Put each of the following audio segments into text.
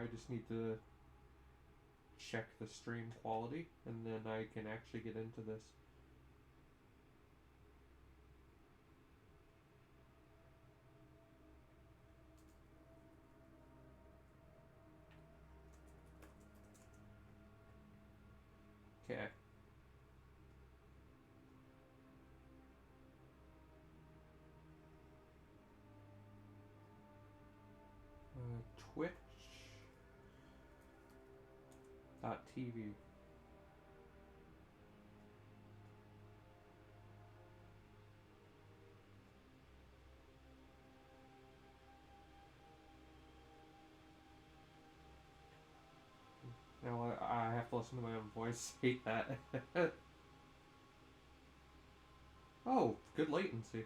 I just need to check the stream quality, and then I can actually get into this. Okay. Twitch. .tv. Now I have to listen to my own voice. Hate that. Oh, good latency.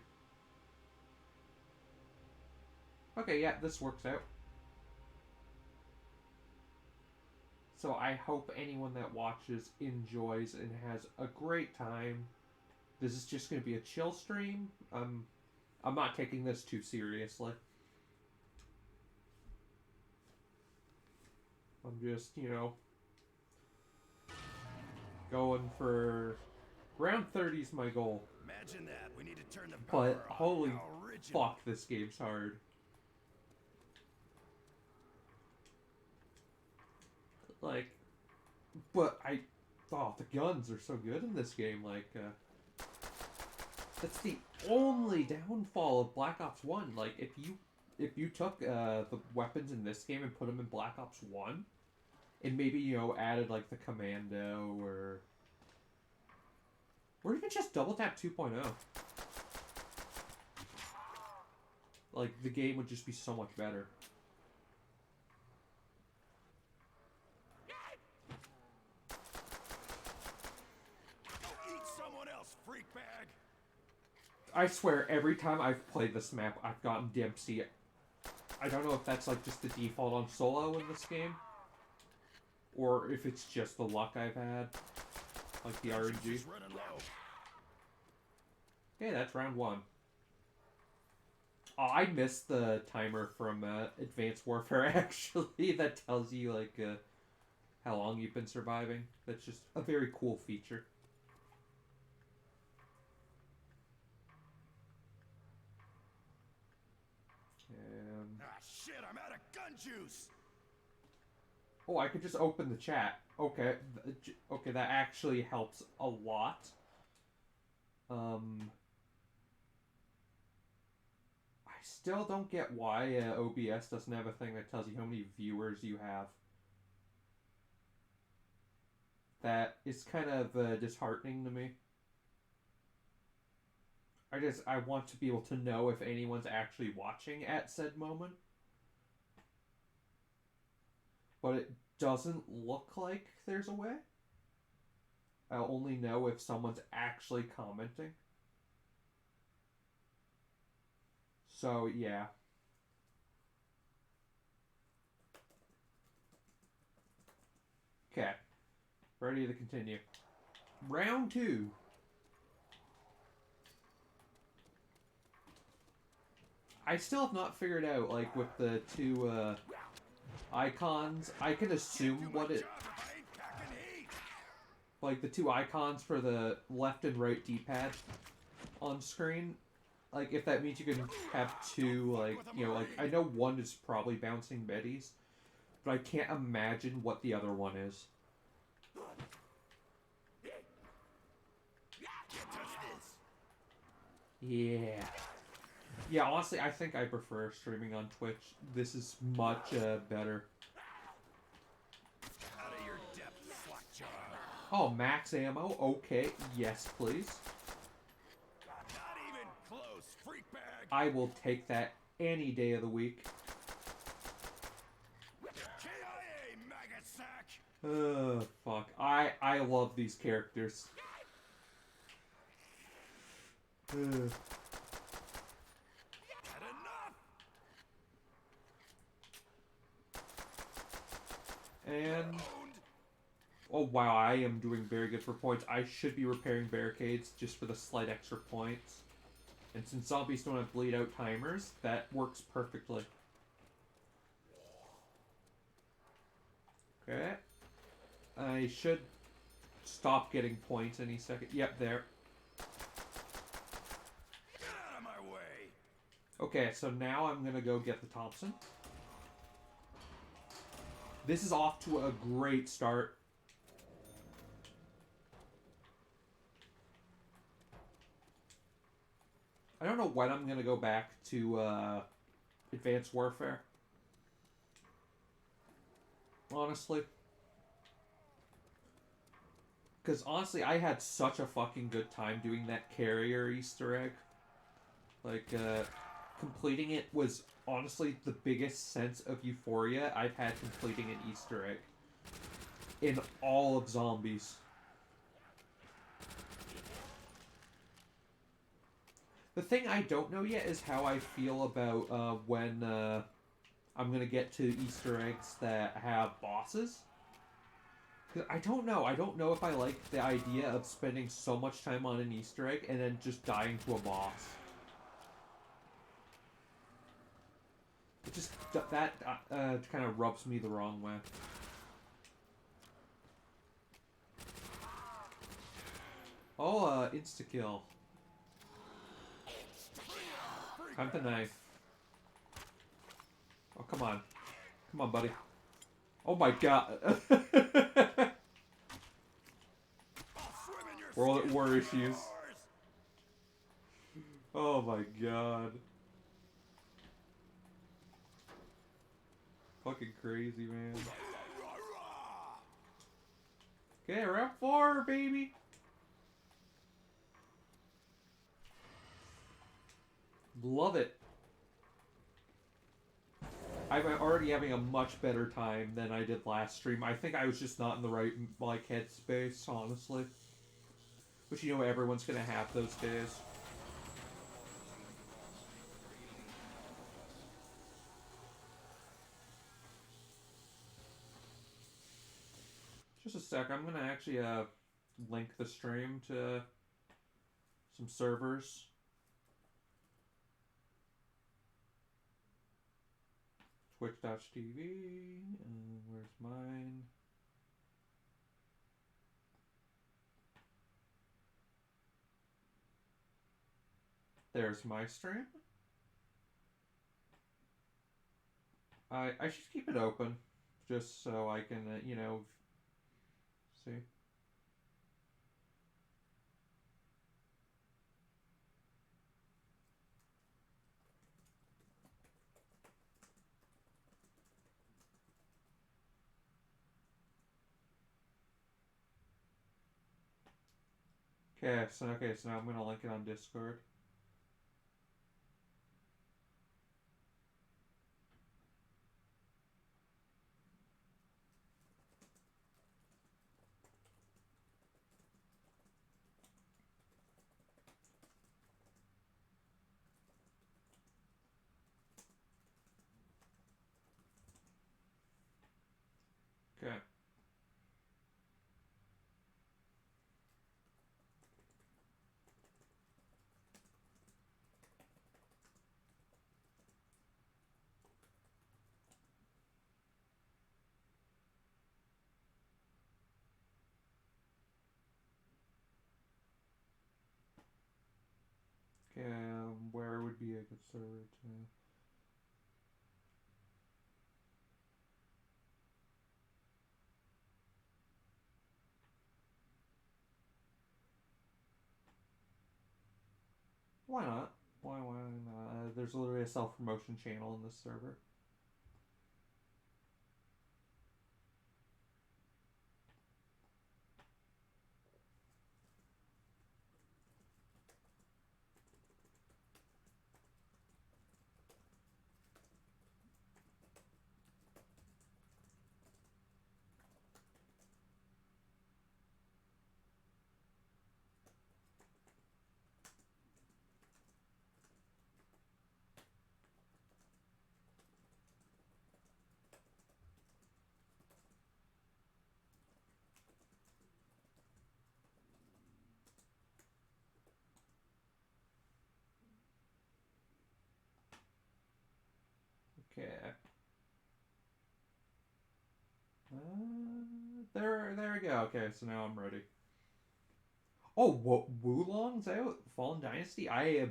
Okay, yeah, this works out. So I hope anyone that watches enjoys and has a great time. This is just going to be a chill stream. I'm not taking this too seriously. I'm just, going for round 30 is my goal. Imagine that. We need to turn the power But off. holy fuck, this game's hard. Like, but the guns are so good in this game. Like, that's the only downfall of Black Ops 1. Like, if you took the weapons in this game and put them in Black Ops 1, and maybe, added, like, the Commando, or even just Double Tap 2.0. Like, the game would just be so much better. Eat someone else, freak bag. I swear, every time I've played this map, I've gotten Dempsey. I don't know if that's, like, just the default on solo in this game, or if it's just the luck I've had. Like the RNG. Okay, that's round 1. Oh, I missed the timer from Advanced Warfare, actually. That tells you, like, how long you've been surviving. That's just a very cool feature. Shit, I'm out of gun juice! Oh, I could just open the chat. Okay, okay, that actually helps a lot. I still don't get why OBS doesn't have a thing that tells you how many viewers you have. That is kind of disheartening to me. I want to be able to know if anyone's actually watching at said moment. But it doesn't look like there's a way. I'll only know if someone's actually commenting. So, yeah. Okay. Ready to continue. Round 2. I still have not figured out, like, with the two icons. I can assume what it... Like, the two icons for the left and right D-pad on screen. Like, if that means you can have two, like, like, I know one is probably bouncing Betties, but I can't imagine what the other one is. Yeah. Yeah, honestly, I think I prefer streaming on Twitch. This is much better. Out of your depth, slackjaw. Oh, max ammo? Okay, yes, please. Not even close, freak bag. I will take that any day of the week. KIA, maggot sack. Oh, fuck. I love these characters. Ugh. And... oh, wow, I am doing very good for points. I should be repairing barricades just for the slight extra points. And since zombies don't have bleed-out timers, that works perfectly. Okay. I should stop getting points any second. Yep, there. Get out of my way! Okay, so now I'm gonna go get the Thompson. This is off to a great start. I don't know when I'm gonna go back to Advanced Warfare. Honestly. Because honestly, I had such a fucking good time doing that carrier Easter egg. Like, completing it was honestly the biggest sense of euphoria I've had completing an Easter egg. In all of Zombies. The thing I don't know yet is how I feel about when I'm gonna get to Easter eggs that have bosses. I don't know. I don't know if I like the idea of spending so much time on an Easter egg and then just dying to a boss. It just that kind of rubs me the wrong way. Oh, insta kill. Time to knife. Oh, come on. Come on, buddy. Oh my god. World at War issues. Oh my god. Fucking crazy, man. Okay, round 4, baby. Love it. I'm already having a much better time than I did last stream. I think I was just not in the right, like, headspace, honestly. But you know, everyone's gonna have those days. Just a sec, I'm gonna actually, link the stream to some servers. Twitch.tv, where's mine? There's my stream. I should keep it open, just so I can, you know, see. Okay, so now I'm gonna link it on Discord. Okay. Okay, where would be a good server to... Why not? Why not? There's literally a self-promotion channel in this server. Okay. There we go. Okay, so now I'm ready. Oh, Wulong's out? Fallen Dynasty? I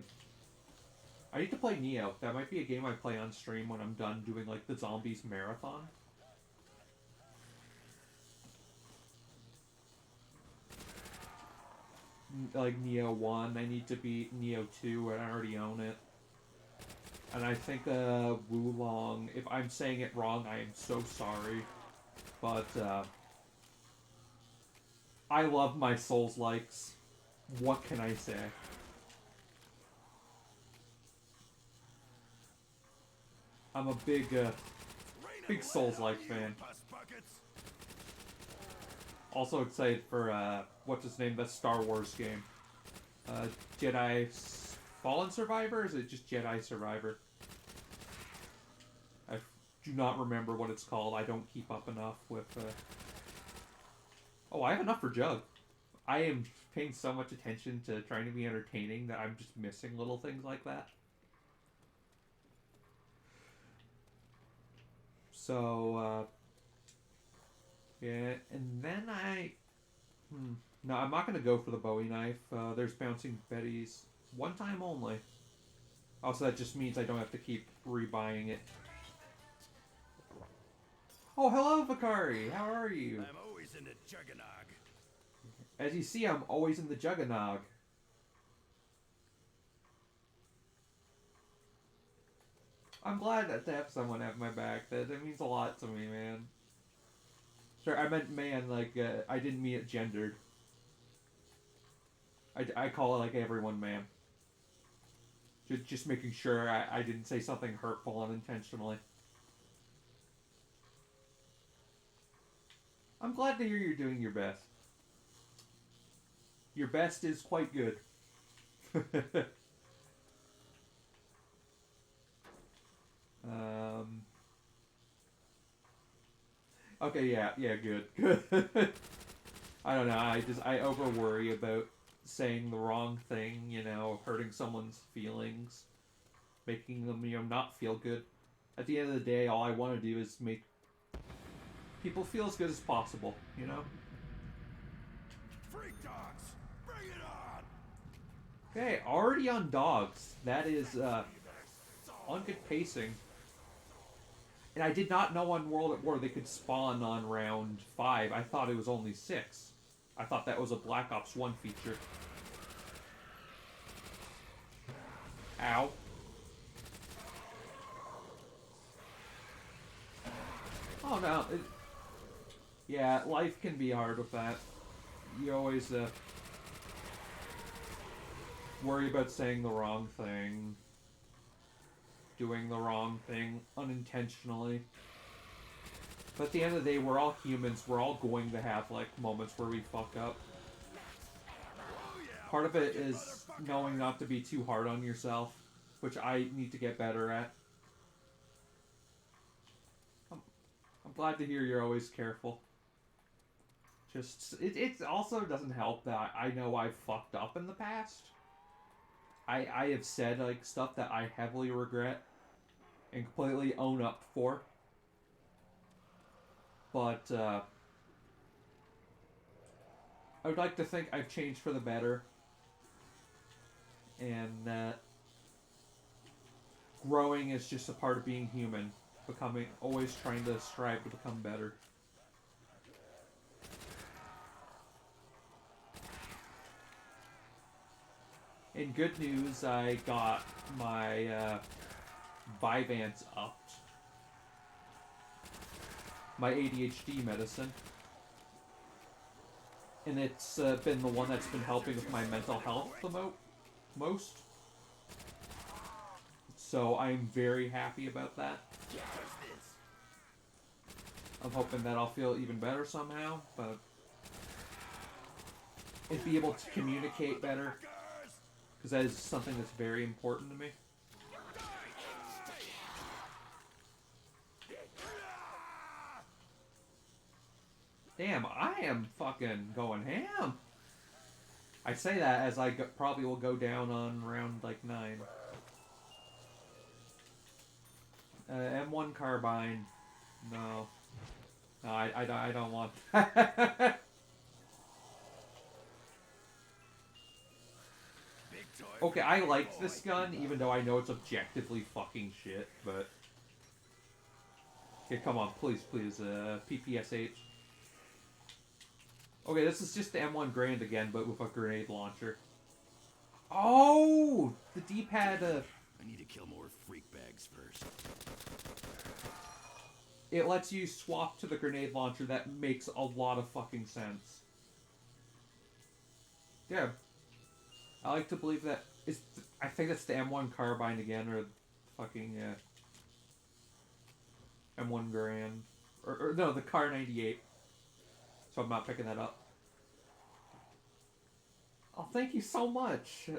need to play Neo. That might be a game I play on stream when I'm done doing, like, the Zombies Marathon. Like, Neo 1. I need to beat Neo 2, and I already own it. And I think, Wulong, if I'm saying it wrong, I am so sorry. But, I love my Souls-likes. What can I say? I'm a big Souls-like fan. Also excited for, what's his name, that Star Wars game. Jedi Fallen Survivor? Or is it just Jedi Survivor? I do not remember what it's called. I don't keep up enough with, Oh, I have enough for Jug. I am paying so much attention to trying to be entertaining that I'm just missing little things like that. So, yeah, and then no, I'm not going to go for the Bowie knife. There's bouncing Betties one time only. Also, that just means I don't have to keep rebuying it. Oh, hello, Vakari. How are you? I'm always in the Juggernog. As you see, I'm always in the Juggernog. I'm glad to have someone at my back. That means a lot to me, man. Sure, I meant man, like, I didn't mean it gendered. I call it, like, everyone man. Just making sure I didn't say something hurtful unintentionally. I'm glad to hear you're doing your best. Your best is quite good. Okay, yeah, good. Good. I don't know, I over worry about saying the wrong thing, you know, hurting someone's feelings, making them, you know, not feel good. At the end of the day, all I want to do is make people feel as good as possible, you know? Freak dogs, bring it on! Okay, already on dogs. That is, on good pacing. And I did not know on World at War they could spawn on round 5. I thought it was only 6. I thought that was a Black Ops 1 feature. Ow. Oh no. Yeah, life can be hard with that. You always, worry about saying the wrong thing. Doing the wrong thing unintentionally. But at the end of the day, we're all humans. We're all going to have, like, moments where we fuck up. Part of it is knowing not to be too hard on yourself, which I need to get better at. I'm glad to hear you're always careful. Just, it also doesn't help that I know I've fucked up in the past. I have said, like, stuff that I heavily regret and completely own up for. But, I would like to think I've changed for the better. And, growing is just a part of being human. Always trying to strive to become better. In good news, I got my, Vyvanse upped. My ADHD medicine. And it's been the one that's been helping with my mental health the most. So I'm very happy about that. I'm hoping that I'll feel even better somehow, but... and be able to communicate better. Because that is something that's very important to me. Damn, I am fucking going ham. I say that as I probably will go down on round, like, 9. M1 carbine. No. No, I don't want that. Okay, I liked this gun, even though I know it's objectively fucking shit, but... Okay, come on, please, please, PPSH. Okay, this is just the M1 Grand again, but with a grenade launcher. Oh! The D-pad, I need to kill more freak bags first. It lets you swap to the grenade launcher. That makes a lot of fucking sense. Yeah. I like to believe that is. I think that's the M1 carbine again, or fucking M1 Grand, or no, the Car 98. So I'm not picking that up. Oh, thank you so much.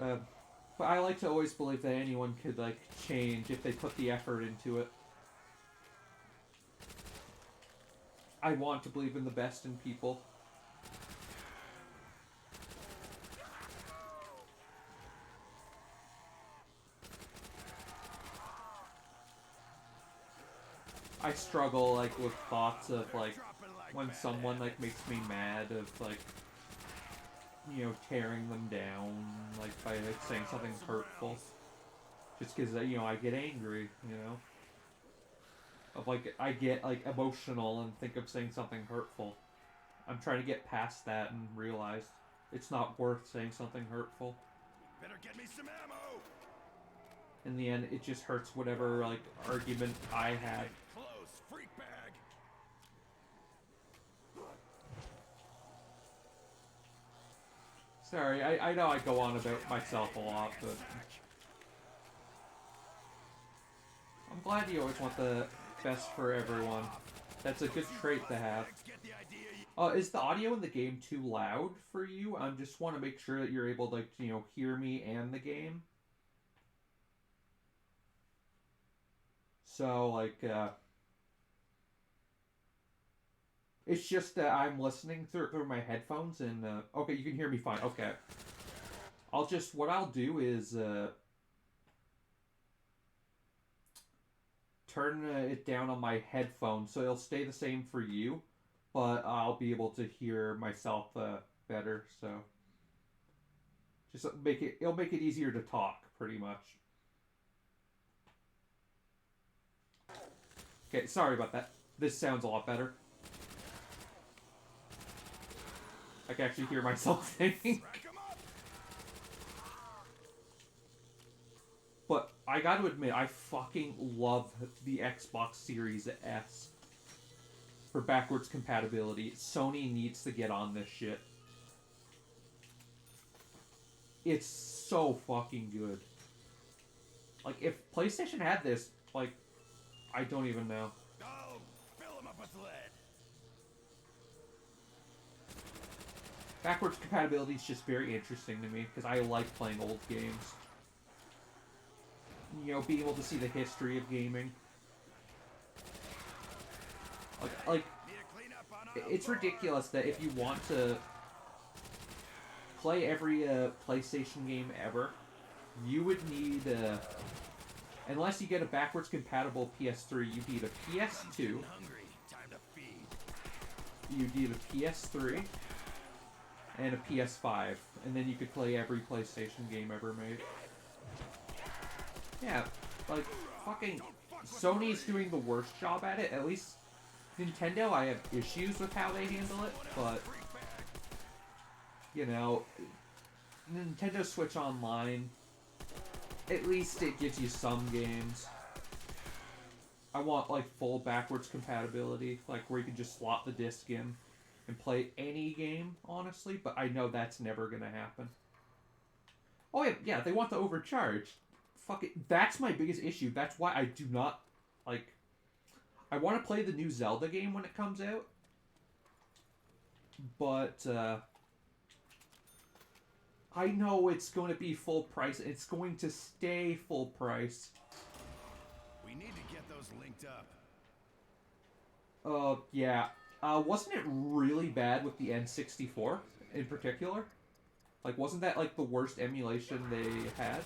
But I like to always believe that anyone could like change if they put the effort into it. I want to believe in the best in people. I struggle like with thoughts of like when someone like makes me mad of like, you know, tearing them down like by like saying something hurtful, just because you know I get angry, you know, of like I get like emotional and think of saying something hurtful. I'm trying to get past that and realize it's not worth saying something hurtful. Better get me some ammo. In the end, it just hurts whatever like argument I had. Close, freak bag. Sorry, I know I go on about myself a lot, but I'm glad you always want the best for everyone. That's a good trait to have. Is the audio in the game too loud for you? I just want to make sure that you're able to, like, you know, hear me and the game. So, like, it's just that I'm listening through my headphones and, okay, you can hear me fine. Okay. What I'll do is, turn it down on my headphones so it'll stay the same for you, but I'll be able to hear myself better, so just it'll make it easier to talk, pretty much. Okay, sorry about that. This sounds a lot better. I can actually hear myself think. But I gotta admit, I fucking love the Xbox Series S for backwards compatibility. Sony needs to get on this shit. It's so fucking good. Like, if PlayStation had this, like, I don't even know. Oh, fill him up with lead. Backwards compatibility is just very interesting to me, because I like playing old games. You know, being able to see the history of gaming. Like it's ridiculous that if you want to play every PlayStation game ever, you would need, unless you get a backwards compatible PS3, you need a PS2. You need a PS3 and a PS5, and then you could play every PlayStation game ever made. Yeah, like, fucking Sony's doing the worst job at it. At least Nintendo, I have issues with how they handle it, but, you know, Nintendo Switch Online, at least it gives you some games. I want, like, full backwards compatibility, like, where you can just slot the disc in and play any game, honestly, but I know that's never gonna happen. Oh, yeah, they want to overcharge. Fuck it. That's my biggest issue. That's why I do not, like... I want to play the new Zelda game when it comes out. But, I know it's going to be full price. It's going to stay full price. We need to get those linked up. Yeah. Wasn't it really bad with the N64 in particular? Like, wasn't that, like, the worst emulation they had?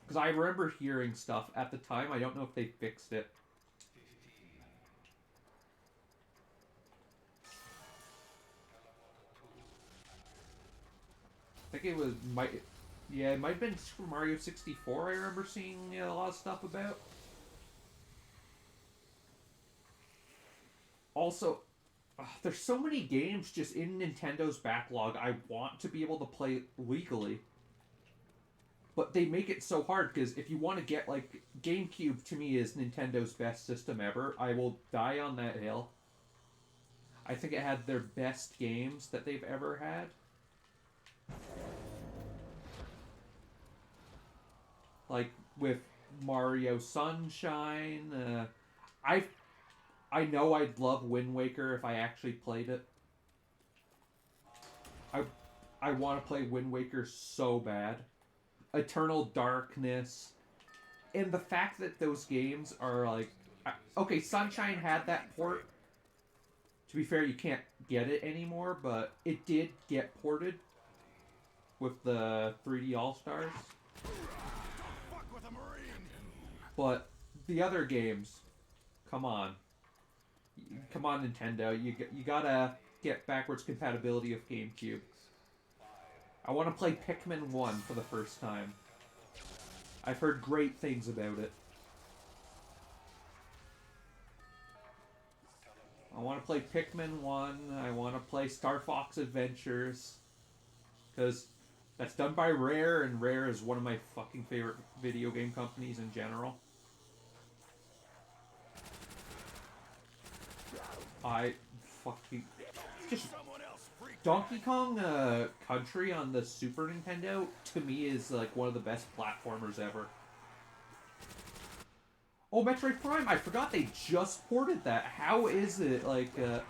Because I remember hearing stuff at the time. I don't know if they fixed it. it was yeah, it might have been Super Mario 64. I remember seeing a lot of stuff about. Also, there's so many games just in Nintendo's backlog I want to be able to play legally. But they make it so hard because if you want to get, like, GameCube to me is Nintendo's best system ever. I will die on that hill. I think it had their best games that they've ever had. Like, with Mario Sunshine. I know I'd love Wind Waker if I actually played it. I want to play Wind Waker so bad. Eternal Darkness. And the fact that those games are like... Okay, Sunshine had that port. To be fair, you can't get it anymore, but it did get ported with the 3D All-Stars. But the other games, come on. Come on, Nintendo. You gotta get backwards compatibility of GameCube. I want to play Pikmin 1 for the first time. I've heard great things about it. I want to play Pikmin 1. I want to play Star Fox Adventures. Because that's done by Rare, and Rare is one of my fucking favorite video game companies in general. I fucking... Just... Donkey Kong Country on the Super Nintendo, to me, is like one of the best platformers ever. Oh, Metroid Prime! I forgot they just ported that. How is it, like, the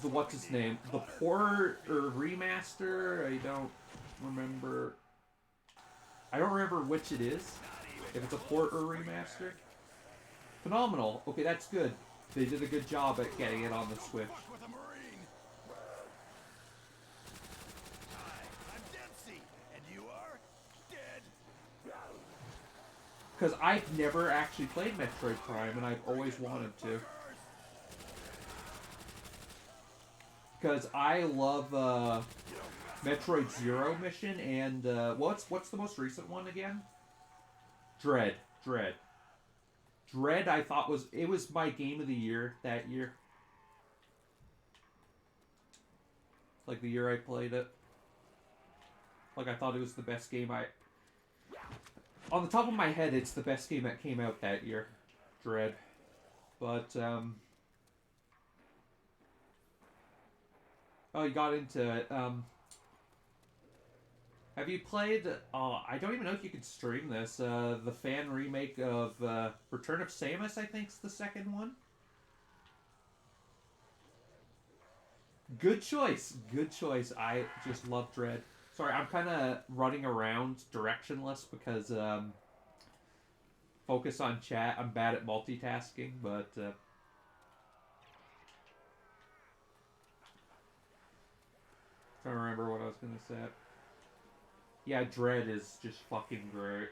what's its name? The port or remaster? I don't remember. I don't remember which it is. If it's a port or remaster. Phenomenal. Okay, that's good. They did a good job at getting it on the Switch. Because I've never actually played Metroid Prime, and I've always wanted to. Because I love Metroid Zero Mission, and what's the most recent one again? Dread. Dread, I thought was my game of the year that year. Like the year I played it. Like I thought it was the best game on the top of my head, it's the best game that came out that year. Dread. But, oh, you got into it. Have you played... I don't even know if you could stream this. The fan remake of Return of Samus, I think, is the second one. Good choice. Good choice. I just love Dread. Sorry, I'm kind of running around directionless because focus on chat. I'm bad at multitasking, but... trying to remember what I was going to say. Yeah, Dread is just fucking great.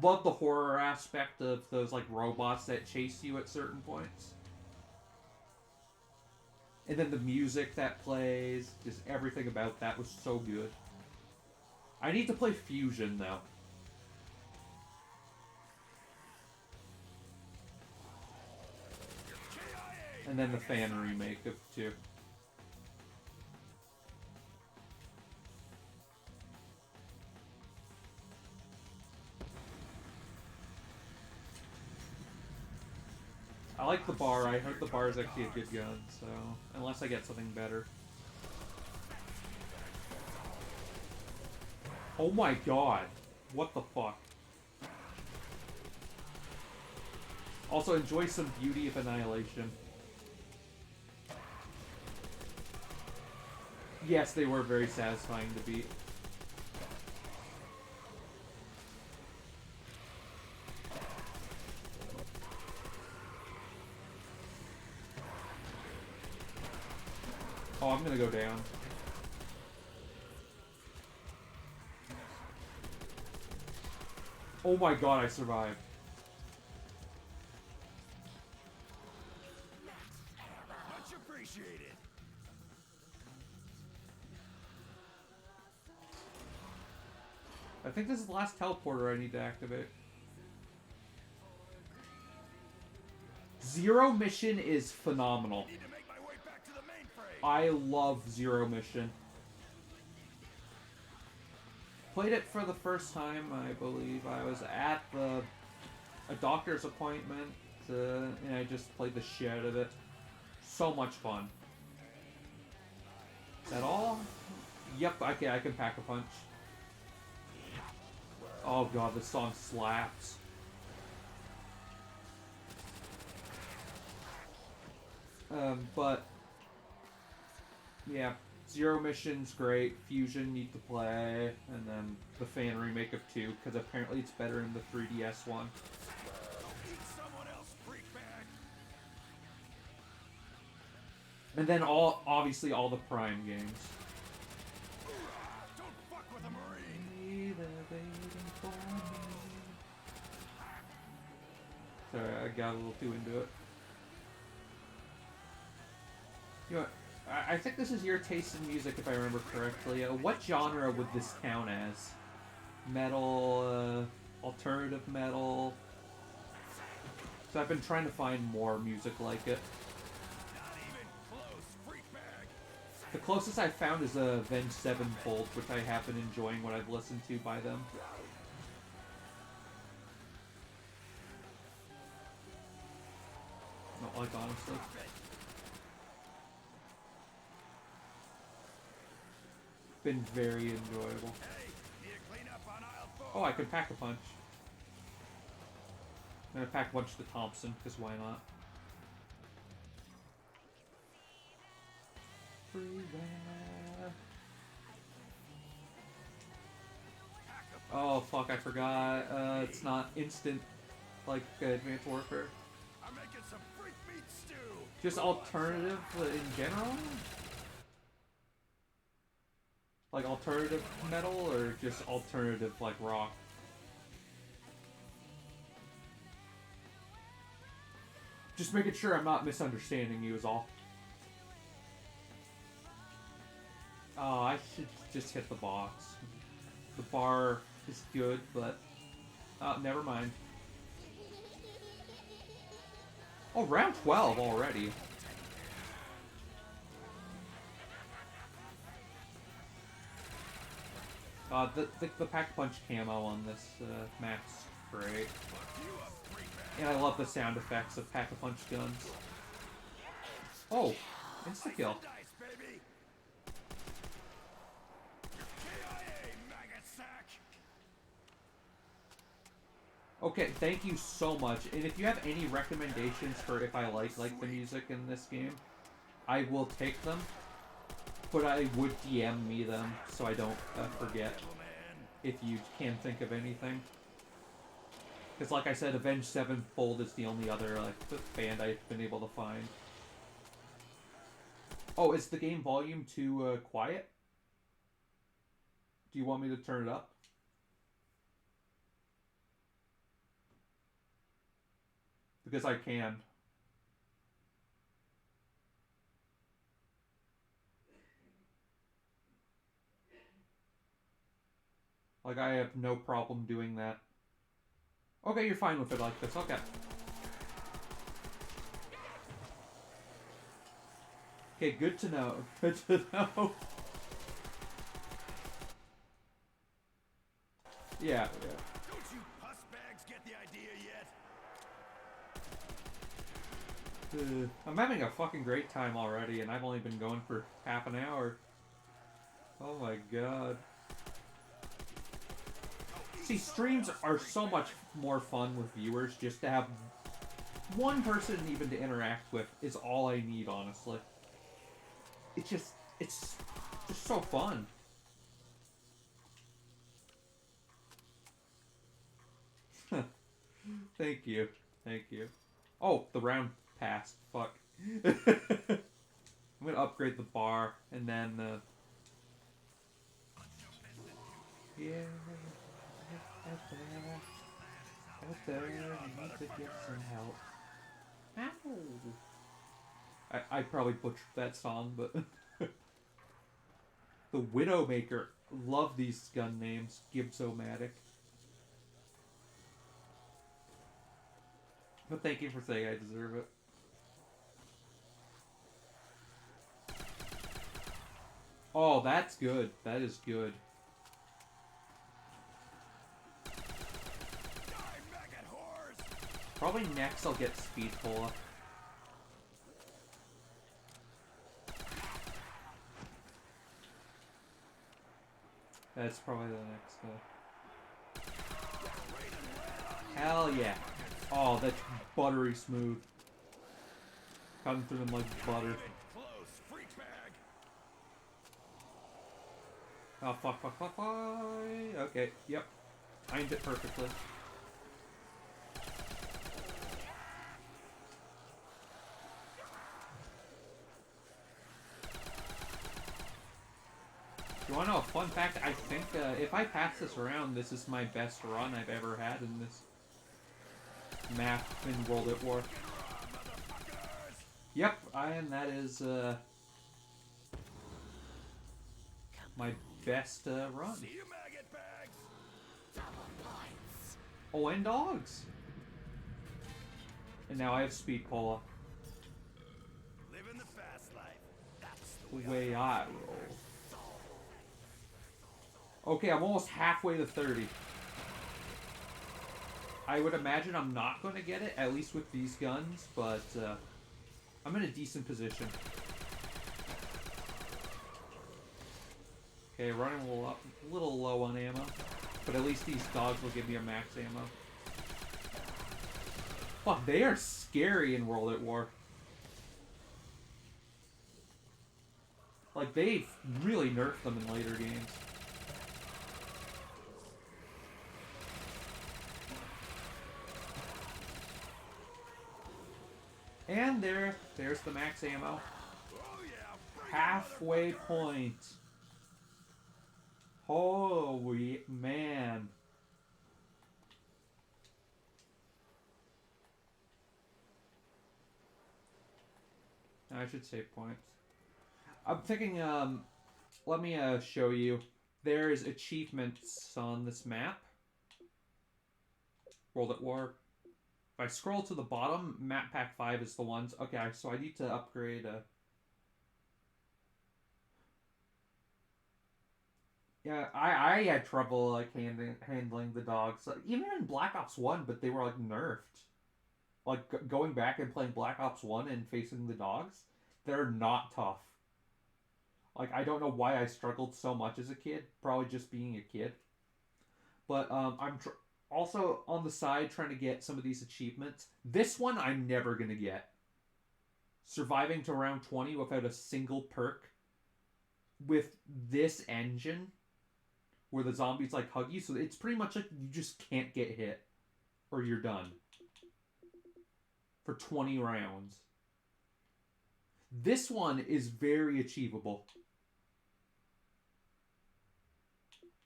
Love the horror aspect of those, like, robots that chase you at certain points. And then the music that plays, just everything about that was so good. I need to play Fusion, though. And then the fan remake of 2. I like the bar. I heard the bar is actually a good gun, so... Unless I get something better. Oh my god. What the fuck? Also, enjoy some Beauty of Annihilation. Yes, they were very satisfying to beat. Oh, I'm gonna go down. Oh my god, I survived. Much appreciated. I think this is the last teleporter I need to activate. Zero Mission is phenomenal. Need to make my way back to the mainframe. I love Zero Mission. Played it for the first time, I believe. I was at a doctor's appointment, and I just played the shit out of it. So much fun. Is that all? Yep, I can pack a punch. Oh god, this song slaps. But yeah, Zero Mission's great. Fusion need to play, and then the fan remake of 2 because apparently it's better in the 3DS one. Eat someone else, freak bag. And then obviously all the Prime games. Don't fuck with a marine. Sorry, I got a little too into it. You know what? I think this is your taste in music, if I remember correctly. What genre would this count as? Metal, alternative metal? So I've been trying to find more music like it. Not even close, freak bag. The closest I've found is Avenged Sevenfold, which I have been enjoying what I've listened to by them. Not like, honestly. Been very enjoyable. Hey, need to clean up on aisle 4. Oh, I can pack a punch. I'm gonna pack a punch to Thompson, because why not? Freeware. Oh, fuck, I forgot. It's not instant, like, Advanced Warfare. I'm making some freak meat stew. Just alternative in general? Like alternative metal, or just alternative, like, rock? Just making sure I'm not misunderstanding you is all. Oh, I should just hit the box. The bar is good, but... never mind. Oh, round 12 already. The Pack-Punch camo on this map's great. And I love the sound effects of Pack-a-Punch guns. Oh, insta-kill. Dice, baby. KIA, maggot sack. Okay, thank you so much. And if you have any recommendations for if I like the music in this game, I will take them. But I would DM me them so I don't forget if you can think of anything. Because like I said, Avenged Sevenfold is the only other band I've been able to find. Oh, is the game volume too quiet? Do you want me to turn it up? Because I can. Like, I have no problem doing that. Okay, you're fine with it like this. Okay. Okay, good to know. Good to know. Yeah, yeah. Don't you puss bags get the idea yet? I'm having a fucking great time already, and I've only been going for half an hour. Oh my god. See, streams are so much more fun with viewers. Just to have one person even to interact with is all I need, honestly. It's just so fun. Thank you. Thank you. Oh, the round passed. Fuck. I'm gonna upgrade the bar, and then, yeah. Out there, you need to get some help. Ow! I probably butchered that song, but... The Widowmaker. Love these gun names. Gibsomatic. But thank you for saying I deserve it. Oh, that's good. That is good. Die, maggot whores! Probably next I'll get Speed Cola. That's probably the next Hell yeah. Oh, that's buttery smooth. Cutting through them like butter. Close, freak bag! Oh, fuck. Okay, yep. Timed it perfectly. You wanna know a fun fact? I think if I pass this around, this is my best run I've ever had in this map in World at War. Yep, and that is my best run. See you, maggot bags! Oh, and dogs. And now I have Speed Cola. Living the fast life. That's the The way I roll. Okay, I'm almost halfway to 30. I would imagine I'm not going to get it, at least with these guns, but I'm in a decent position. Okay, running a little low on ammo, but at least these dogs will give me a max ammo. Fuck, they are scary in World at War. Like, they've really nerfed them in later games. And there's the max ammo. Oh yeah! Halfway point. Holy man. I should save points. I'm thinking, let me show you. There's achievements on this map. World at War. If I scroll to the bottom, Map Pack 5 is the ones. Okay, so I need to upgrade Yeah, I had trouble like handling the dogs. Like, even in Black Ops 1, but they were like nerfed. Like going back and playing Black Ops 1 and facing the dogs, they're not tough. Like I don't know why I struggled so much as a kid, probably just being a kid. But I'm also on the side trying to get some of these achievements. This one I'm never going to get. Surviving to round 20 without a single perk with this engine where the zombies like hug you, so it's pretty much like you just can't get hit or you're done for 20 rounds. This one is very achievable.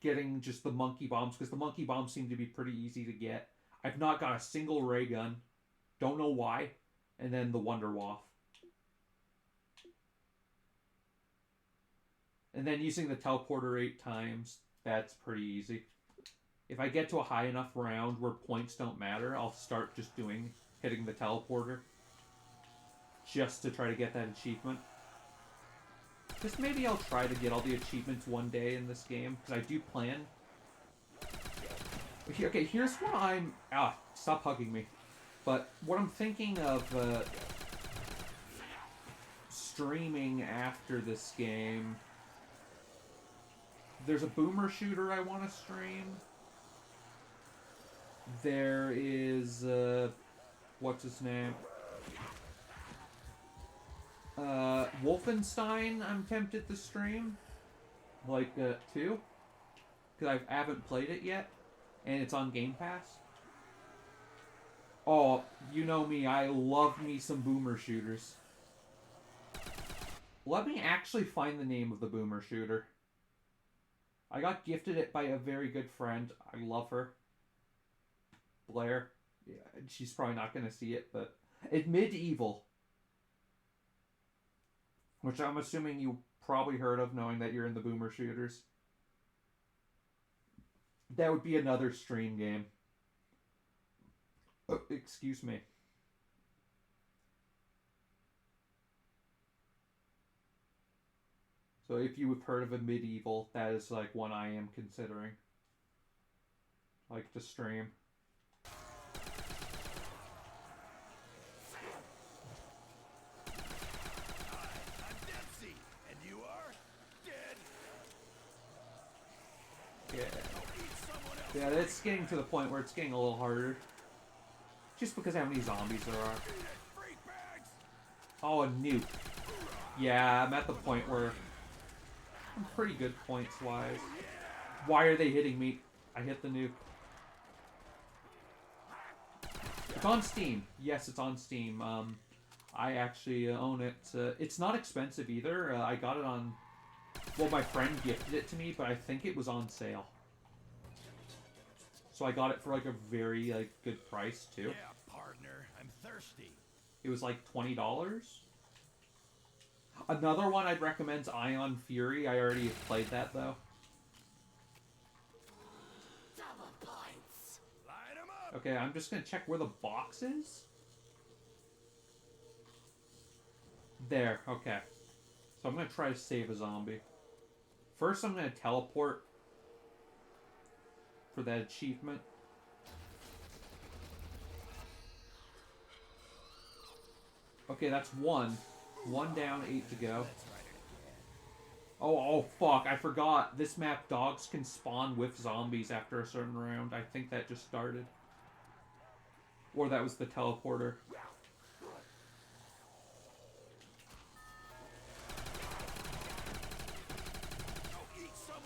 Getting just the monkey bombs, because the monkey bombs seem to be pretty easy to get. I've not got a single ray gun. Don't know why. And then the Wonder Waff. And then using the teleporter 8 times, that's pretty easy. If I get to a high enough round where points don't matter, I'll start just hitting the teleporter. Just to try to get that achievement. Just maybe I'll try to get all the achievements one day in this game, because I do plan. Okay, here's what I'm... stop hugging me. But what I'm thinking of streaming after this game... There's a boomer shooter I want to stream. There is... what's his name? Wolfenstein I'm tempted to stream. Like, 2. Because I haven't played it yet. And it's on Game Pass. Oh, you know me. I love me some boomer shooters. Let me actually find the name of the boomer shooter. I got gifted it by a very good friend. I love her. Blair. Yeah, she's probably not going to see it, but... It's Medieval. Which I'm assuming you probably heard of, knowing that you're in the boomer shooters. That would be another stream game. Oh, excuse me. So if you have heard of a medieval, that is like one I am considering. Like to stream. I'm Dempsey, and you are dead. Yeah. Go eat someone else. Yeah, it's getting to the point where it's getting a little harder. Just because how many zombies there are. Eat it, freak bags. Oh, a nuke. Yeah, I'm at the point where I'm pretty good points-wise. Why are they hitting me? I hit the nuke. It's on Steam. Yes, it's on Steam. I actually own it. It's not expensive either. I got it on... Well, my friend gifted it to me, but I think it was on sale. So I got it for like a very like good price too. Yeah, partner. I'm thirsty. It was like $20. Another one I'd recommend is Ion Fury. I already have played that though. Double points. Line 'em up. Okay, I'm just gonna check where the box is. There, okay. So I'm gonna try to save a zombie. First I'm gonna teleport for that achievement. Okay, that's one. One down, 8 to go. Oh, fuck, I forgot. This map, dogs can spawn with zombies after a certain round. I think that just started. Or that was the teleporter.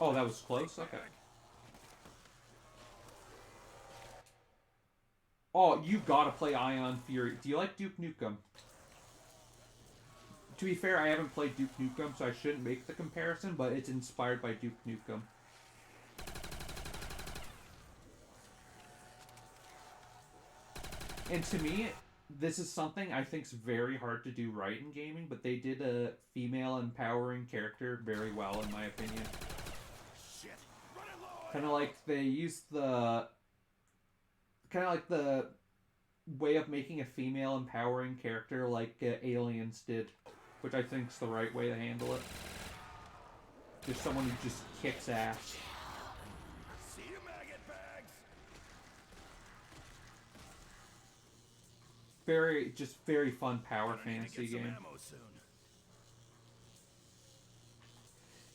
Oh, that was close? Okay. Oh, you gotta play Ion Fury. Do you like Duke Nukem? To be fair, I haven't played Duke Nukem, so I shouldn't make the comparison, but it's inspired by Duke Nukem. And to me, this is something I think's very hard to do right in gaming, but they did a female empowering character very well, in my opinion. Kind of like they used the... Kind of like the way of making a female empowering character like Aliens did, which I think's the right way to handle it. Just someone who just kicks ass. See you, maggot bags. Very fun power fantasy game.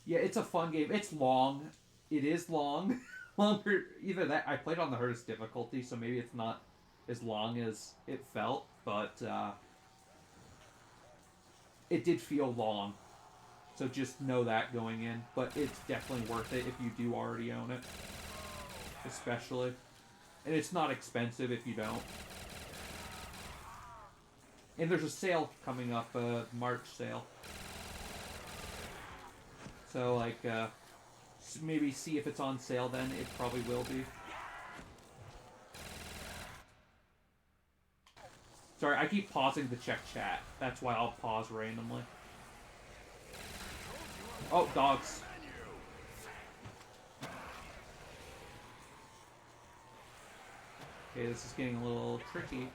Yeah, it's a fun game. It's long. It is long. Longer. Either that. I played on the hardest difficulty, so maybe it's not as long as it felt, but it did feel long. So just know that going in. But it's definitely worth it if you do already own it. Especially. And it's not expensive if you don't. And there's a sale coming up, March sale. So, like, maybe see if it's on sale then. It probably will be. Sorry, I keep pausing to check chat. That's why I'll pause randomly. Oh, dogs. Okay, this is getting a little tricky.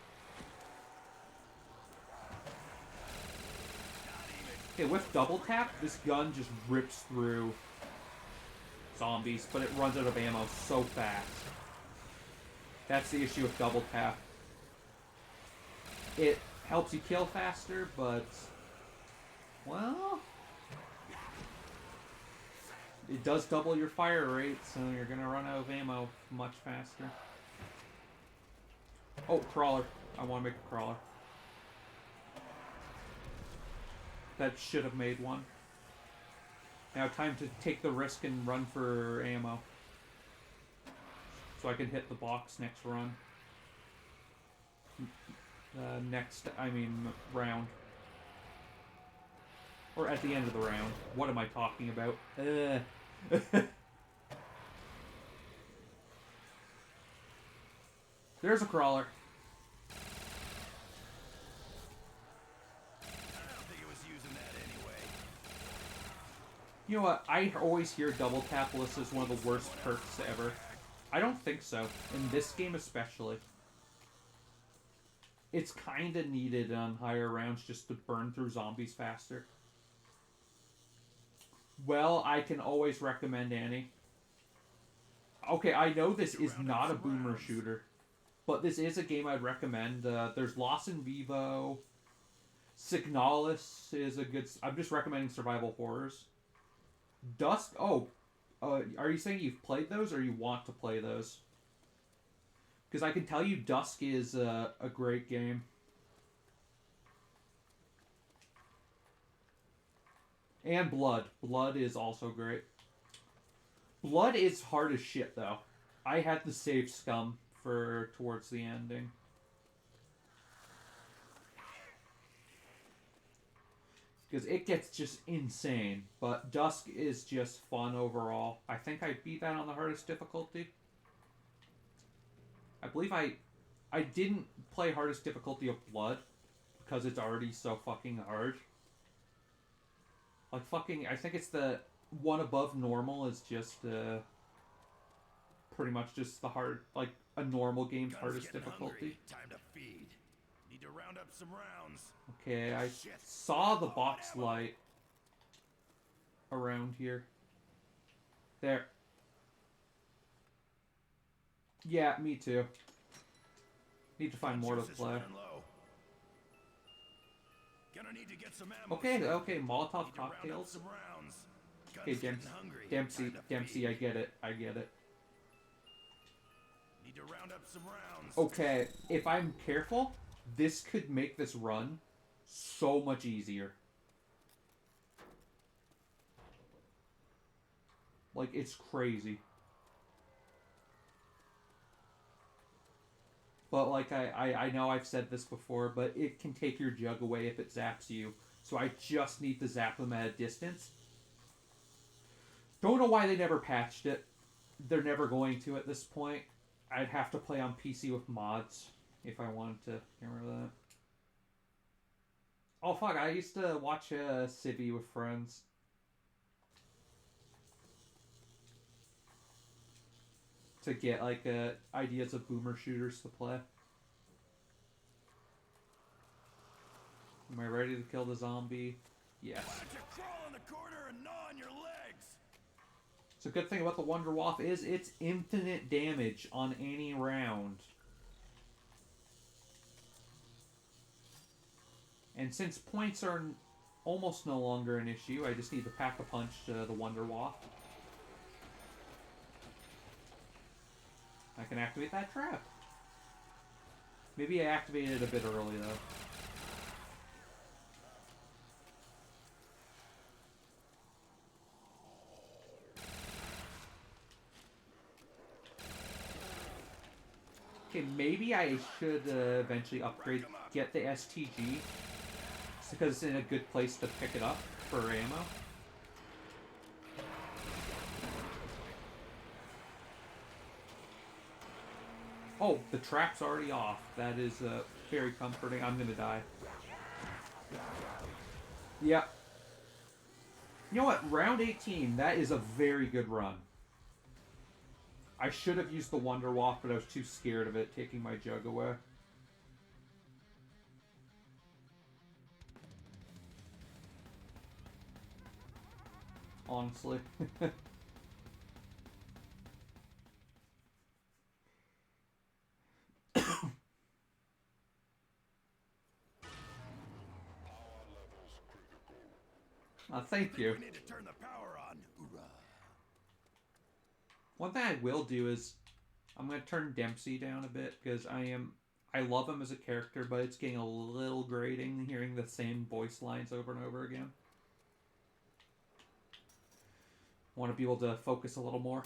Okay, with double tap, this gun just rips through zombies, but it runs out of ammo so fast. That's the issue with double tap. It helps you kill faster, but... well... it does double your fire rate, so you're gonna run out of ammo much faster. Oh, crawler. I want to make a crawler. That should have made one. Now time to take the risk and run for ammo. So I can hit the box next run. Round. Or at the end of the round. What am I talking about? There's a crawler. You know what? I always hear double tap list as one of the worst perks ever. I don't think so. In this game especially. It's kind of needed on higher rounds just to burn through zombies faster. Well, I can always recommend Annie. Okay, I know this is not a boomer shooter, but this is a game I'd recommend. There's Lost in Vivo. Signalis is a good... I'm just recommending survival horrors. Dusk... Oh, are you saying you've played those or you want to play those? Because I can tell you Dusk is a great game. And Blood. Blood is also great. Blood is hard as shit, though. I had to save Scum for towards the ending. Because it gets just insane. But Dusk is just fun overall. I think I beat that on the hardest difficulty. I believe I didn't play hardest difficulty of Blood. Because it's already so fucking hard. Like fucking... I think it's the one above normal is just... pretty much just the hard... Like a normal game's hardest difficulty. Time to feed. Need to round up some rounds. Okay, I saw the box light around here. There. Yeah, me too. Need to find more to play. Okay, okay, Molotov cocktails. Okay, Dempsey, I get it. I get it. Need to round up some rounds. Okay, if I'm careful, this could make this run so much easier. Like, it's crazy. But, like, I know I've said this before, but it can take your jug away if it zaps you. So I just need to zap them at a distance. Don't know why they never patched it. They're never going to at this point. I'd have to play on PC with mods if I wanted to. Can't remember that. Oh, fuck, I used to watch Civvy with friends. To get, like, ideas of boomer shooters to play. Am I ready to kill the zombie? Yes. Why don't you crawl in the corner and gnaw on your legs? So, good thing about the Wonder Waff is it's infinite damage on any round. And since points are almost no longer an issue, I just need to pack a punch to the Wonder Waff. I can activate that trap. Maybe I activated it a bit early, though. Okay, maybe I should eventually upgrade, get the STG. Just because it's in a good place to pick it up for ammo. Oh, the trap's already off. That is very comforting. I'm gonna die. Yep. You know what? Round 18, that is a very good run. I should have used the Wonder Waff, but I was too scared of it taking my jug away. Honestly. Thank you. We need to turn the power on. Hoorah. One thing I will do is I'm going to turn Dempsey down a bit because I love him as a character, but it's getting a little grating hearing the same voice lines over and over again. Want to be able to focus a little more.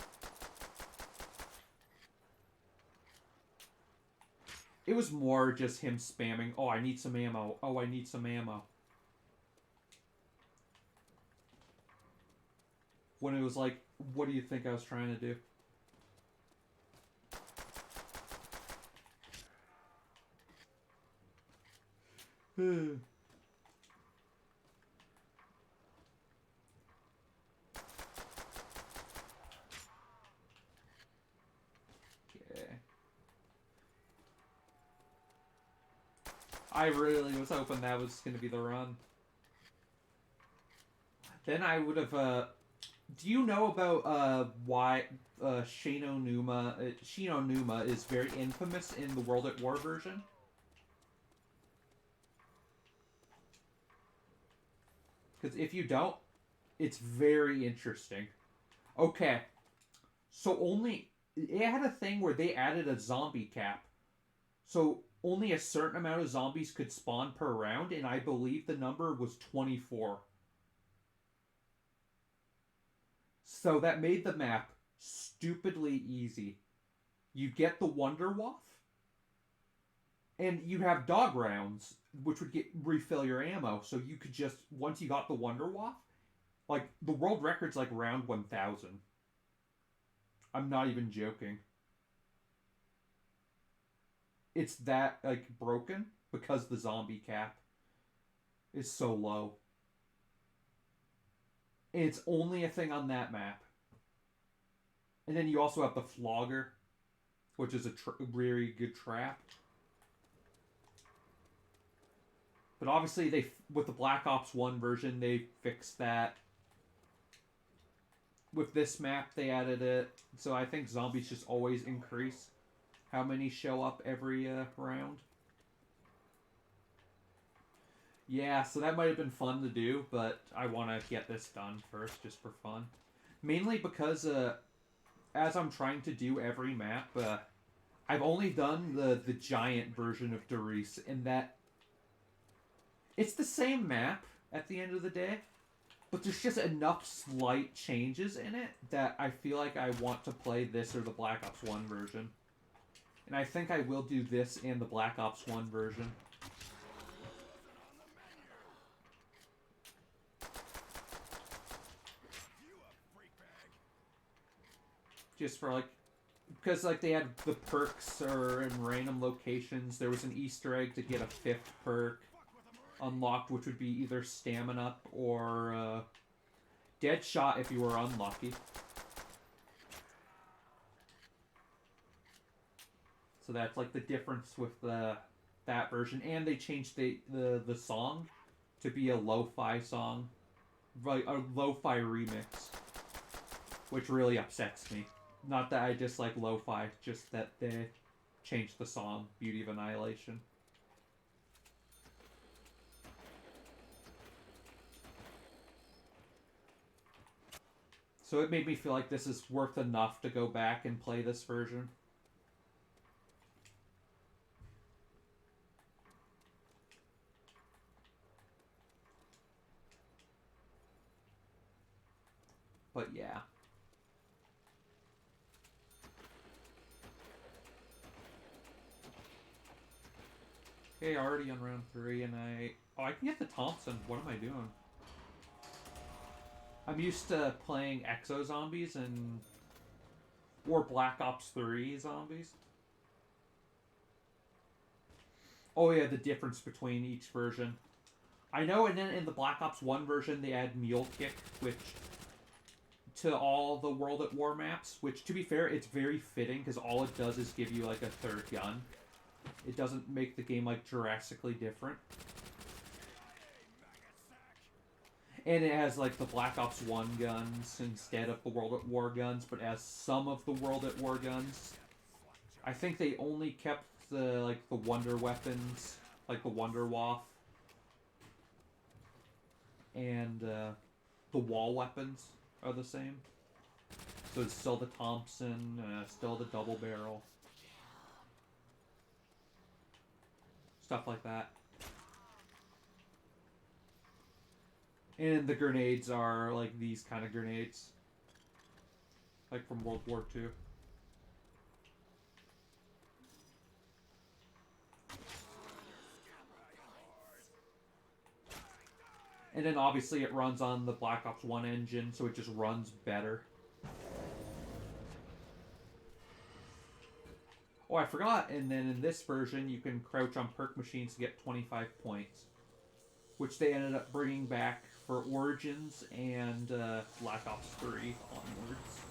It was more just him spamming, oh, I need some ammo. Oh, I need some ammo. When it was like, what do you think I was trying to do? I really was hoping that was going to be the run. Then I would have, do you know about, why, Shinonuma is very infamous in the World at War version? Because if you don't, it's very interesting. Okay. So it had a thing where they added a zombie cap. So only a certain amount of zombies could spawn per round, and I believe the number was 24. So that made the map stupidly easy. You get the Wonder Waff, and you have dog rounds, which would refill your ammo. So you could just, once you got the Wonder Waff, like, the world record's like round 1000. I'm not even joking. It's that, like, broken because the zombie cap is so low. And it's only a thing on that map. And then you also have the Flogger, which is a very good trap. But obviously, with the Black Ops 1 version, they fixed that. With this map, they added it. So I think zombies just always increase how many show up every round. Yeah, so that might have been fun to do, but I want to get this done first, just for fun. Mainly because, as I'm trying to do every map, I've only done the giant version of Der Riese, in that it's the same map at the end of the day, but there's just enough slight changes in it that I feel like I want to play this or the Black Ops 1 version. And I think I will do this and the Black Ops 1 version. Just for, like, because, like, they had the perks or in random locations. There was an Easter egg to get a 5th perk unlocked, which would be either stamina up or dead shot if you were unlucky. So that's, like, the difference with that version. And they changed the song to be a lo-fi song, like a lo-fi remix, which really upsets me. Not that I dislike lo-fi, just that they changed the song, Beauty of Annihilation. So it made me feel like this is worth enough to go back and play this version. But yeah. Okay, already on round 3, and I can get the Thompson. What am I doing? I'm used to playing Exo Zombies or Black Ops 3 zombies. Oh yeah, the difference between each version. I know, and then in the Black Ops 1 version, they add Mule Kick, which to all the World at War maps, which, to be fair, it's very fitting, because all it does is give you, like, a 3rd gun. It doesn't make the game, like, drastically different. And it has, like, the Black Ops 1 guns instead of the World at War guns, but as some of the World at War guns. I think they only kept the Wonder weapons, like the Wonder Waff, and the wall weapons are the same. So it's still the Thompson, still the double barrel. Stuff like that. And the grenades are like these kind of grenades. Like from World War II. And then obviously it runs on the Black Ops 1 engine, so it just runs better. Oh, I forgot, and then in this version you can crouch on perk machines to get 25 points. Which they ended up bringing back for Origins and Black Ops 3 onwards.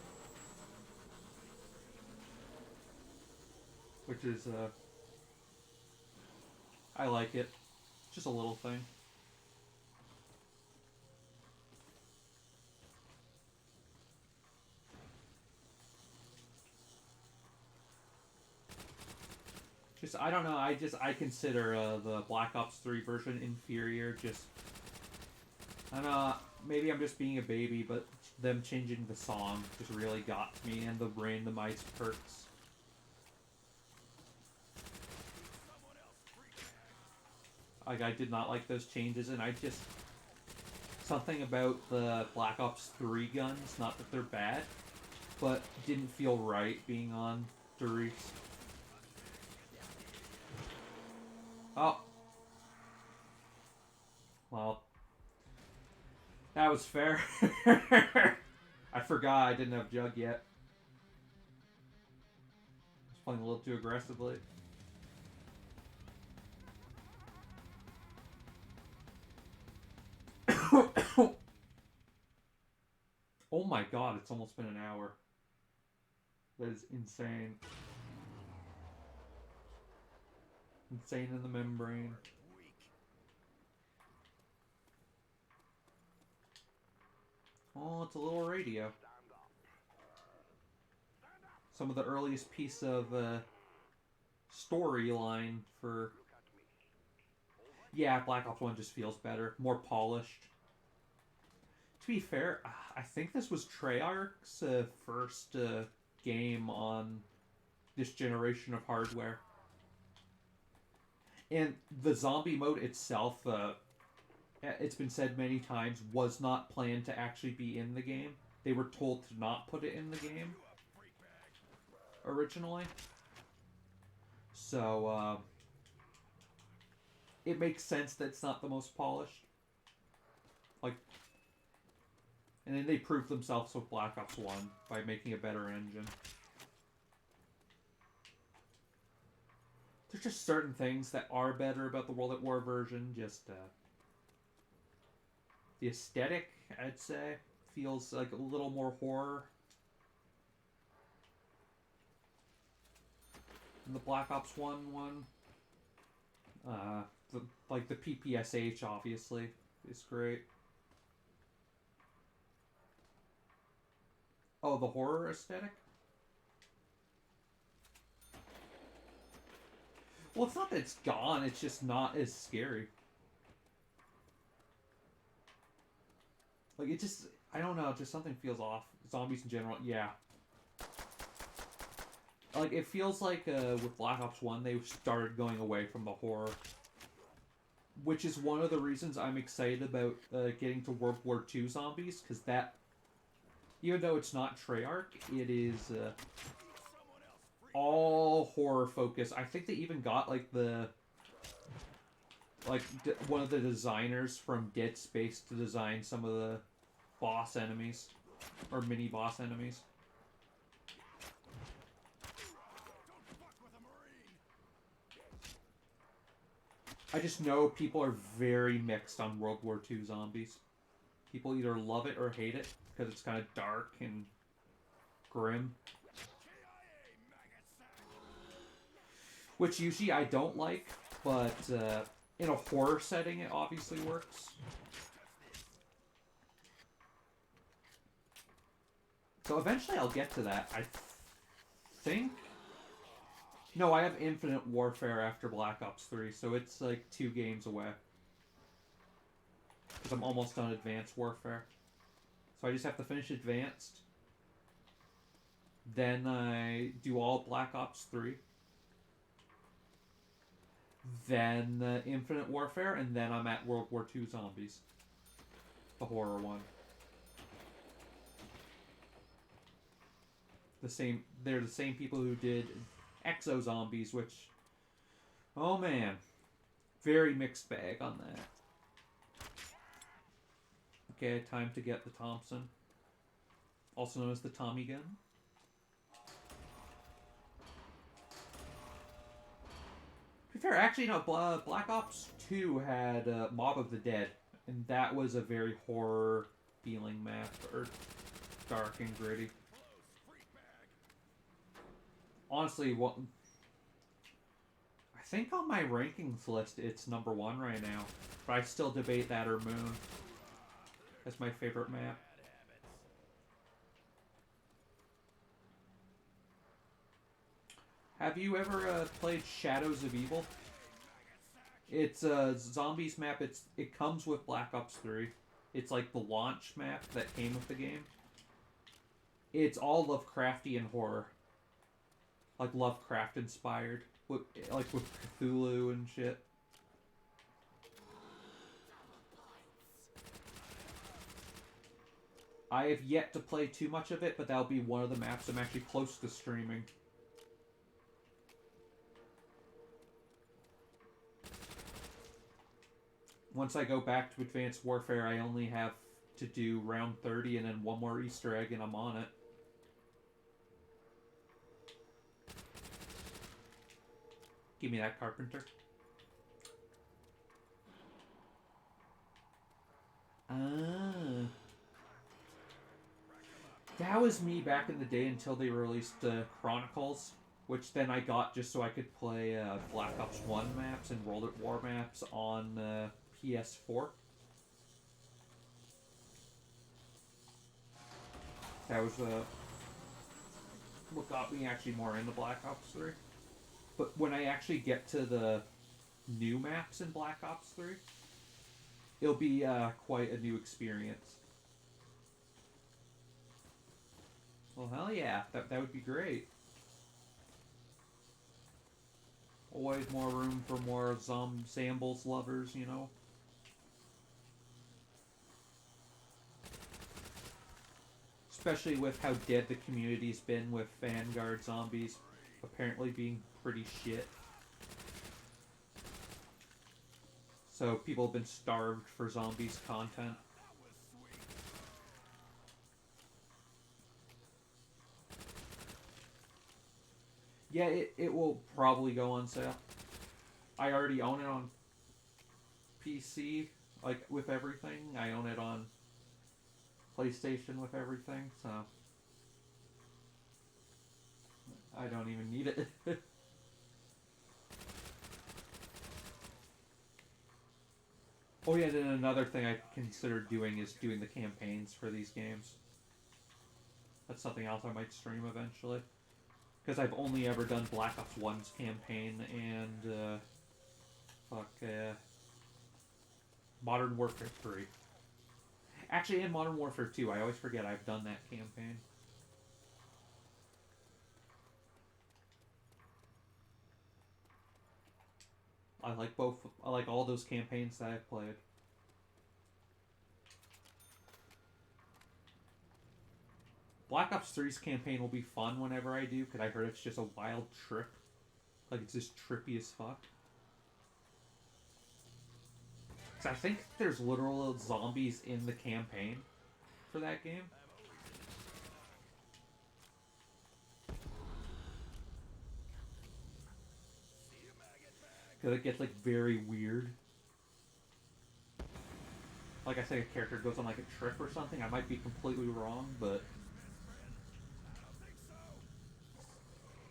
Which is, I like it. Just a little thing. Just, I don't know, I consider the Black Ops 3 version inferior. Just, I don't know, maybe I'm just being a baby, but them changing the song just really got to me, and the randomized perks. Like, I did not like those changes, and I just... Something about the Black Ops 3 guns, not that they're bad, but didn't feel right being on Der Riese. Oh. Well. That was fair. I forgot I didn't have Jug yet. I was playing a little too aggressively. Oh my god, it's almost been an hour. That is insane. Insane in the membrane. Oh, it's a little radio. Some of the earliest piece of storyline for... Yeah, Black Ops 1 just feels better. More polished. To be fair, I think this was Treyarch's first game on this generation of hardware. And the zombie mode itself, it's been said many times, was not planned to actually be in the game. They were told to not put it in the game originally. So, it makes sense that it's not the most polished. Like, and then they proved themselves with Black Ops 1 by making a better engine. There's just certain things that are better about the World at War version. Just, the aesthetic, I'd say, feels like a little more horror. In the Black Ops 1 one. The PPSH, obviously, is great. Oh, the horror aesthetic? Well, it's not that it's gone, it's just not as scary. Like, it just... I don't know, just something feels off. Zombies in general, yeah. Like, it feels like with Black Ops 1, they started going away from the horror. Which is one of the reasons I'm excited about getting to World War II zombies, because that... Even though it's not Treyarch, it is all horror focused. I think they even got, like, the... Like, one of the designers from Dead Space to design some of the boss enemies. Or mini-boss enemies. I just know people are very mixed on World War II zombies. People either love it or hate it, because it's kind of dark and grim. Which usually I don't like, but in a horror setting it obviously works. So eventually I'll get to that, I think. No, I have Infinite Warfare after Black Ops 3, so it's like 2 games away. Because I'm almost done Advanced Warfare. So I just have to finish Advanced. Then I do all Black Ops 3. Then Infinite Warfare, and then I'm at World War II Zombies. The horror one. They're the same people who did Exo Zombies, which... Oh man. Very mixed bag on that. Okay, time to get the Thompson. Also known as the Tommy gun. To be fair, actually, no, Black Ops 2 had Mob of the Dead. And that was a very horror-feeling map, or dark and gritty. Honestly, think on my rankings list it's number 1 right now, but I still debate that or Moon as my favorite map. Have you ever played Shadows of Evil? It's a zombies map. It comes with Black Ops 3. It's like the launch map that came with the game. It's all Lovecraftian horror. Like Lovecraft inspired. Like with Cthulhu and shit. I have yet to play too much of it, but that'll be one of the maps I'm actually close to streaming. Once I go back to Advanced Warfare, I only have to do round 30 and then one more Easter egg and I'm on it. Give me that, Carpenter. Ah. That was me back in the day until they released Chronicles, which then I got just so I could play Black Ops 1 maps and World at War maps on PS4. That was what got me actually more into Black Ops 3. But when I actually get to the new maps in Black Ops 3, it'll be quite a new experience. Well, hell yeah, that would be great. Always more room for more Zambles lovers, you know? Especially with how dead the community's been with Vanguard zombies apparently being pretty shit. So people have been starved for zombies content. Yeah, it will probably go on sale. I already own it on PC, like, with everything. I own it on PlayStation with everything, so I don't even need it. Oh yeah, then another thing I considered doing is doing the campaigns for these games. That's something else I might stream eventually. Because I've only ever done Black Ops 1's campaign and, Modern Warfare 3. Actually, in Modern Warfare 2, I always forget I've done that campaign. I like both. I like all those campaigns that I've played. Black Ops 3's campaign will be fun whenever I do, because I heard it's just a wild trip. Like, it's just trippy as fuck. Because I think there's literal zombies in the campaign for that game. Because it gets, like, very weird. Like I say, a character goes on, like, a trip or something. I might be completely wrong, but...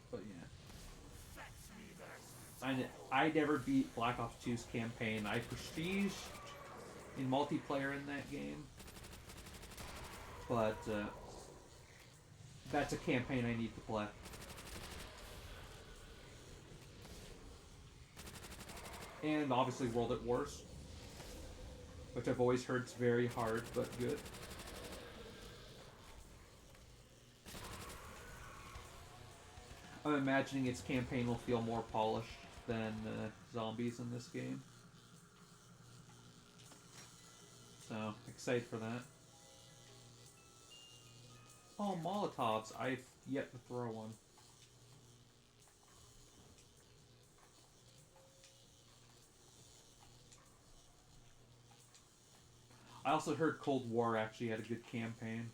But yeah. I never beat Black Ops 2's campaign. I prestiged in multiplayer in that game. But, that's a campaign I need to play. And obviously World at Wars, which I've always heard is very hard but good. I'm imagining its campaign will feel more polished than zombies in this game. So, excited for that. Oh, Molotovs. I've yet to throw one. I also heard Cold War actually had a good campaign.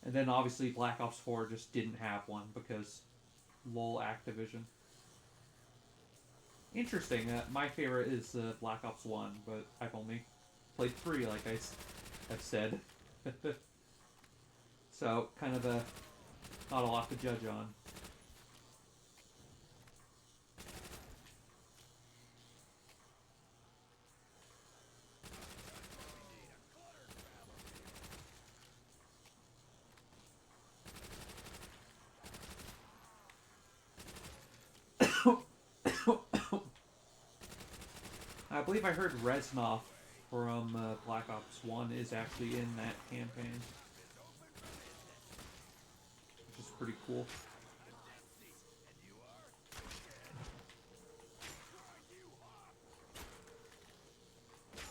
And then obviously Black Ops 4 just didn't have one because lol Activision. Interesting. My favorite is Black Ops 1, but I've only played 3 like I've said. So, kind of not a lot to judge on. I believe I heard Reznov from Black Ops 1 is actually in that campaign, which is pretty cool.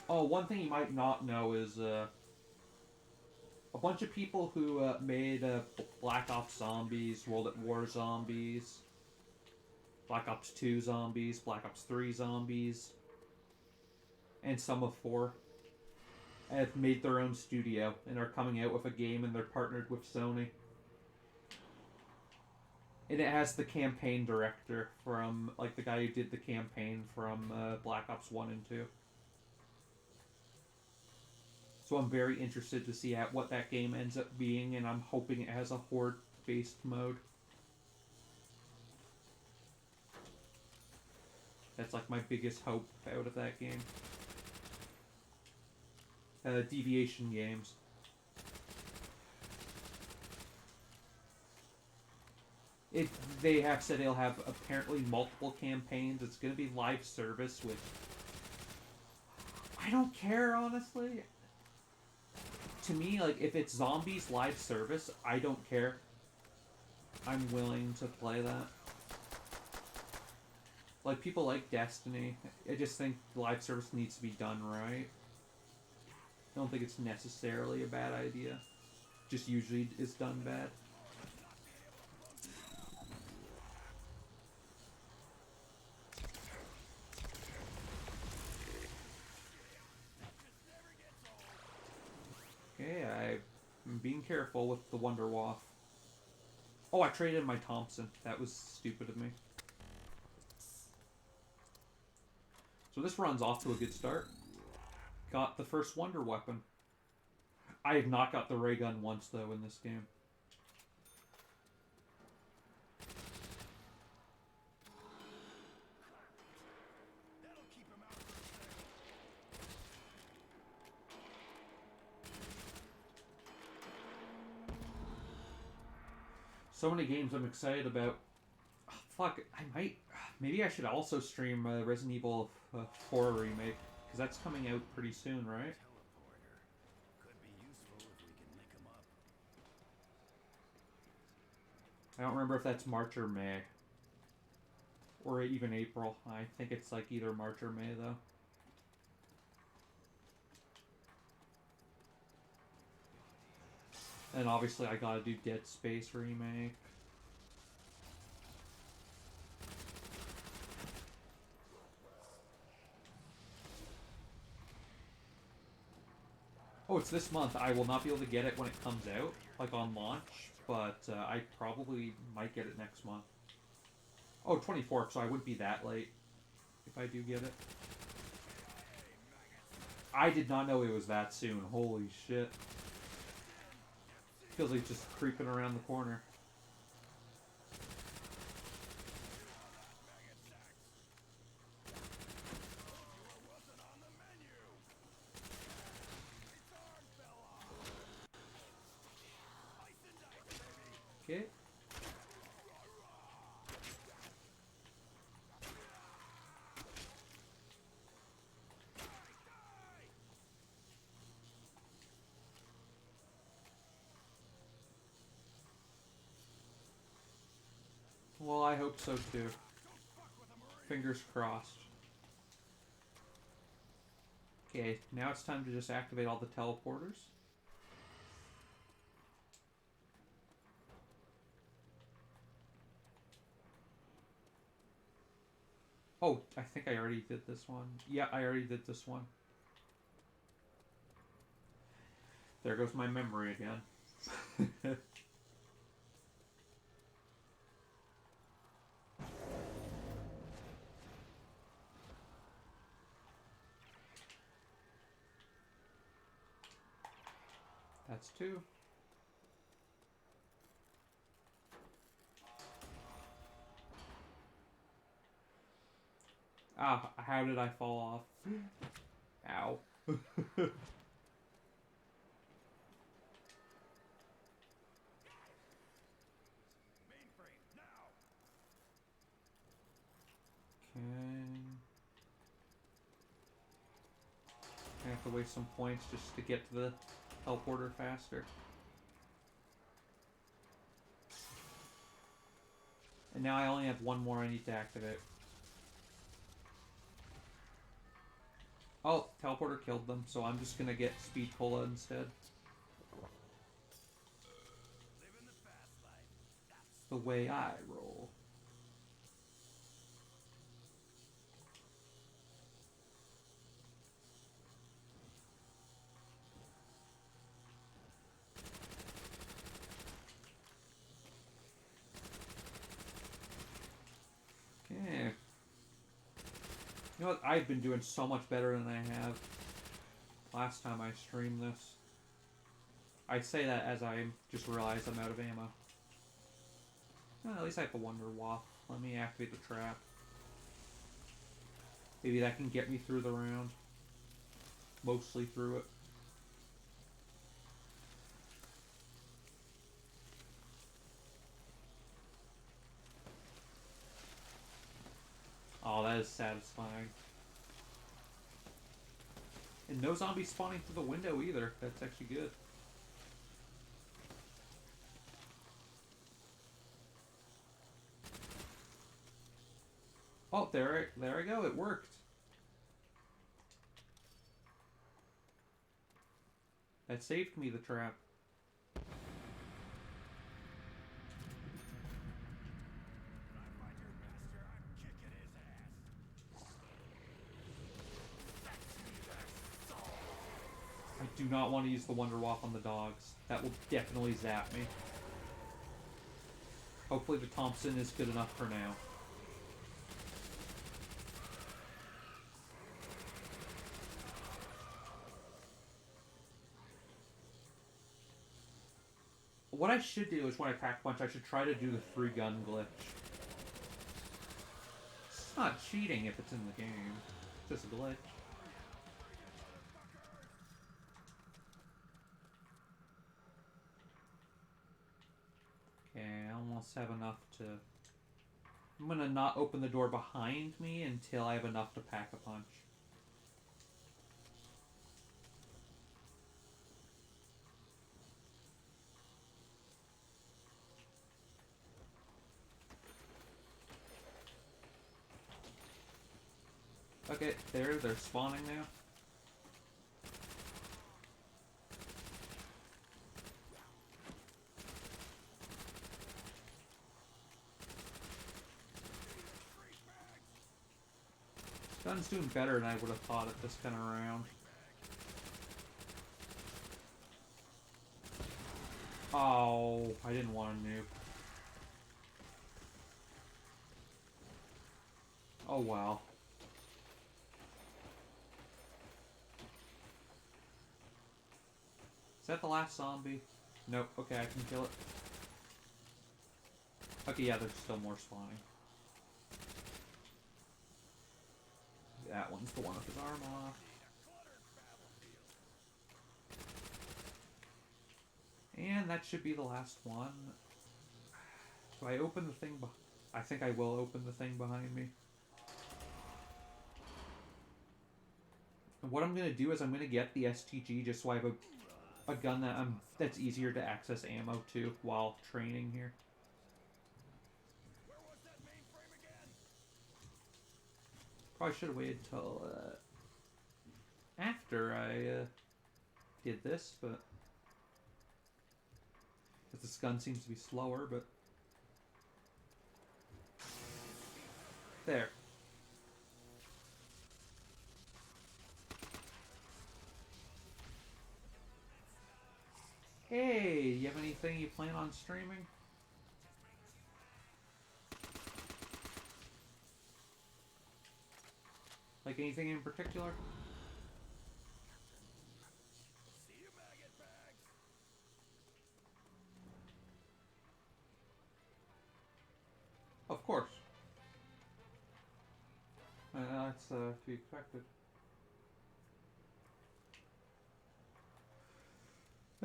Oh, one thing you might not know is a bunch of people who made Black Ops Zombies, World at War Zombies, Black Ops 2 Zombies, Black Ops 3 Zombies, and some of 4 have made their own studio and are coming out with a game, and they're partnered with Sony. And it has the campaign director from, like, the guy who did the campaign from Black Ops 1 and 2. So I'm very interested to see what that game ends up being, and I'm hoping it has a horde-based mode. That's like my biggest hope out of that game. Deviation Games. They have said it'll have apparently multiple campaigns. It's going to be live service, which I don't care, honestly. To me, like, if it's zombies live service, I don't care. I'm willing to play that. Like, people like Destiny. I just think live service needs to be done right. I don't think it's necessarily a bad idea. Just usually is done bad. Okay, I'm being careful with the Wonder Waff. Oh, I traded my Thompson. That was stupid of me. So this run's off to a good start. Got the first Wonder Weapon. I have not got the ray gun once, though, in this game. So many games I'm excited about. Oh, fuck, I might... Maybe I should also stream Resident Evil 4 Remake, because that's coming out pretty soon, right? I don't remember if that's March or May. Or even April. I think it's like either March or May, though. And obviously I gotta do Dead Space Remake. Oh, it's this month. I will not be able to get it when it comes out, like on launch, but I probably might get it next month. Oh, 24th, so I wouldn't be that late if I do get it. I did not know it was that soon. Holy shit. Feels like just creeping around the corner. Okay. Well, I hope so too. Fingers crossed. Okay, now it's time to just activate all the teleporters. Oh, I think I already did this one. Yeah, I already did this one. There goes my memory again. That's 2. Ah, how did I fall off? Ow. Okay. have to waste some points just to get to the teleporter faster. And now I only have one more I need to activate. Oh, teleporter killed them, so I'm just gonna get speed cola instead. Living the fast life. That's The way I roll. Okay. You know what? I've been doing so much better than I have last time I streamed this. I say that as I just realized I'm out of ammo. Well, at least I have the Wonder Waff. Let me activate the trap. Maybe that can get me through the round. Mostly through it. Oh, that is satisfying. And no zombies spawning through the window either. That's actually good. Oh, there I go. It worked. That saved me the trap. when I find your master, I'm kicking his ass. I do not want to use the Wonder Waff on the dogs. That will definitely zap me. Hopefully the Thompson is good enough for now. What I should do is when I pack punch, I should try to do the free gun glitch. It's not cheating if it's in the game. It's just a glitch. Okay, I almost have enough to... I'm gonna not open the door behind me until I have enough to pack a punch. Okay, they're spawning now. Gun's doing better than I would have thought at this kind of round. Oh, I didn't want to nuke. Oh wow. Is that the last zombie? Nope. Okay, I can kill it. Okay, yeah, there's still more spawning. That one's the one with his arm off. And that should be the last one. Do I open the thing I think I will open the thing behind me. And what I'm gonna do is I'm gonna get the STG just so I have a gun that's easier to access ammo to while training here. Where was that mainframe again? Probably should have waited till after I did this, but because this gun seems to be slower, but there. Hey, do you have anything you plan on streaming? Like anything in particular? See you, maggot bags. Of course. That's to be expected.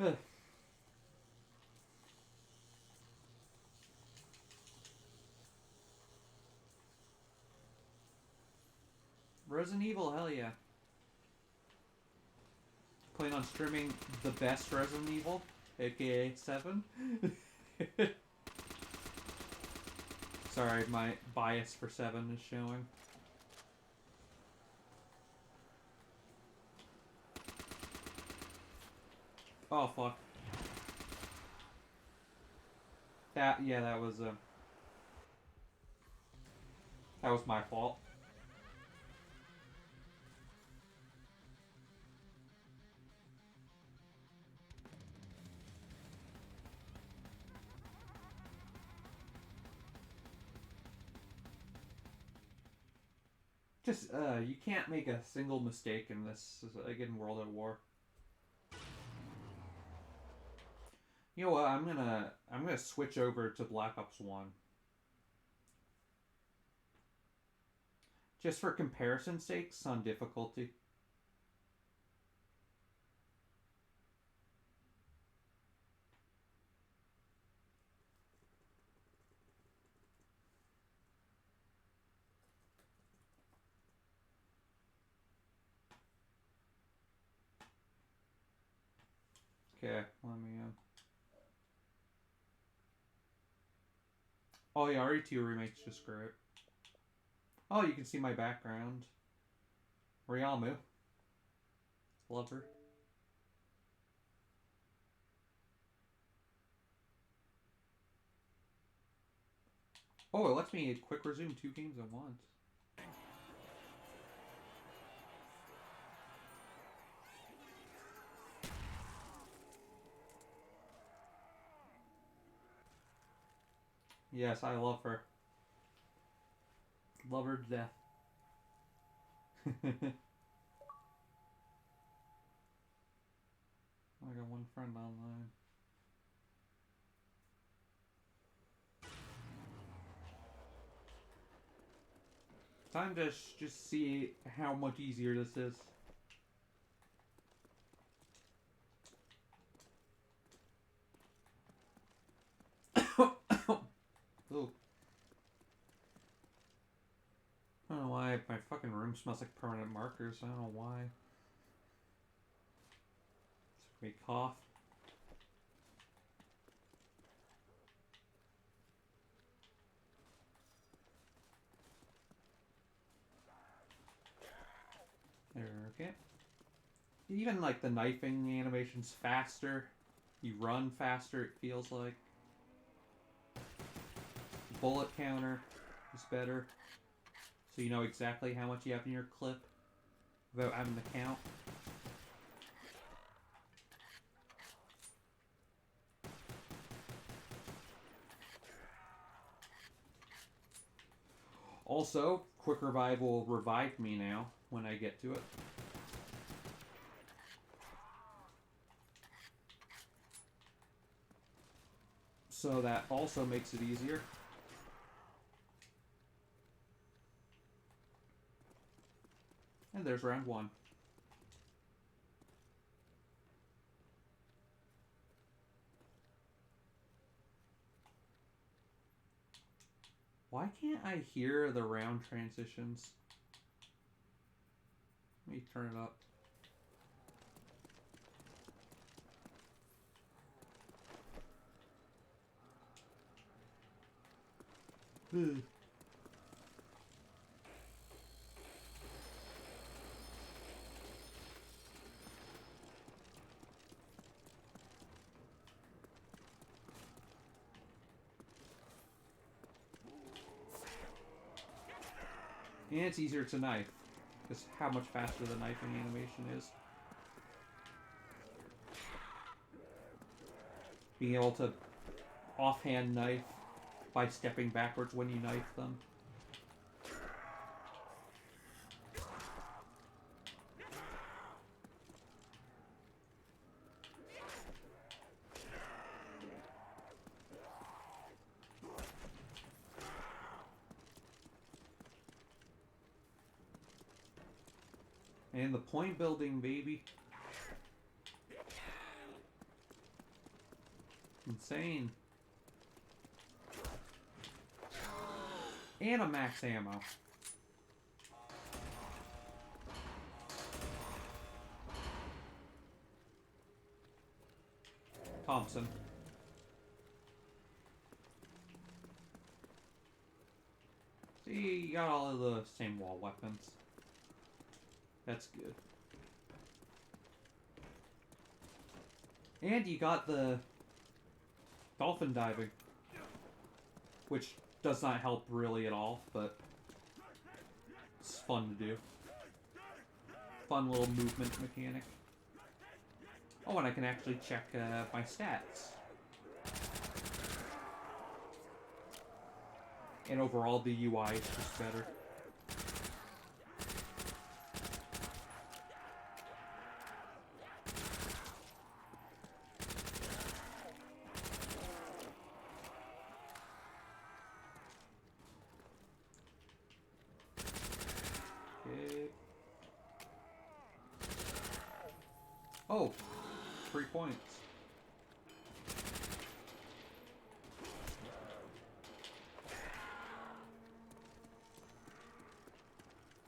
Ugh. Resident Evil, hell yeah. plan on streaming the best Resident Evil, aka 7. Sorry, my bias for 7 is showing. Oh fuck. That was my fault. Just you can't make a single mistake in this, like in World at War. You know what? I'm gonna switch over to Black Ops 1. Just for comparison's sakes on difficulty. Okay, let me Oh yeah, RE2 Remake's just great. Oh, you can see my background. Ryamu. Love her. Oh, it lets me quick resume 2 games at once. Yes, I love her. Love her to death. I got one friend online. Time to just see how much easier this is. Ooh. I don't know why my fucking room smells like permanent markers. I don't know why. It's me cough. There, okay. Even like the knifing animation's faster. You run faster, it feels like. Bullet counter is better. So you know exactly how much you have in your clip without having to count. Also, quick revive will revive me now when I get to it. So that also makes it easier. And there's round 1. Why can't I hear the round transitions? Let me turn it up. Ugh. And it's easier to knife. Just how much faster the knifing animation is. Being able to offhand knife by stepping backwards when you knife them. And the point building, baby. Insane. And a max ammo. Thompson. See, you got all of the same wall weapons. That's good. And you got the dolphin diving, which does not help really at all, but it's fun to do. Fun little movement mechanic. Oh, and I can actually check my stats. And overall, the UI is just better. Okay. Oh, 3 points.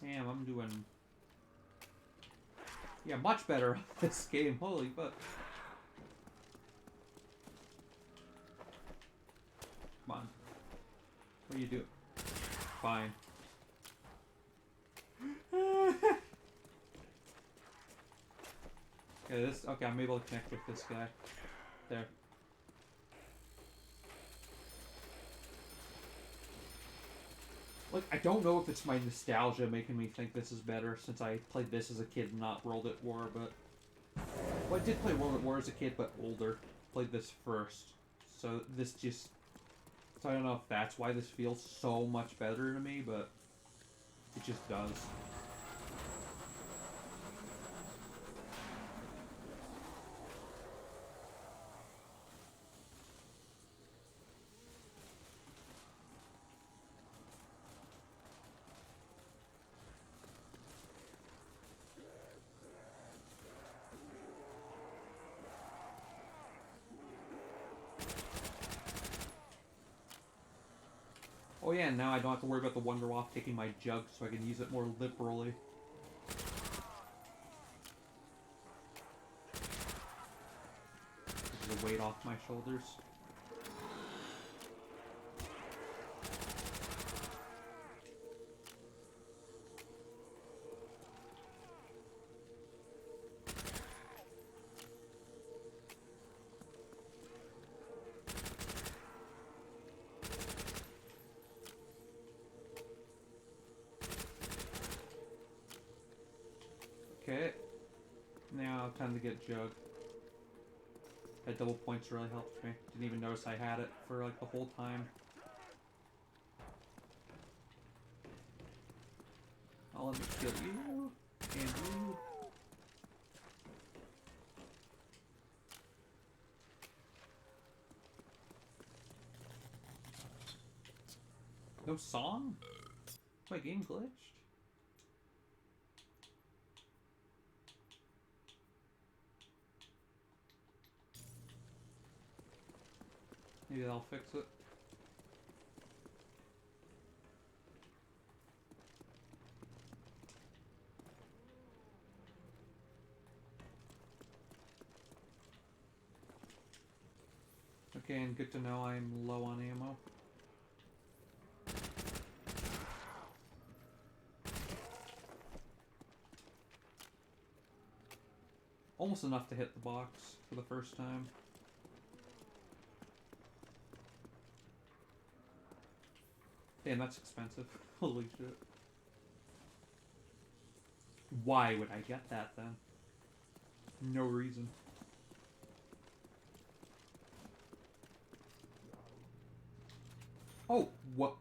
Damn, I'm doing... Yeah, much better on this game. Holy fuck. Come on. What are you doing? Fine. Okay, okay, I'm able to connect with this guy. There. Like, I don't know if it's my nostalgia making me think this is better, since I played this as a kid and not World at War, but... Well, I did play World at War as a kid, but older. Played this first. So this just... So I don't know if that's why this feels so much better to me, but... It just does. Oh yeah, and now I don't have to worry about the Wonder Waff taking my jug, so I can use it more liberally. Take the weight off my shoulders. Okay. Now, time to get Jug. That double points really helped me. Didn't even notice I had it for like the whole time. I'll let me kill you. And you. No song? My game glitched? Maybe that'll fix it. Okay, and good to know I'm low on ammo. Almost enough to hit the box for the first time. Damn, that's expensive. Holy shit. Why would I get that then? No reason. Oh, what?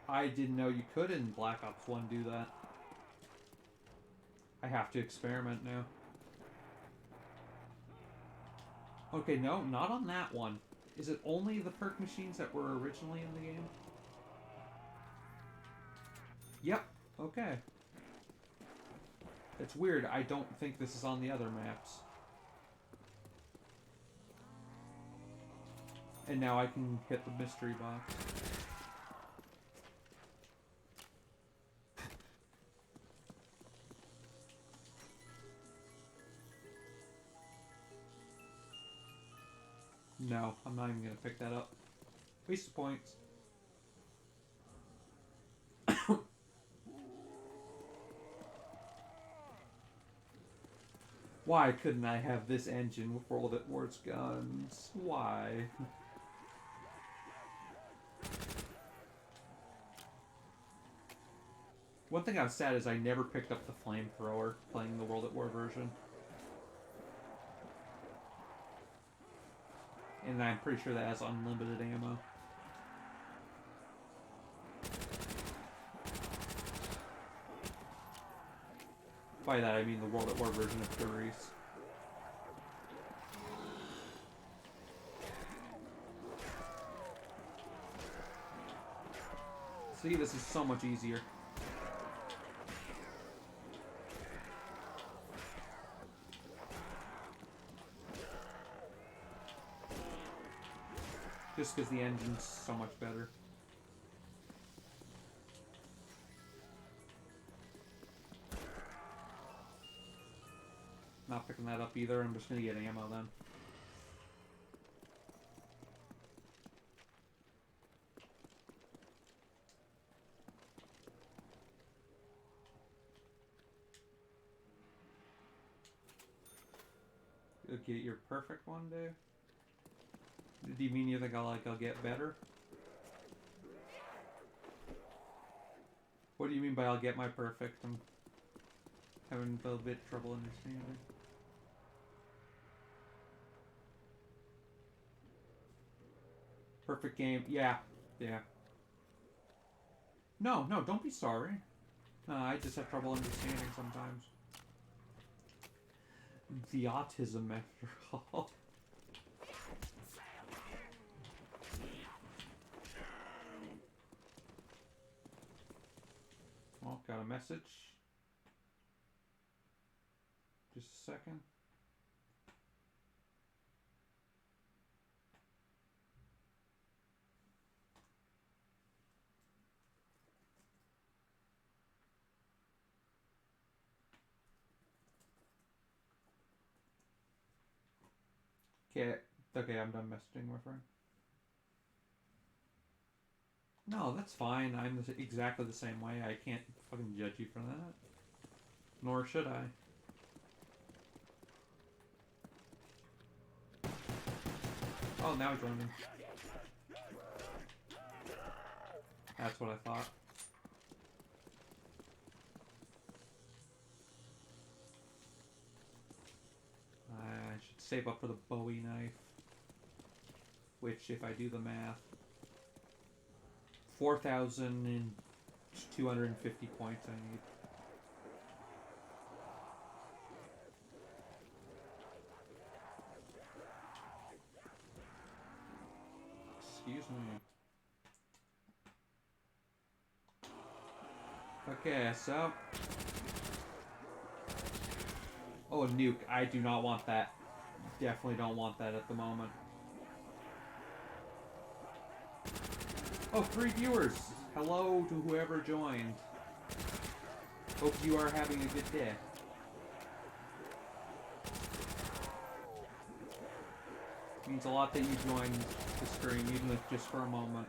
I didn't know you could in Black Ops 1 do that. I have to experiment now. Okay, no, not on that one. Is it only the perk machines that were originally in the game? Yep, okay. It's weird, I don't think this is on the other maps. And now I can hit the mystery box. No, I'm not even gonna pick that up. Waste of points. Why couldn't I have this engine with World at War's guns? Why? One thing I was sad is I never picked up the flamethrower playing the World at War version. And I'm pretty sure that has unlimited ammo. By that I mean the World at War version of Der Riese. See, this is so much easier. Just because the engine's so much better. Not picking that up either, I'm just gonna get ammo then. You'll get your perfect one day? Do you mean you think I'll get better? What do you mean by I'll get my perfect? I'm having a little bit of trouble understanding. Perfect game. Yeah. Yeah. No, don't be sorry. No, I just have trouble understanding sometimes. The autism, after all. Well, got a message. Just a second. Okay, I'm done messaging my friend. No, that's fine. I'm exactly the same way. I can't fucking judge you for that. Nor should I. Oh, now he's running. That's what I thought. I should save up for the Bowie knife. Which, if I do the math, 4,250 points I need. Excuse me. Okay, so... Oh, a nuke. I do not want that. Definitely don't want that at the moment. Oh, 3 viewers! Hello to whoever joined. Hope you are having a good day. It means a lot that you joined the stream, even if just for a moment.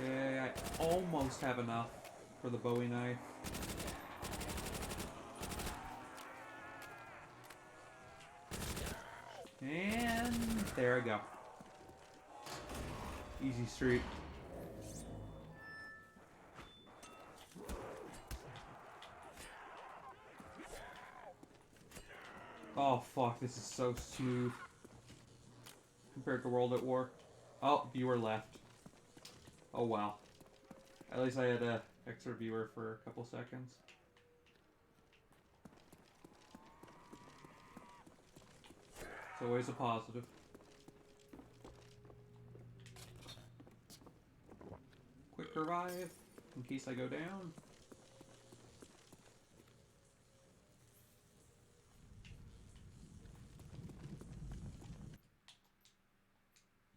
Okay, I almost have enough for the Bowie knife. And there I go. Easy street. Oh fuck, this is so smooth compared to World at War. Oh, viewer left. Oh wow. At least I had a extra viewer for a couple seconds. It's always a positive. Quick revive, in case I go down.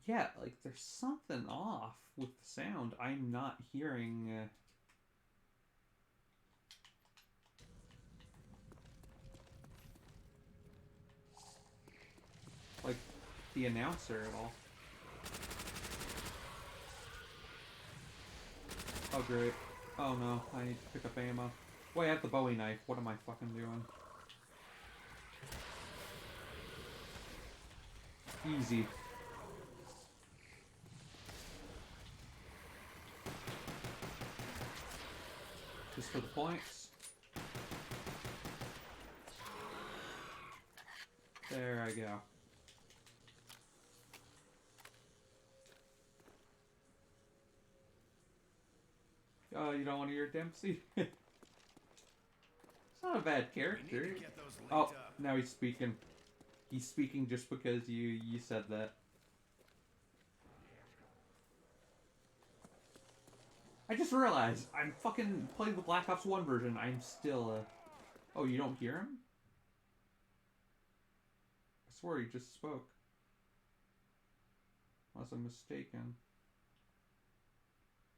Yeah, like there's something off with the sound. I'm not hearing. Like the announcer at all. Oh great. Oh no, I need to pick up ammo. Wait, I have the Bowie knife. What am I fucking doing? Easy. Just for the points. There I go. Oh, you don't want to hear Dempsey? It's not a bad character. Oh, now he's speaking. He's speaking just because you said that. I just realized I'm fucking playing the Black Ops 1 version. I'm still Oh, you don't hear him? I swear he just spoke. Unless I'm mistaken.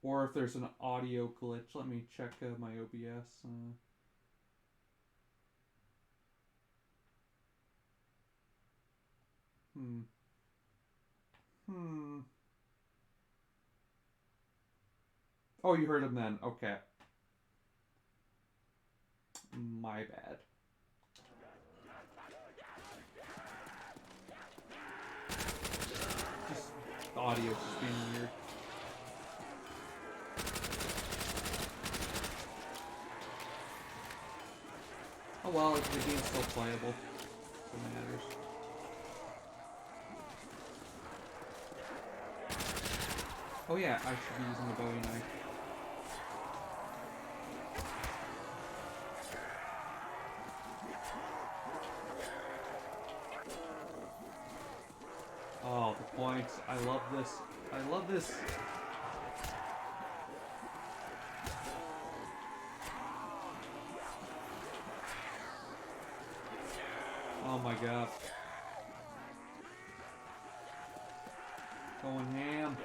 Or if there's an audio glitch, let me check my OBS. Oh, you heard him then. Okay. My bad. Just the audio's just being weird. Oh well, the game's still playable. It matters. Oh yeah, I should be using the Bowie knife. Oh, the points. I love this. I love this. Oh my god. Going ham.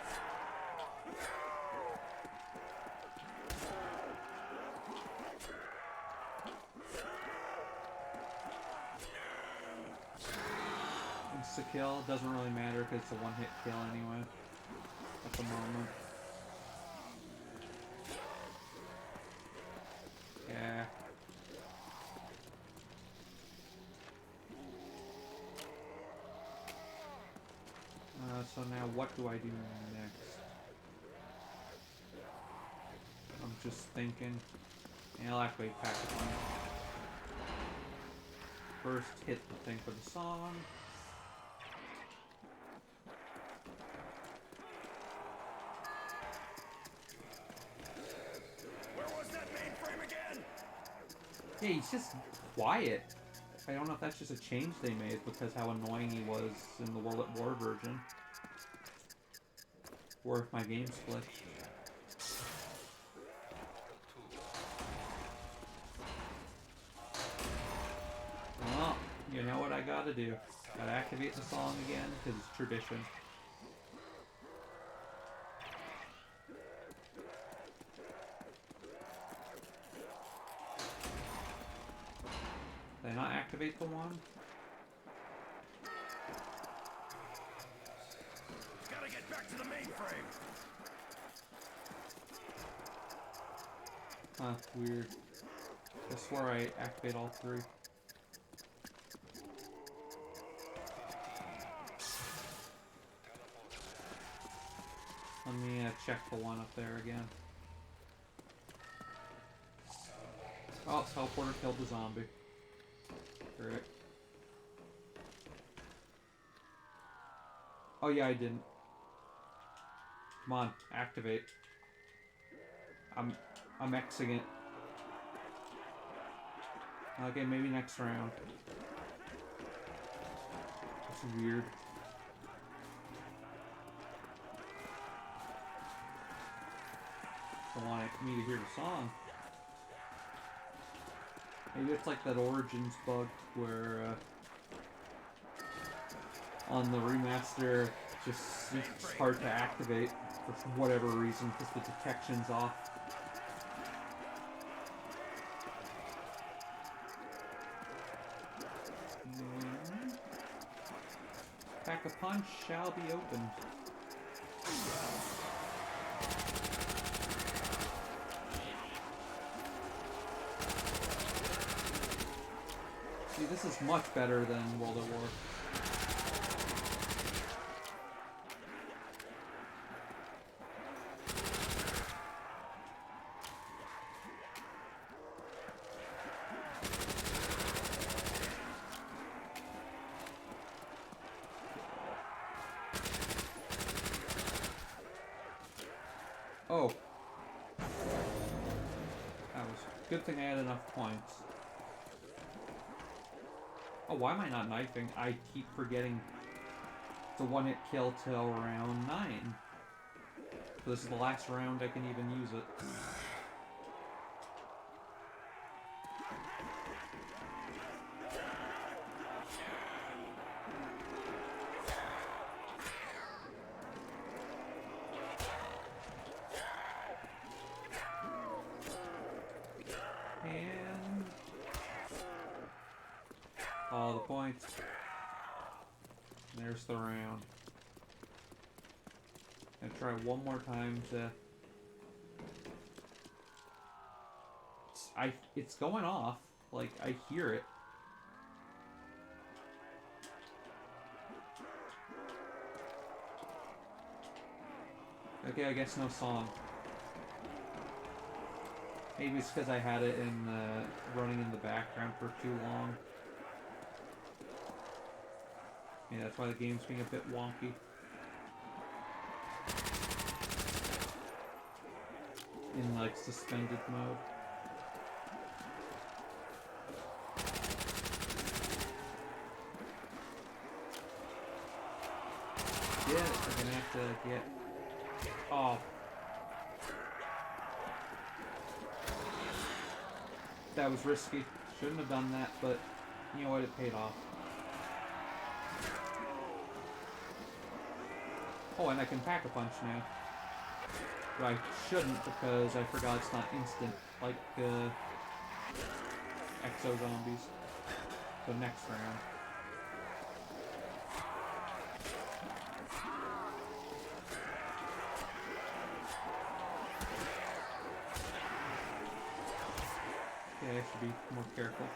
Insta-kill. Doesn't really matter because it's a one-hit kill anyway. At the moment. Yeah. So now what do I do next? I'm just thinking. And I'll activate pack one. First hit the thing for the song. Where was that mainframe again? Yeah, he's just quiet. I don't know if that's just a change they made because how annoying he was in the World at War version. Or if my game's glitched. Well, you know what I gotta do. Gotta activate the song again, because it's tradition. Did I not activate the one? Gotta get back to the mainframe. Huh, weird. I swear I activate all three. Let me check the one up there again. Oh, teleporter killed the zombie. Great. Oh yeah, I didn't. Come on, activate. I'm Xing it. Okay, maybe next round. That's weird. Don't want me to hear the song. Maybe it's like that Origins bug where on the remaster it's hard to activate for whatever reason because the detection's off. Pack-a-punch shall be opened. See, this is much better than World at War. Oh. That was good thing I had enough points. Oh, why am I not knifing? I keep forgetting it's a one-hit kill till round 9. So this is the last round I can even use it. And all the points. There's the round. Gonna try one more time to. It's going off. Like I hear it. Okay, I guess no song. Maybe it's because I had it in running in the background for too long. Yeah, that's why the game's being a bit wonky. In like suspended mode. Yeah, we're gonna have to get. Oh. That was risky. Shouldn't have done that, but you know what? It paid off. Oh, and I can pack a punch now. But I shouldn't because I forgot it's not instant, like Exo Zombies. So next round. Yeah, I should be more careful.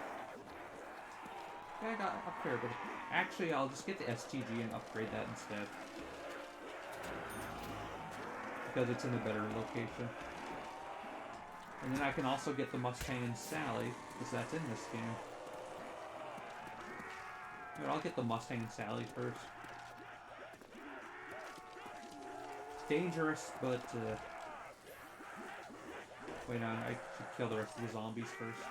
Yeah, I got up there, but actually I'll just get the STG and upgrade that instead. Because it's in a better location. And then I can also get the Mustang and Sally, because that's in this game. Here, I'll get the Mustang and Sally first. Dangerous, but wait, no, I should kill the rest of the zombies first.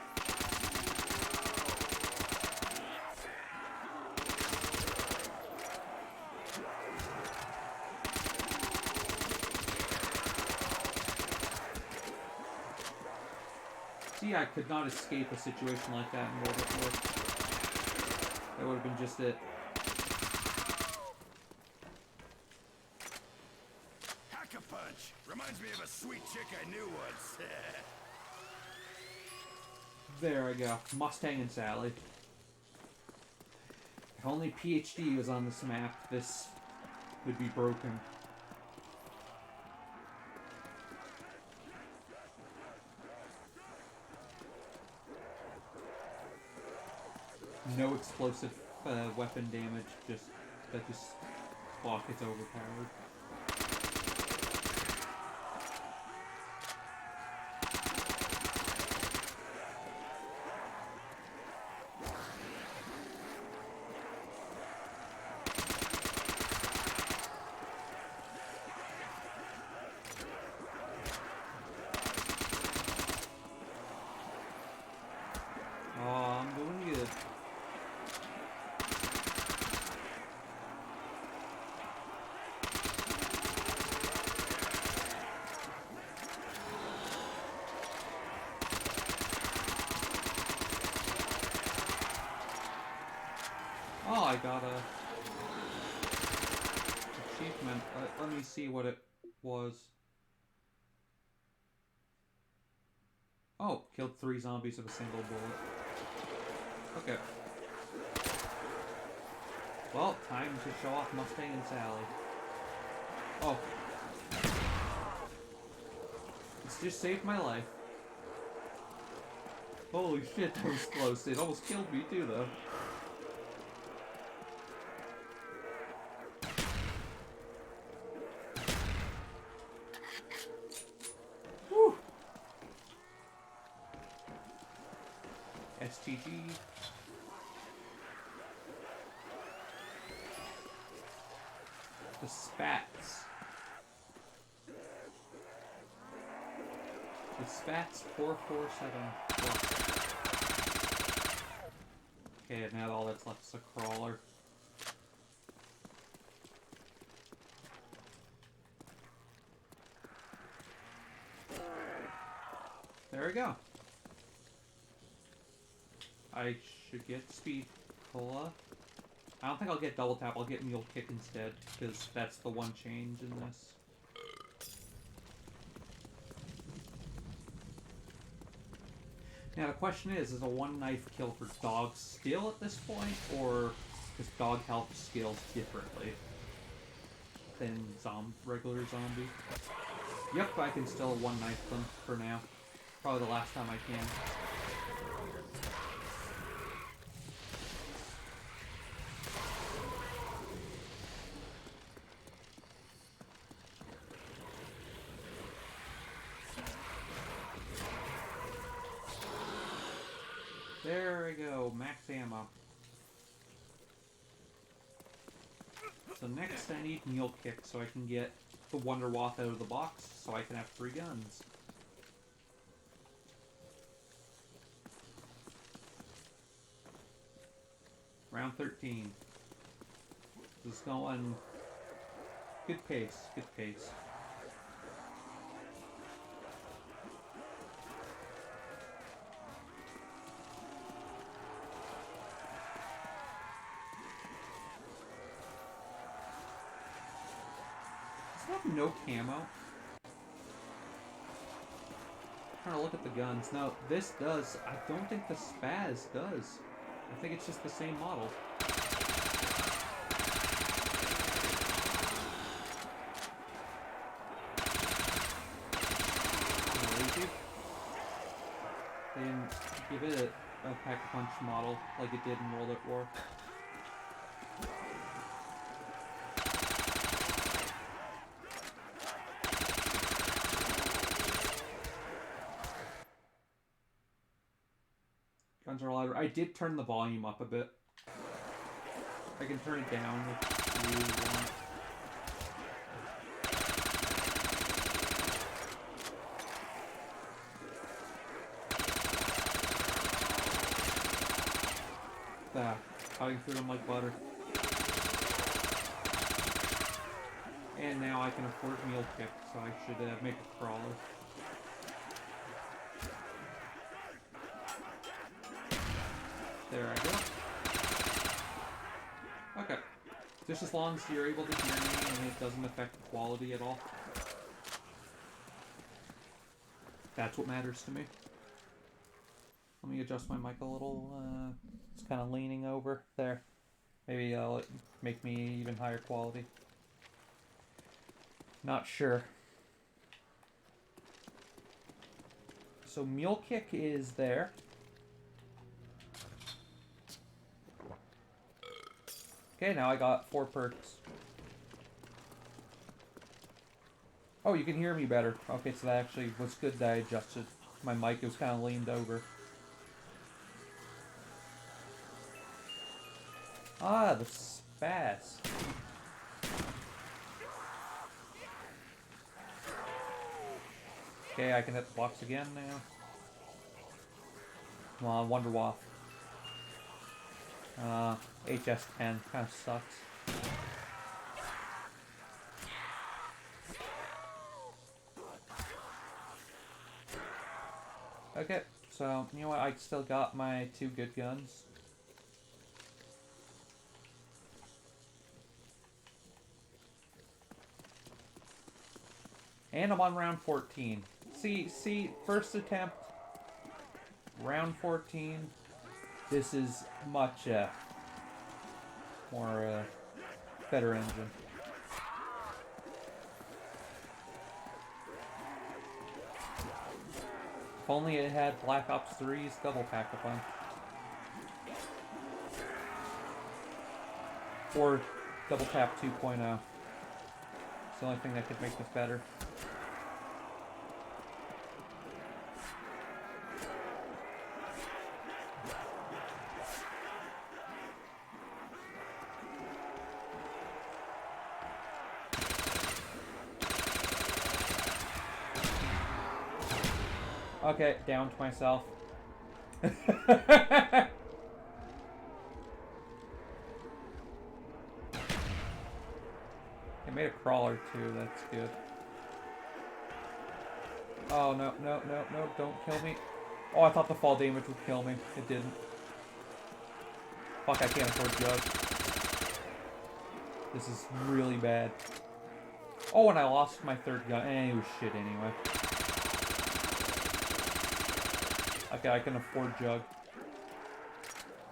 See, I could not escape a situation like that in World at War. That would have been just it. Hack-a-punch! Reminds me of a sweet chick I knew once. There I go. Mustang and Sally. If only PhD was on this map, this would be broken. No explosive weapon damage, just that this clock is overpowered. Oh, I'm doing good. Oh, I got a achievement. Let me see what it was. Oh, killed 3 zombies with a single bullet. Okay. Well, time to show off Mustang and Sally. Oh. It's just saved my life. Holy shit, that was close. It almost killed me too, though. Whew. STG. The Spats. The Spats 447. Okay, now all that's left is a crawler. There we go. I should get speed cola. I don't think I'll get double tap, I'll get mule kick instead, because that's the one change in this. Now the question is a one knife kill for dogs still at this point, or does dog health scales differently than regular zombie? Yep, I can still one knife them for now. Probably the last time I can. There we go, max ammo. So next I need mule kick so I can get the Wonder Waff out of the box so I can have 3 guns. Round 13. This is going good pace, good pace. No camo. I'm trying to look at the guns. No, this does. I don't think the Spaz does. I think it's just the same model. They didn't give it a Pack-a-Punch model like it did in World at War. Guns are louder. I did turn the volume up a bit. I can turn it down if you want. Cutting through them like butter. And now I can afford mule kick, so I should make a crawler. There I go. Okay. Just as long as you're able to hear me and it doesn't affect the quality at all. That's what matters to me. Let me adjust my mic a little. It's kind of leaning over there. Maybe it'll make me even higher quality. Not sure. So mule kick is there. Okay, now I got 4 perks. Oh, you can hear me better. Okay, so that actually was good that I adjusted my mic. It was kind of leaned over. Ah, the Spaz. Okay, I can hit the box again now. Come on, Wonder Waff. HS10 kind of sucks. Okay, so you know what? I still got my 2 good guns. And I'm on round 14. See, first attempt, round 14. This is much more better engine. If only it had Black Ops 3's double pack-a-punch. Or Double Tap 2.0. It's the only thing that could make this better. Okay, down to myself. I made a crawler too, that's good. Oh, no, don't kill me. Oh, I thought the fall damage would kill me. It didn't. Fuck, I can't afford Jug. This is really bad. Oh, and I lost my third gun. It was shit anyway. Okay, I can afford Jug.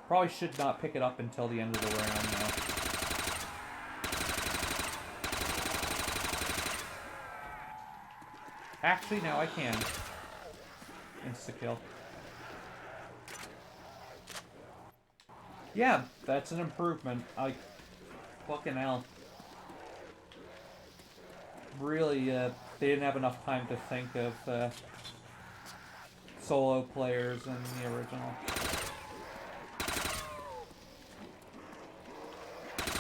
Probably should not pick it up until the end of the round now. Actually, now I can. Insta-kill. Yeah, that's an improvement. Fucking hell. Really, they didn't have enough time to think of, solo players in the original.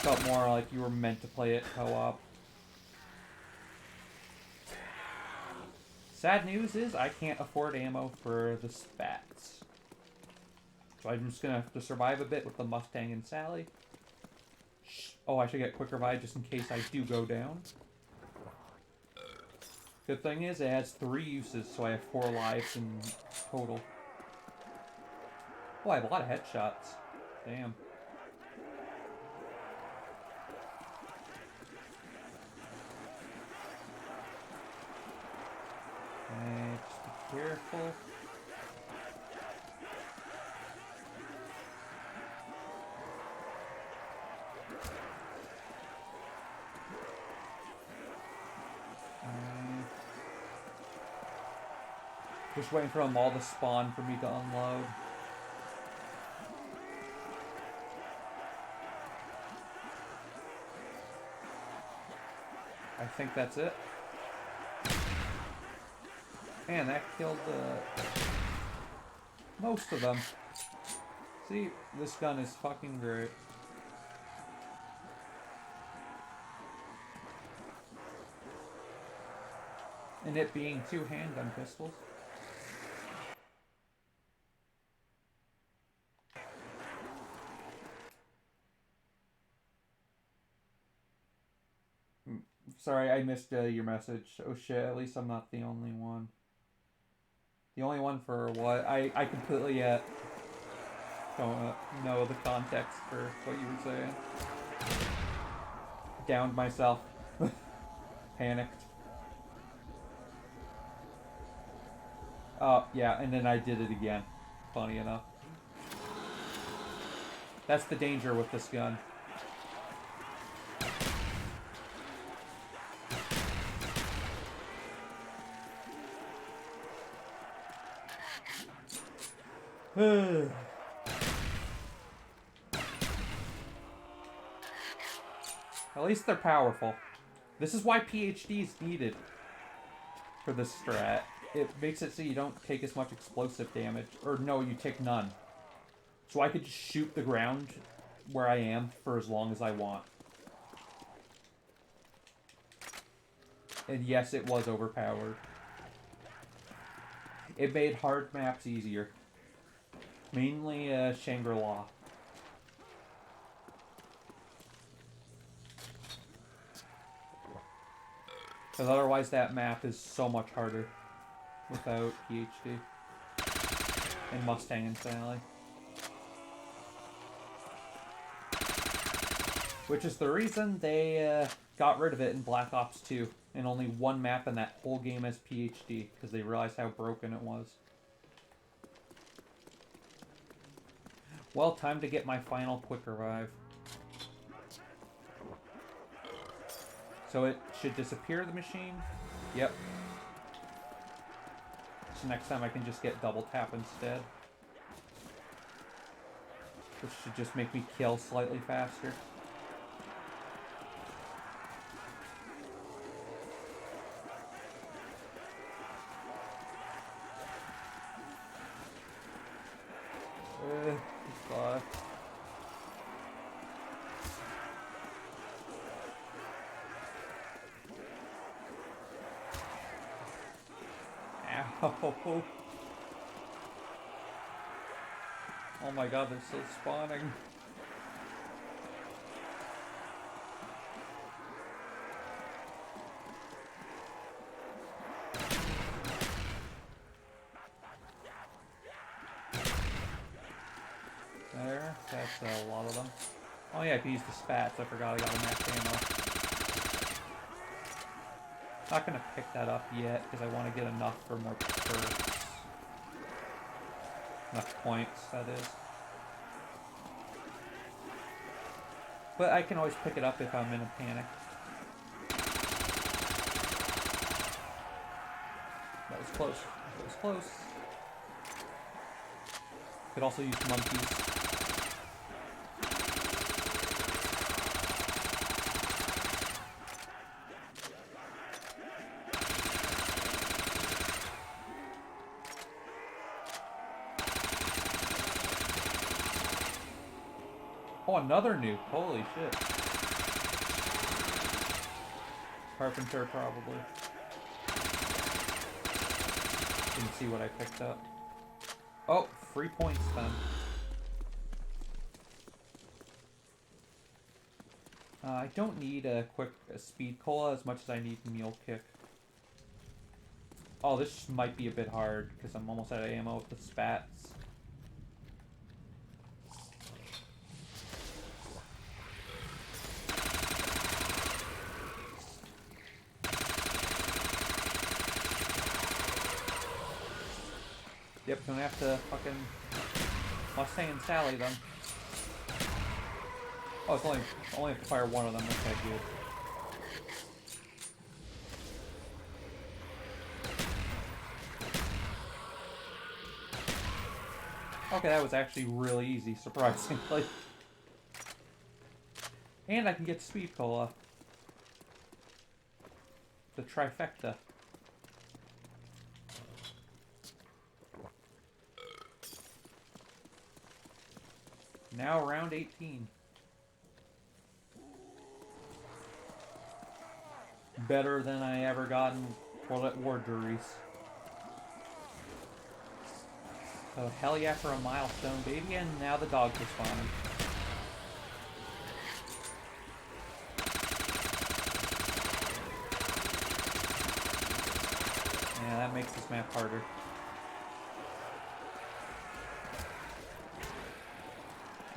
Felt more like you were meant to play it co-op. Sad news is I can't afford ammo for the spats. So I'm just gonna have to survive a bit with the Mustang and Sally. Oh, I should get quick revive just in case I do go down. Good thing is it has 3 uses, so I have 4 lives in total. Oh, I have a lot of headshots. Damn. Okay, just be careful. Just waiting for them all to spawn for me to unload. I think that's it. Man, that killed most of them. See, this gun is fucking great. And it being 2 handgun pistols. Sorry, I missed your message. Oh shit, at least I'm not the only one. The only one for what? I completely don't know the context for what you were saying. Downed myself. Panicked. Oh, yeah, and then I did it again. Funny enough. That's the danger with this gun. At least they're powerful. This is why PhD is needed for this strat. It makes it so you don't take as much explosive damage. Or no, you take none. So I could just shoot the ground where I am for as long as I want. And yes, it was overpowered. It made hard maps easier. Mainly Shangri-La. Because otherwise that map is so much harder without PhD. And Mustang and Sally. Which is the reason they got rid of it in Black Ops 2 and only one map in that whole game as PhD because they realized how broken it was. Well, time to get my final quick revive. So it should disappear the machine. Yep. So next time I can just get double tap instead. Which should just make me kill slightly faster. God. Ow. Oh my god, they're still spawning. There, that's a lot of them. Oh yeah, I can use the spats. I forgot I got a max ammo. Not gonna pick that up yet because I want to get enough for more perks. Enough points, that is. But I can always pick it up if I'm in a panic. That was close. That was close. Could also use monkeys. Oh, another nuke. Holy shit. Carpenter, probably. Didn't see what I picked up. Oh, 3 points then. I don't need a quick speed cola as much as I need mule kick. Oh, this might be a bit hard because I'm almost out of ammo with the spats. Yep, gonna have to fucking Mustang and Sally them. Oh, it's only have to fire one of them. Okay, good. Okay, that was actually really easy, surprisingly. And I can get speed cola. The trifecta. Now round 18. Better than I ever got in War Juries. So hell yeah for a milestone, baby, and now the dogs are spawning. Yeah, that makes this map harder.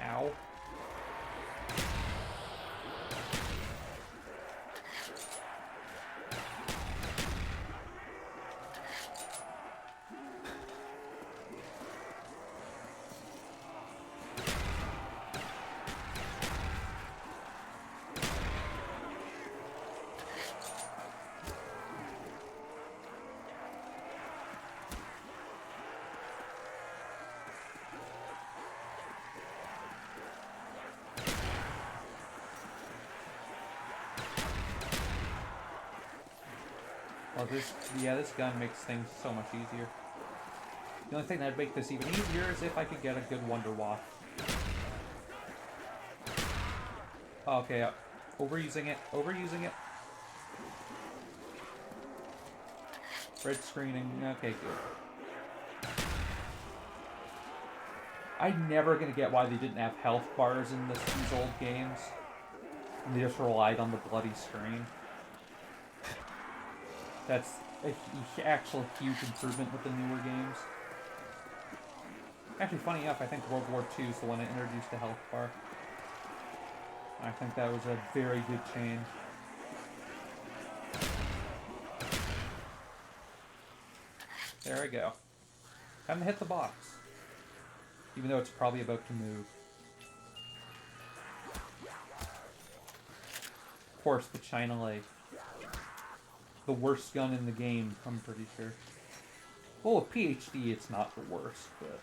Ow. Well, this gun makes things so much easier. The only thing that'd make this even easier is if I could get a good Wonder Waff. Oh, okay, yep. Overusing it. Red screening. Okay, good. I'm never gonna get why they didn't have health bars in these old games. And they just relied on the bloody screen. That's an actual huge improvement with the newer games. Actually, funny enough, I think World War II is the one that introduced the health bar. I think that was a very good change. There we go. Time to hit the box. Even though it's probably about to move. Of course, the China Lake. The worst gun in the game, I'm pretty sure. Well, a PhD, it's not the worst, but...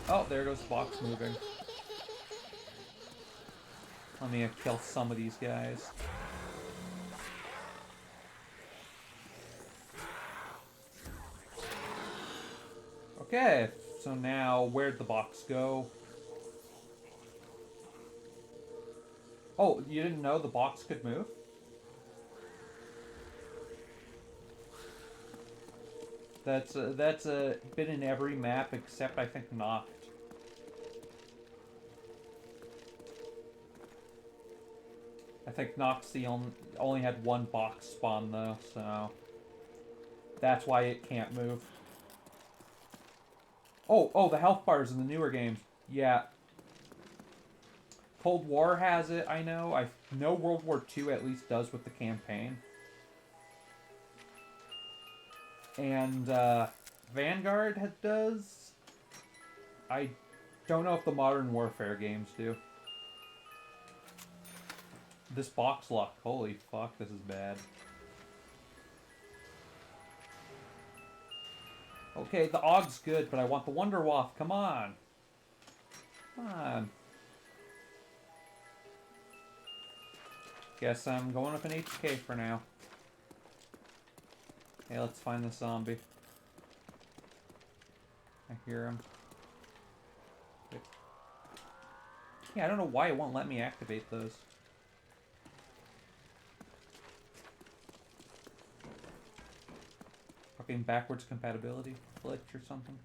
Oh, there goes the box moving. Let me kill some of these guys. Okay, so now, where'd the box go? Oh, you didn't know the box could move? That's been in every map except I think Knocked. I think Knox only had one box spawn though, so that's why it can't move. Oh, the health bars in the newer games. Yeah. Cold War has it, I know. I know World War II at least does with the campaign. And Vanguard does. I don't know if the Modern Warfare games do. This box lock, holy fuck, this is bad. Okay, the AUG's good, but I want the Wunderwaffe, come on! Come on. Guess I'm going with an HK for now. Okay, let's find the zombie. I hear him. Yeah, I don't know why it won't let me activate those. Fucking backwards compatibility glitch or something.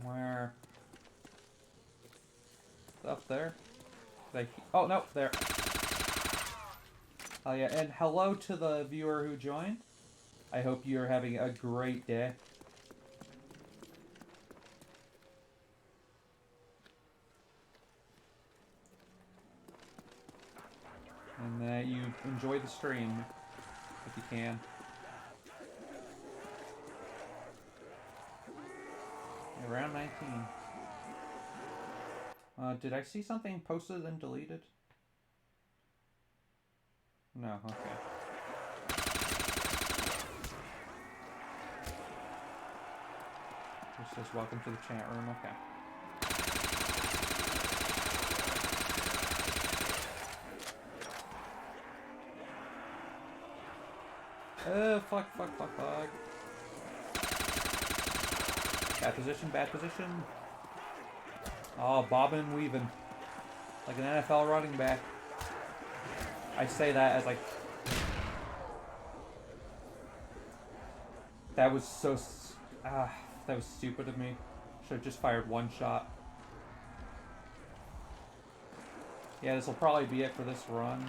Where? Up there? Oh, no, there. Oh, yeah, and hello to the viewer who joined. I hope you're having a great day. And that you enjoy the stream, if you can. Around 19. Did I see something posted and deleted? No, okay. It says welcome to the chat room, okay. Fuck. Bad position, bad position. Oh, bobbing and weaving. Like an NFL running back. I say that as like... That was so... that was stupid of me. Should have just fired one shot. Yeah, this will probably be it for this run.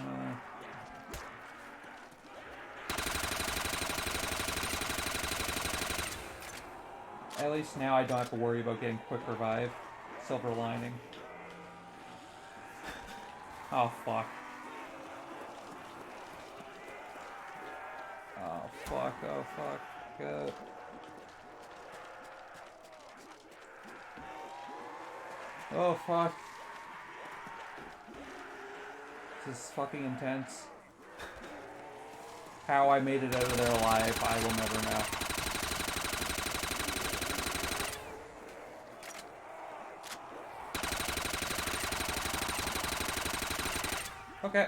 At least now I don't have to worry about getting quick revive. Silver lining. Oh, fuck. Oh, fuck. Oh, fuck. Good. Oh, fuck. This is fucking intense. How I made it out of there alive, I will never know. Okay,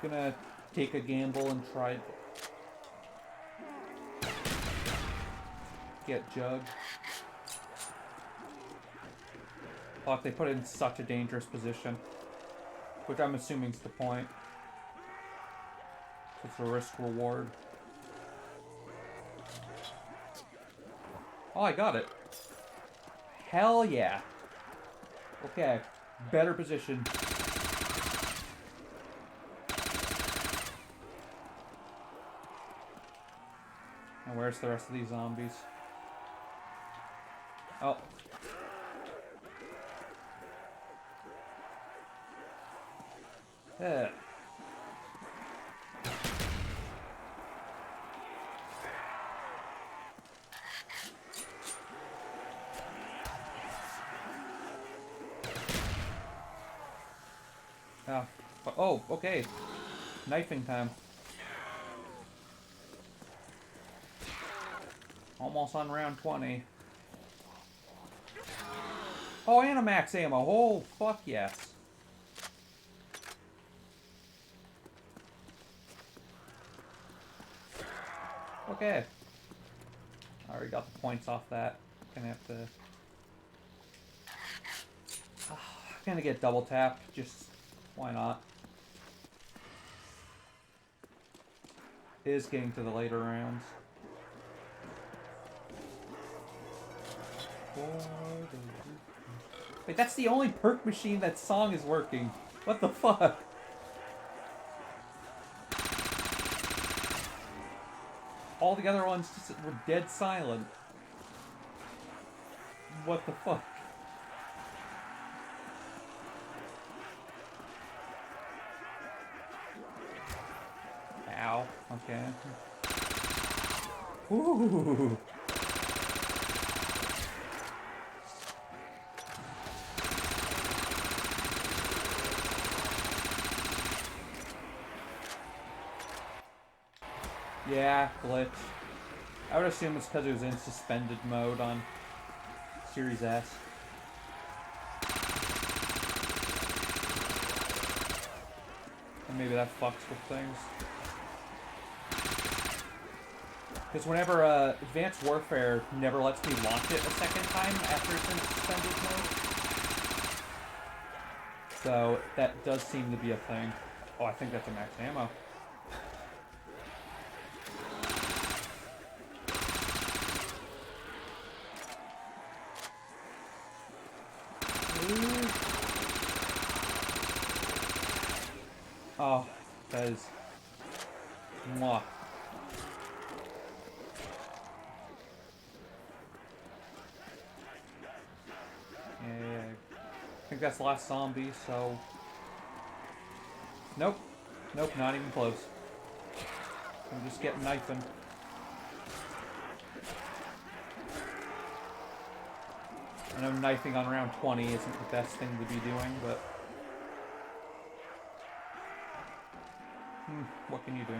gonna take a gamble and try to get Jug. Fuck, they put it in such a dangerous position. Which I'm assuming is the point. It's a risk reward. Oh, I got it. Hell yeah. Okay, better position. And where's the rest of these zombies? Oh. Yeah. Oh. Oh, okay. Knifing time. Almost on round 20. Oh, and a max ammo. Oh, fuck yes. Okay. I already got the points off that. Gonna have to... gonna get double tapped. Just... why not? It is getting to the later rounds. Wait, that's the only perk machine that song is working. What the fuck? All the other ones just were dead silent. What the fuck? Ow. Okay. Ooh. Yeah, glitch. I would assume it's because it was in suspended mode on Series S. And maybe that fucks with things. Because whenever Advanced Warfare never lets me launch it a second time after it's in suspended mode. So that does seem to be a thing. Oh, I think that's a max ammo. Oh, that is... mwah. Yeah, I think that's the last zombie, so... Nope. Nope, not even close. I'm just getting knifing. I know knifing on round 20 isn't the best thing to be doing, but... what can you do?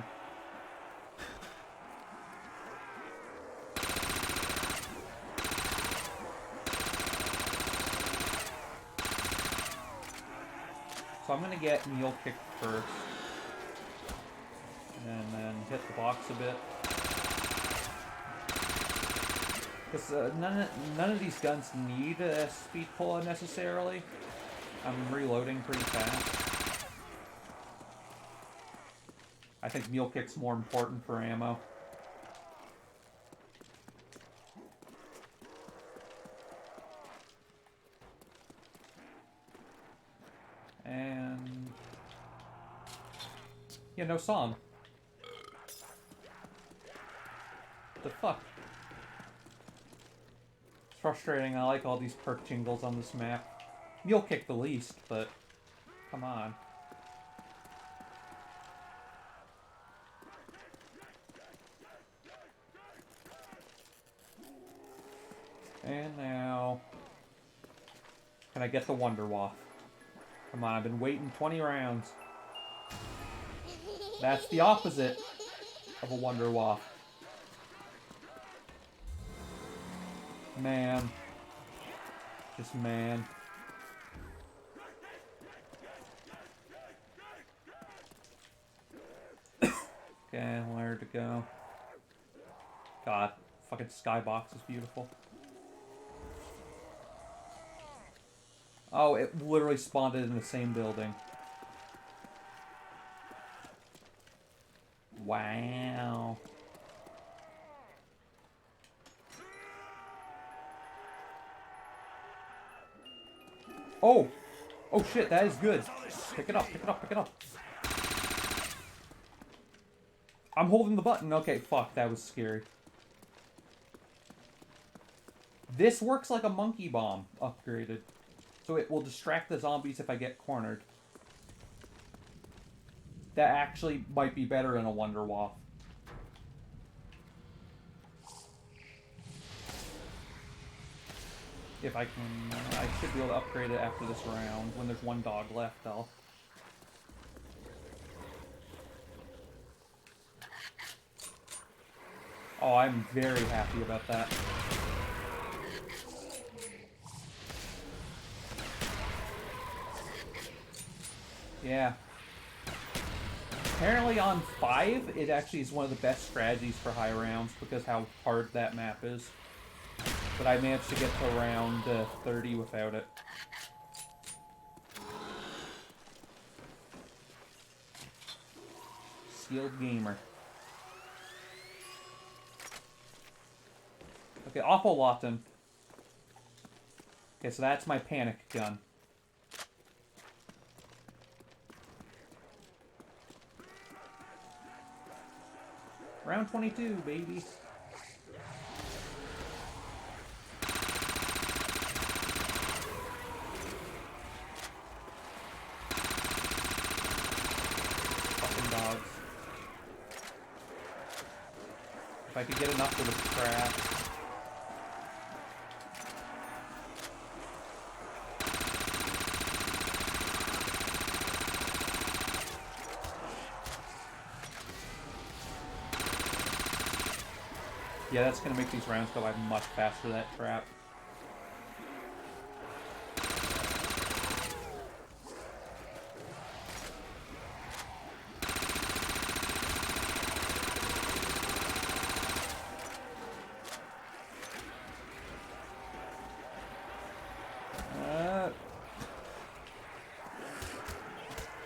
So I'm gonna get Mule Kick first. And then hit the box a bit. Because none of these guns need a speed pull necessarily. I'm reloading pretty fast. I think Mule Kick's more important for ammo. And... yeah, no song. What the fuck? It's frustrating, I like all these perk jingles on this map. Mule Kick the least, but... come on. And now... can I get the Wonder Waff? Come on, I've been waiting 20 rounds. That's the opposite of a Wonder Waff. Man. Just man. Okay, where to go? God, fucking skybox is beautiful. Oh, it literally spawned in the same building. Wow. Oh! Oh shit, that is good. Pick it up, pick it up, pick it up. I'm holding the button. Okay, fuck, that was scary. This works like a monkey bomb upgraded. So it will distract the zombies if I get cornered. That actually might be better than a Wonder Waff. If I can... I should be able to upgrade it after this round. When there's one dog left, I'll... Oh, I'm very happy about that. Yeah. Apparently on 5, it actually is one of the best strategies for high rounds because how hard that map is. But I managed to get to round 30 without it. Skilled gamer. Okay, Awful Lawton. Okay, so that's my panic gun. Round 22, baby. Fucking dogs. If I could get enough for the trap. Yeah, that's gonna make these rounds go by much faster, that trap.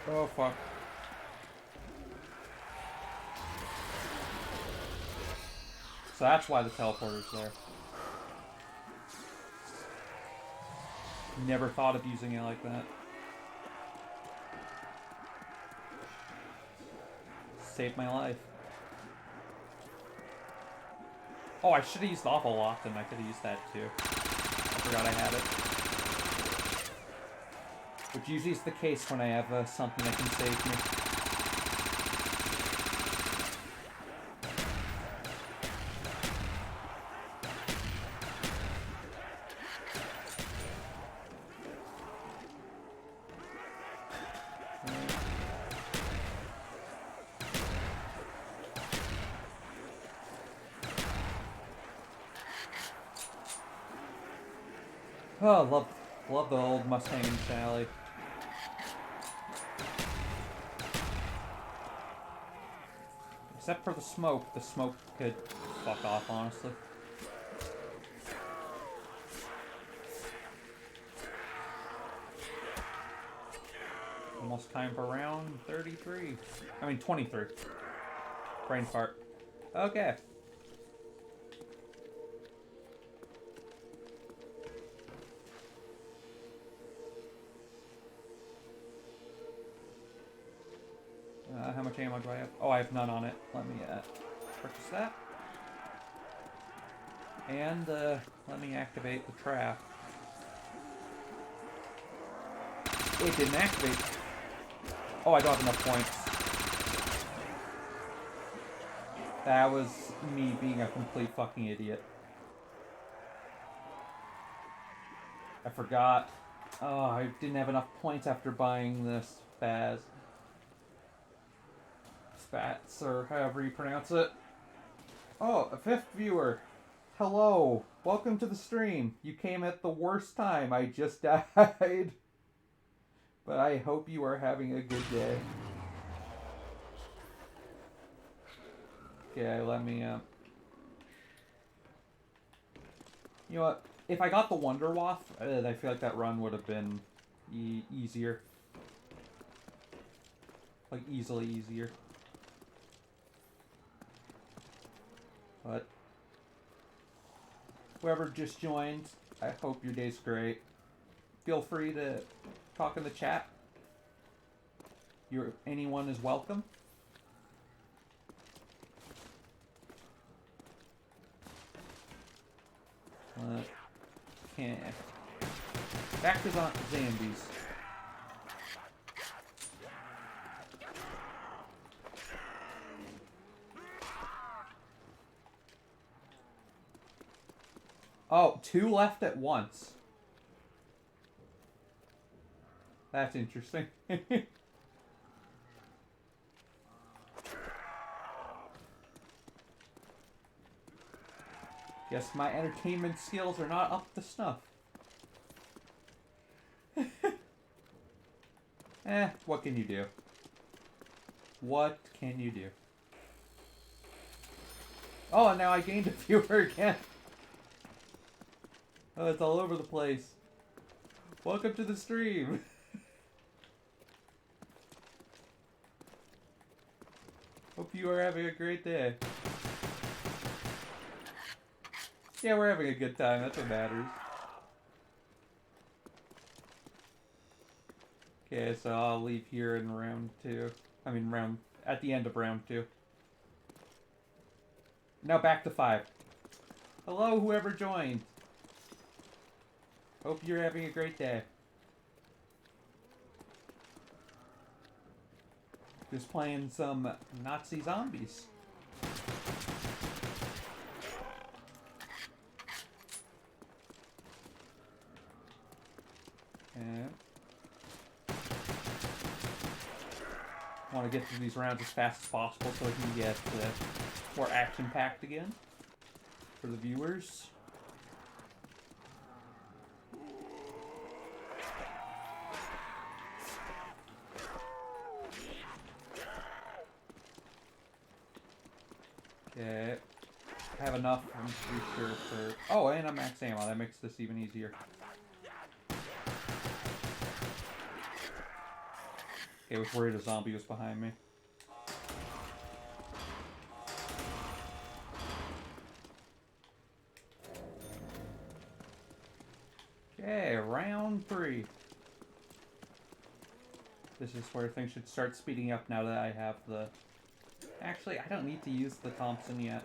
Oh, fuck. So that's why the teleporter's there. Never thought of using it like that. Saved my life. Oh, I should have used Awful Lawton. I could have used that too. I forgot I had it. Which usually is the case when I have something that can save me. Oh, love the old Mustang and Sally. Except for the smoke. The smoke could fuck off, honestly. Almost time for round 33. I mean, 23. Brain fart. Okay. How much ammo do I have? Oh, I have none on it. Let me purchase that. And let me activate the trap. It didn't activate. Oh, I don't have enough points. That was me being a complete fucking idiot. I forgot. Oh, I didn't have enough points after buying this Spats, or however you pronounce it. Oh, a 5th viewer. Hello. Welcome to the stream. You came at the worst time. I just died. But I hope you are having a good day. Okay, let me, You know what? If I got the Wonder Waff, I feel like that run would have been easier. Like, easily easier. But whoever just joined, I hope your day's great. Feel free to talk in the chat. Anyone is welcome. Okay. Back to the zombies. Oh, 2 left at once. That's interesting. Guess my entertainment skills are not up to snuff. What can you do? What can you do? Oh, and now I gained a viewer again. Oh, it's all over the place. Welcome to the stream. Hope you are having a great day. Yeah, we're having a good time. That's what matters. Okay, so I'll leave here in round 2. I mean, at the end of round 2. Now back to 5. Hello, whoever joined. Hope you're having a great day. Just playing some Nazi zombies. And want to get through these rounds as fast as possible so I can get more action-packed again for the viewers. Okay. I have enough, I'm pretty sure, for... Oh, and I'm max ammo. That makes this even easier. Okay, I was worried a zombie was behind me. Okay, round 3. This is where things should start speeding up now that I have the... Actually, I don't need to use the Thompson yet.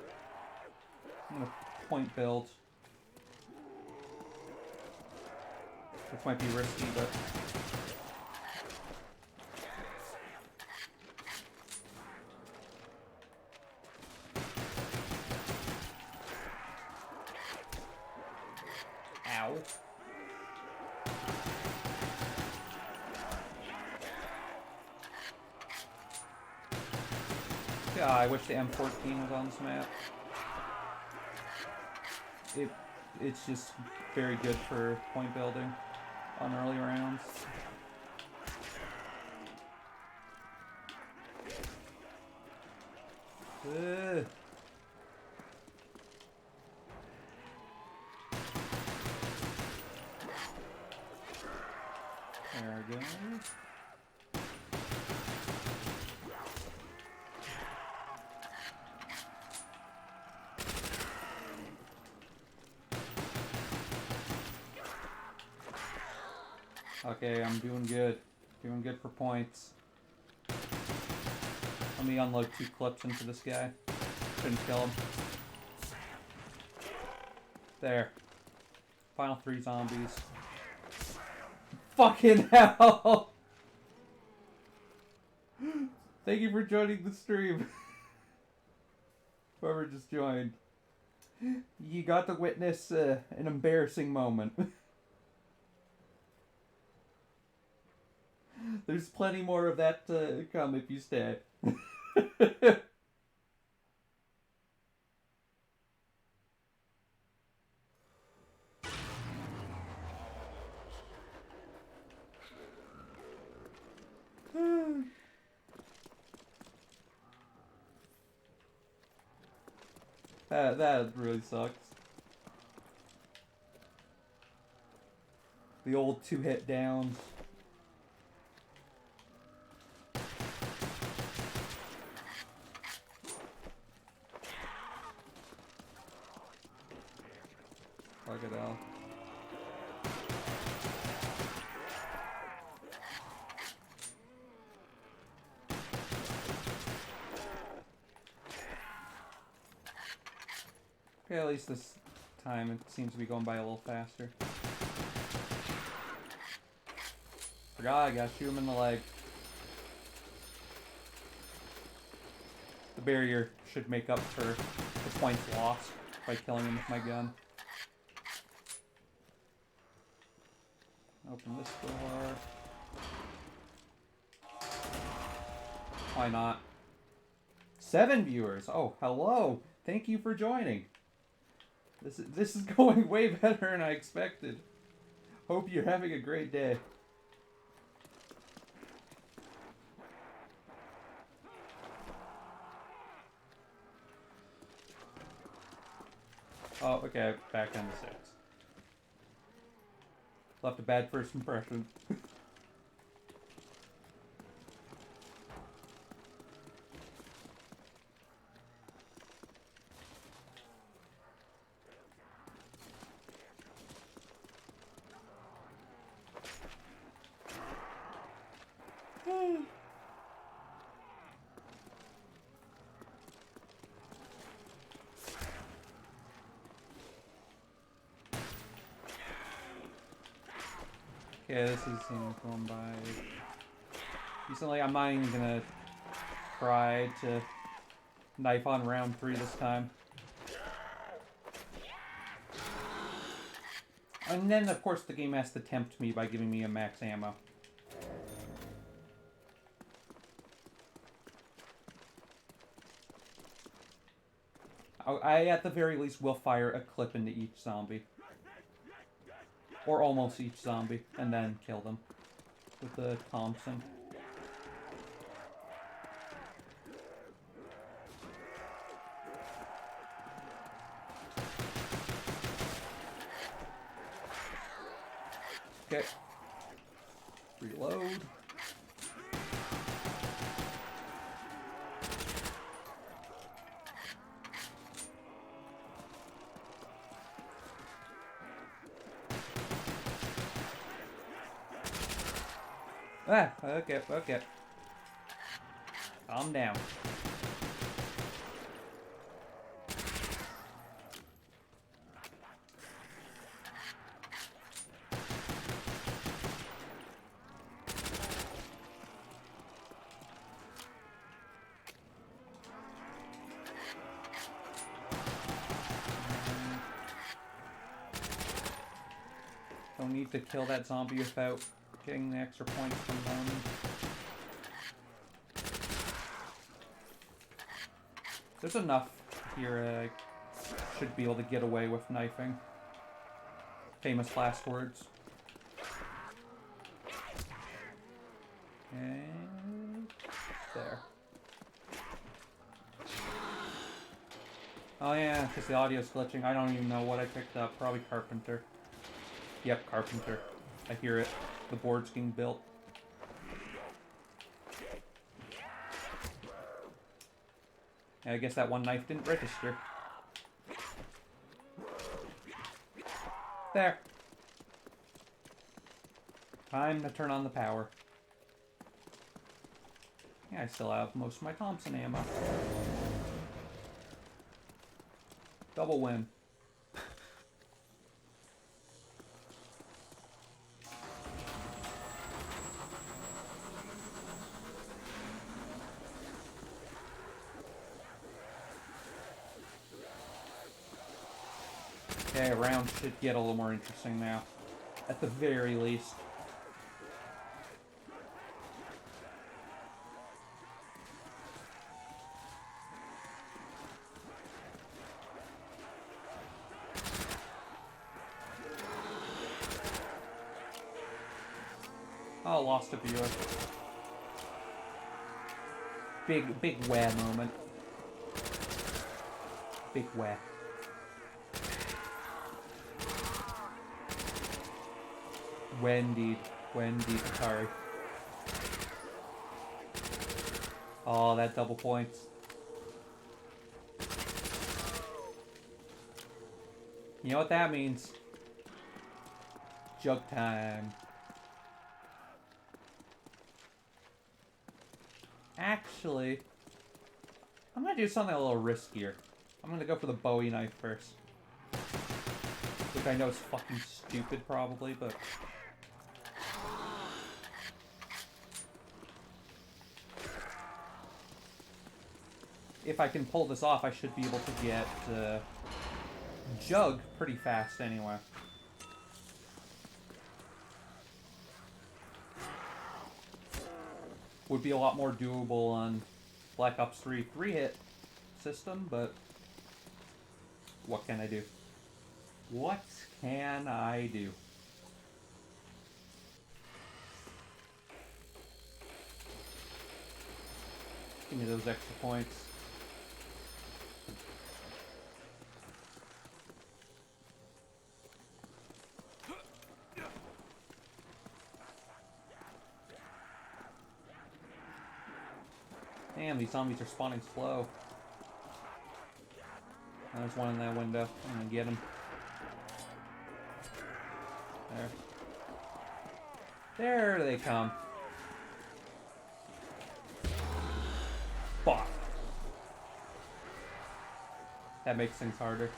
I'm gonna point build. Which might be risky, but... Ow. God, I wish the M14 was on this map. It's just very good for point building on early rounds. Ugh. There we go. Okay, I'm doing good. Doing good for points. Let me unload 2 clips into this guy. Couldn't kill him. There. Final 3 zombies. Fucking hell! Thank you for joining the stream. Whoever just joined. You got to witness an embarrassing moment. There's plenty more of that to come if you stay. That really sucks. The old 2-hit downs. Fuck it out. Okay, at least this time it seems to be going by a little faster. Forgot I gotta shoot him in the leg. The barrier should make up for the points lost by killing him with my gun. Open this door. Why not? 7 viewers. Oh, hello. Thank you for joining. This is going way better than I expected. Hope you're having a great day. Oh, okay. Back down to 6. Left a bad first impression. Okay, this is going by decently. I'm not even gonna try to knife on round 3 this time. And then, of course, the game has to tempt me by giving me a max ammo. I, at the very least, will fire a clip into each zombie. Or almost each zombie, and then kill them with the Thompson. Okay. Reload. Ah, okay, okay. Calm down. Don't need to kill that zombie without getting the extra points from them. There's enough here. I should be able to get away with knifing. Famous last words. And there. Oh yeah, because the audio's glitching. I don't even know what I picked up. Probably Carpenter. Yep, Carpenter. I hear it. The board's getting built. I guess that one knife didn't register. There. Time to turn on the power. Yeah, I still have most of my Thompson ammo. Double win. Okay, a round should get a little more interesting now. At the very least. Oh, lost a viewer. Big wah moment. Big wah. Wendy, sorry. Oh, that double points. You know what that means? Jug time. Actually, I'm gonna do something a little riskier. I'm gonna go for the Bowie knife first. Which I know is fucking stupid probably, but... if I can pull this off, I should be able to get Jug pretty fast anyway. Would be a lot more doable on Black Ops 3 3-hit system, but what can I do? What can I do? Give me those extra points. Damn, these zombies are spawning slow. There's one in that window. I'm gonna get him. There. There they come. Fuck. That makes things harder.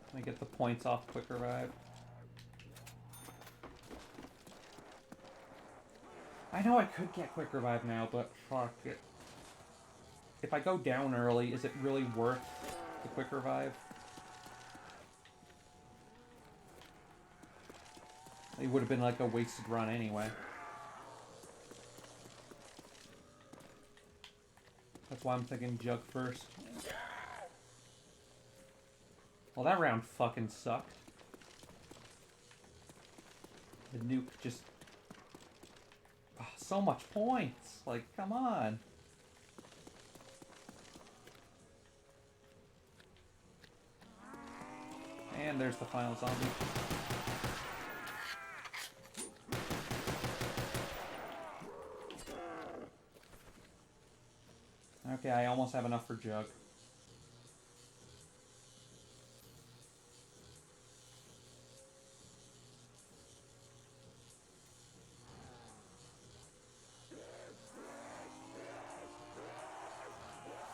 Let me get the points off quick revive. I know I could get quick revive now, but fuck it. If I go down early, is it really worth the quick revive? It would have been like a wasted run anyway. That's why I'm thinking Jug first. Well, that round fucking sucked. The nuke just... Oh, so much points! Like, come on! And there's the final zombie. Okay, I almost have enough for Jug.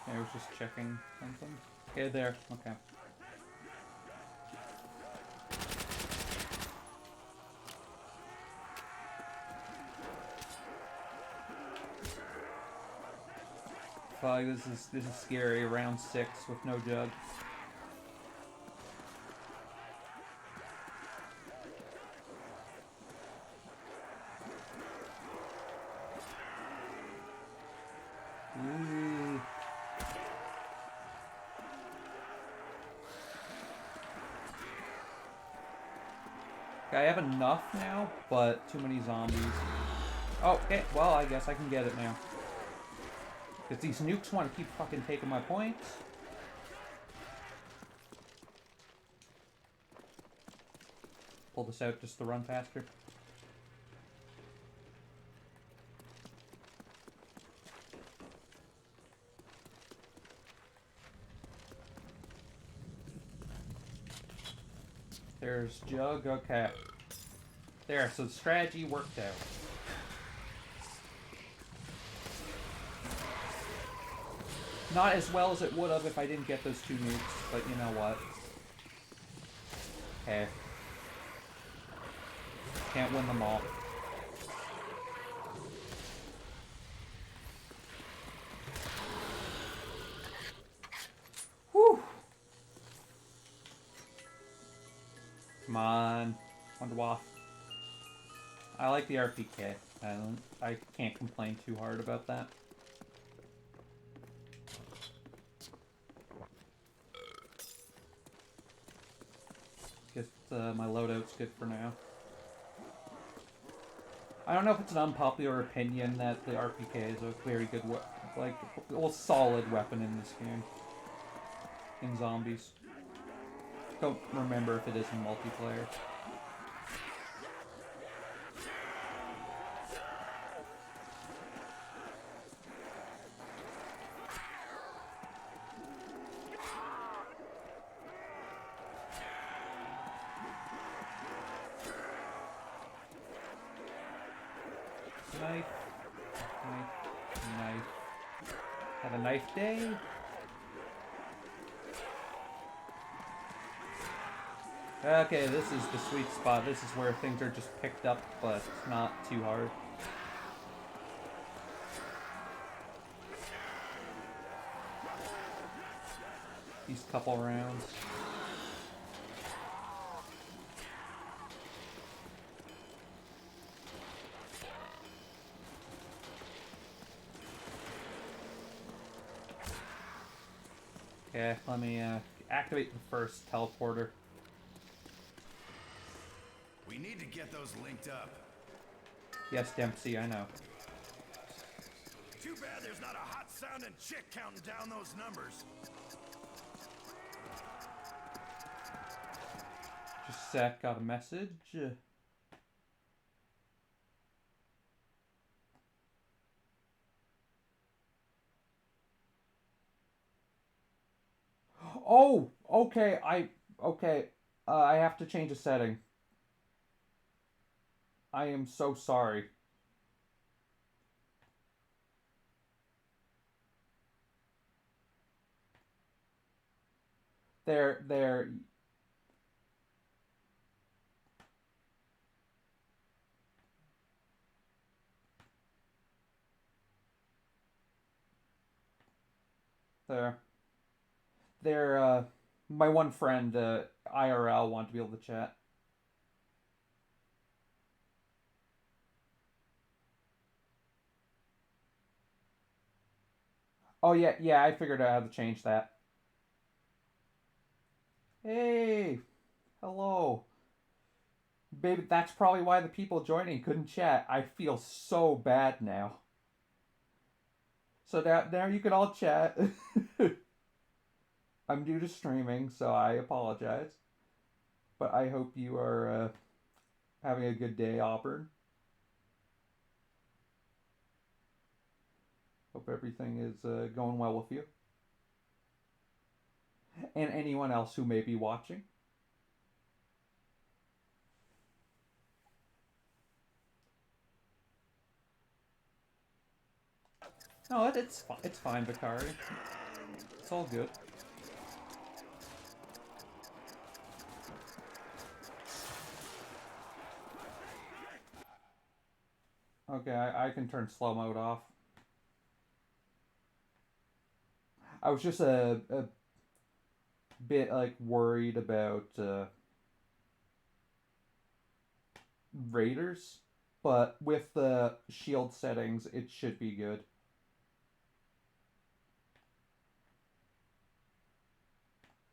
I was just checking something. Okay, there. Okay. Fuck, this is scary. Round 6 with no Jug. Ooh. Okay, I have enough now, but too many zombies. Oh, okay. Well, I guess I can get it now. Because these nukes want to keep fucking taking my points. Pull this out just to run faster. There's Jug. Okay. There, so the strategy worked out. Not as well as it would have if I didn't get those 2 nukes, but you know what? Okay. Can't win them all. Whew! Come on. Wonder Waff. I like the RPK. I can't complain too hard about that. Guess my loadout's good for now. I don't know if it's an unpopular opinion that the RPK is a very good, solid weapon in this game. In zombies. Don't remember if it is in multiplayer. Knife. Knife. Knife. Have a knife day. Okay, this is the sweet spot. This is where things are just picked up, but not too hard. these couple rounds. Okay, let me activate the first teleporter. We need to get those linked up. Yes, Dempsey, I know. Too bad there's not a hot-sounding chick counting down those numbers. Just a sec, got a message. Oh, okay, I have to change a setting. I am so sorry. There. My one friend, IRL, wanted to be able to chat. Oh, yeah, I figured out how to change that. Hey, hello. Baby, that's probably why the people joining couldn't chat. I feel so bad now. So now you can all chat. I'm due to streaming, so I apologize. But I hope you are having a good day, Auburn. Hope everything is going well with you. And anyone else who may be watching. No, it's fine, Vicari. It's all good. Okay, I can turn slow mode off. I was just a bit like worried about raiders, but with the shield settings, it should be good.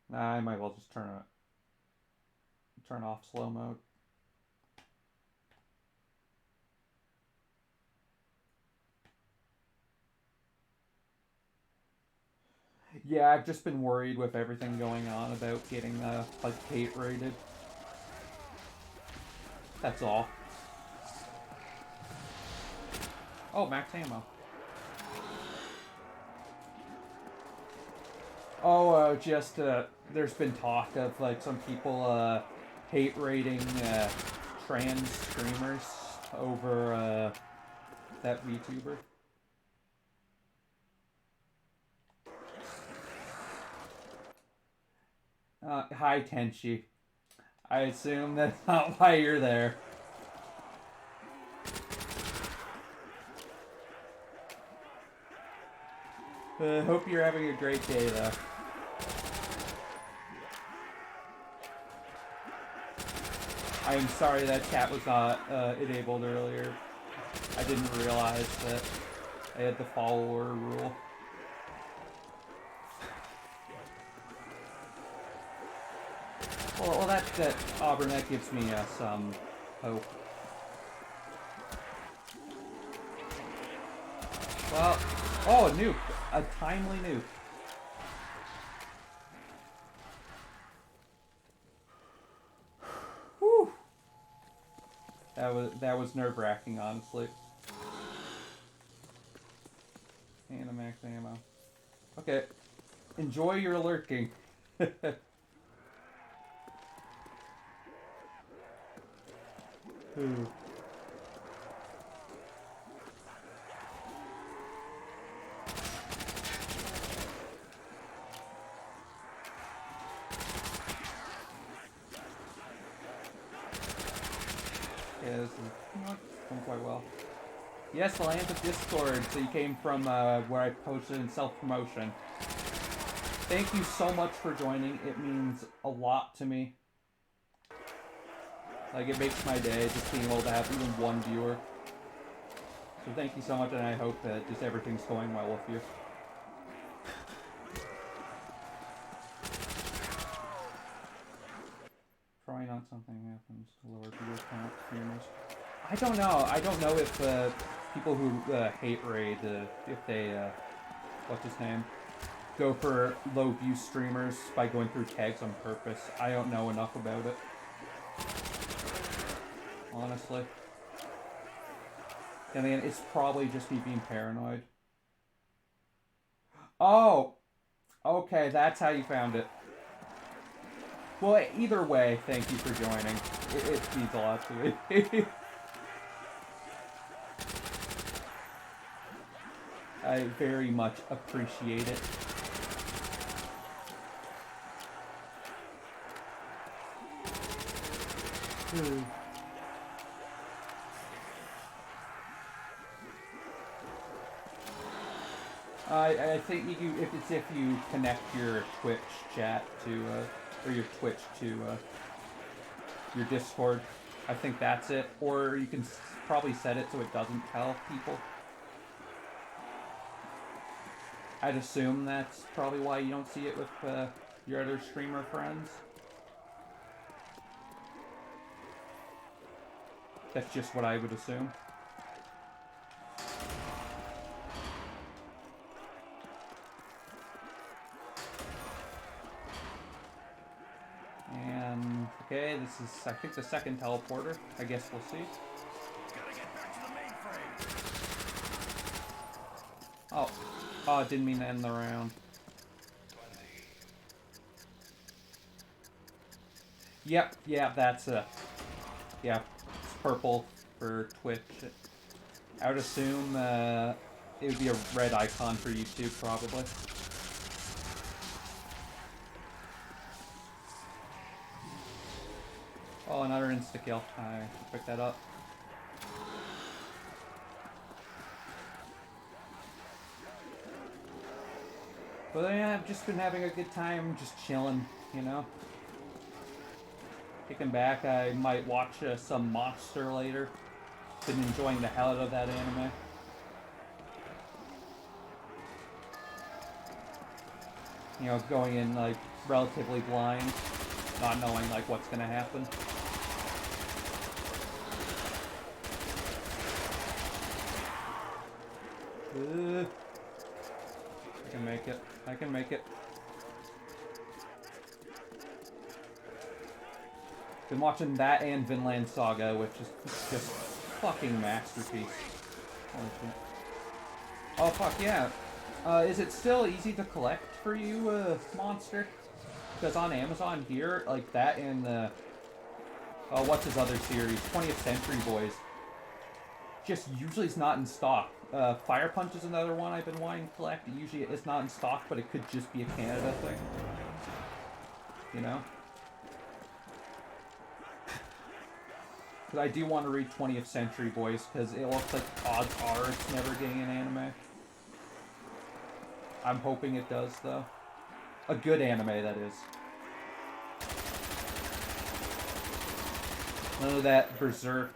Nah, I might well just turn off slow mode. Yeah, I've just been worried with everything going on about getting like hate rated. That's all. Oh, max ammo. Oh, just there's been talk of like some people hate rating trans streamers over that VTuber. Hi, Tenchi. I assume that's not why you're there. Hope you're having a great day, though. I am sorry that chat was not enabled earlier. I didn't realize that I had the follower rule. Well, that Auburn, that gives me some hope. Well, oh, a nuke, a timely nuke. Whew. That was nerve-wracking, honestly. And a max ammo. Okay, enjoy your lurking. Ooh. Yeah, this is not going quite well. Yes, the lands of Discord, so you came from where I posted in self-promotion. Thank you so much for joining. It means a lot to me. Like, it makes my day just being able to have even one viewer. So thank you so much, and I hope that just everything's going well with you. Probably not something happens to lower viewer count streamers. I don't know. I don't know if people who hate raid, if they, what's his name, go for low view streamers by going through tags on purpose. I don't know enough about it. Honestly. I mean, it's probably just me being paranoid. Oh! Okay, that's how you found it. Well, either way, thank you for joining. It means a lot to me. I very much appreciate it. I think if you connect your Twitch chat to or your Twitch to your Discord, I think that's it. Or you can probably set it so it doesn't tell people. I'd assume that's probably why you don't see it with your other streamer friends. That's just what I would assume. And okay, this is I think the second teleporter. I guess we'll see. Gotta get back to the mainframe. Oh, I didn't mean to end the round. Yep, that's yeah, it's purple for Twitch. I would assume it would be a red icon for YouTube, probably. Oh, another insta-kill. I picked that up. But yeah, I've just been having a good time, just chilling, you know? Kicking back, I might watch some Monster later. Been enjoying the hell out of that anime. You know, going in, like, relatively blind, not knowing, like, what's gonna happen. I can make it. I can make it. Been watching that and Vinland Saga, which is just fucking masterpiece. Holy shit. Oh fuck yeah. Is it still easy to collect for you, Monster? Because on Amazon here, like that and what's his other series? 20th Century Boys. Just usually it's not in stock. Fire Punch is another one I've been wanting to collect. Usually it's not in stock, but it could just be a Canada thing. You know? But I do want to read 20th Century Boys, because it looks like odds are it's never getting an anime. I'm hoping it does, though. A good anime, that is. None of that Berserk,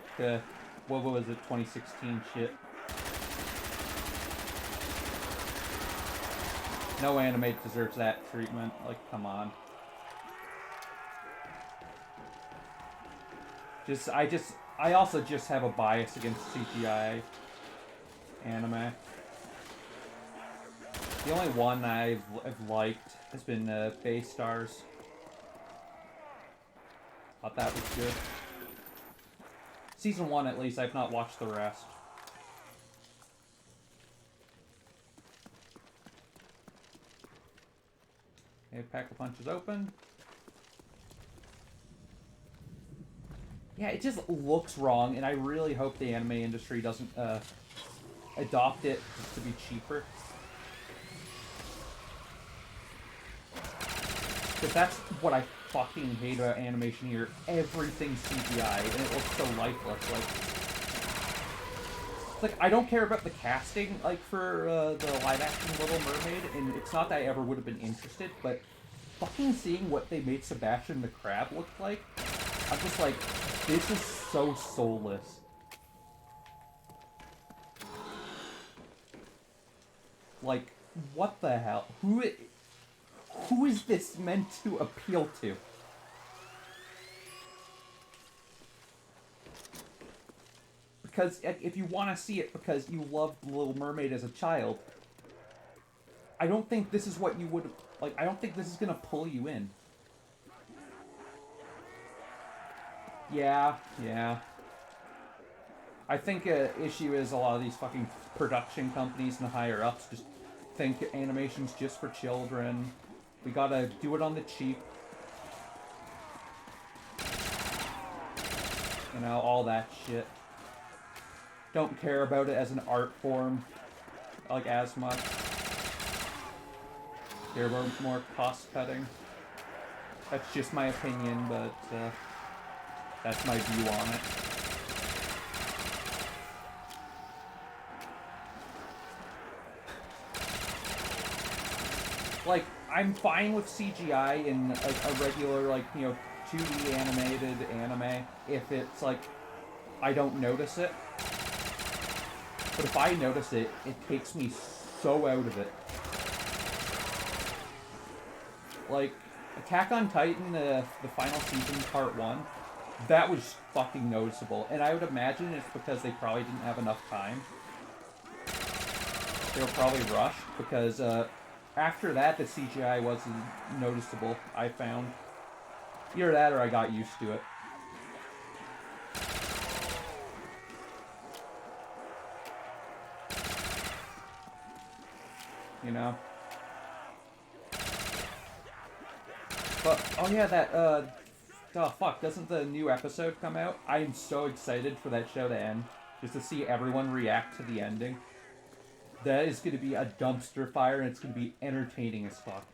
what was it, 2016 shit. No anime deserves that treatment. Like, come on. I also just have a bias against CGI anime. The only one I've liked has been Bay Stars. Thought that was good. Season 1 at least, I've not watched the rest. Okay, Pack-a-Punch is open. Yeah, it just looks wrong, and I really hope the anime industry doesn't adopt it just to be cheaper. Because that's what I fucking hate about animation here. Everything's CGI, and it looks so lifeless. Like, It's like, I don't care about the casting, like, for the live-action Little Mermaid, and it's not that I ever would have been interested, but fucking seeing what they made Sebastian the Crab look like, I'm just like, this is so soulless. Like, what the hell? Who is this meant to appeal to? Because if you want to see it because you loved Little Mermaid as a child, I don't think this is what you would... Like, I don't think this is going to pull you in. Yeah. I think an issue is a lot of these fucking production companies and the higher-ups just think animation's just for children. We gotta do it on the cheap. You know, all that shit. Don't care about it as an art form, like, as much. Care about more cost-cutting. That's just my opinion, but, that's my view on it. Like, I'm fine with CGI in a regular, like, you know, 2D animated anime if it's, like, I don't notice it. But if I notice it, it takes me so out of it. Like, Attack on Titan, the final season, part 1, that was fucking noticeable. And I would imagine it's because they probably didn't have enough time. They were probably rushed, because, after that, the CGI wasn't noticeable, I found. Either that or I got used to it. You know? But, oh yeah, that, oh fuck, doesn't the new episode come out? I am so excited for that show to end. Just to see everyone react to the ending. That is going to be a dumpster fire, and it's going to be entertaining as fuck.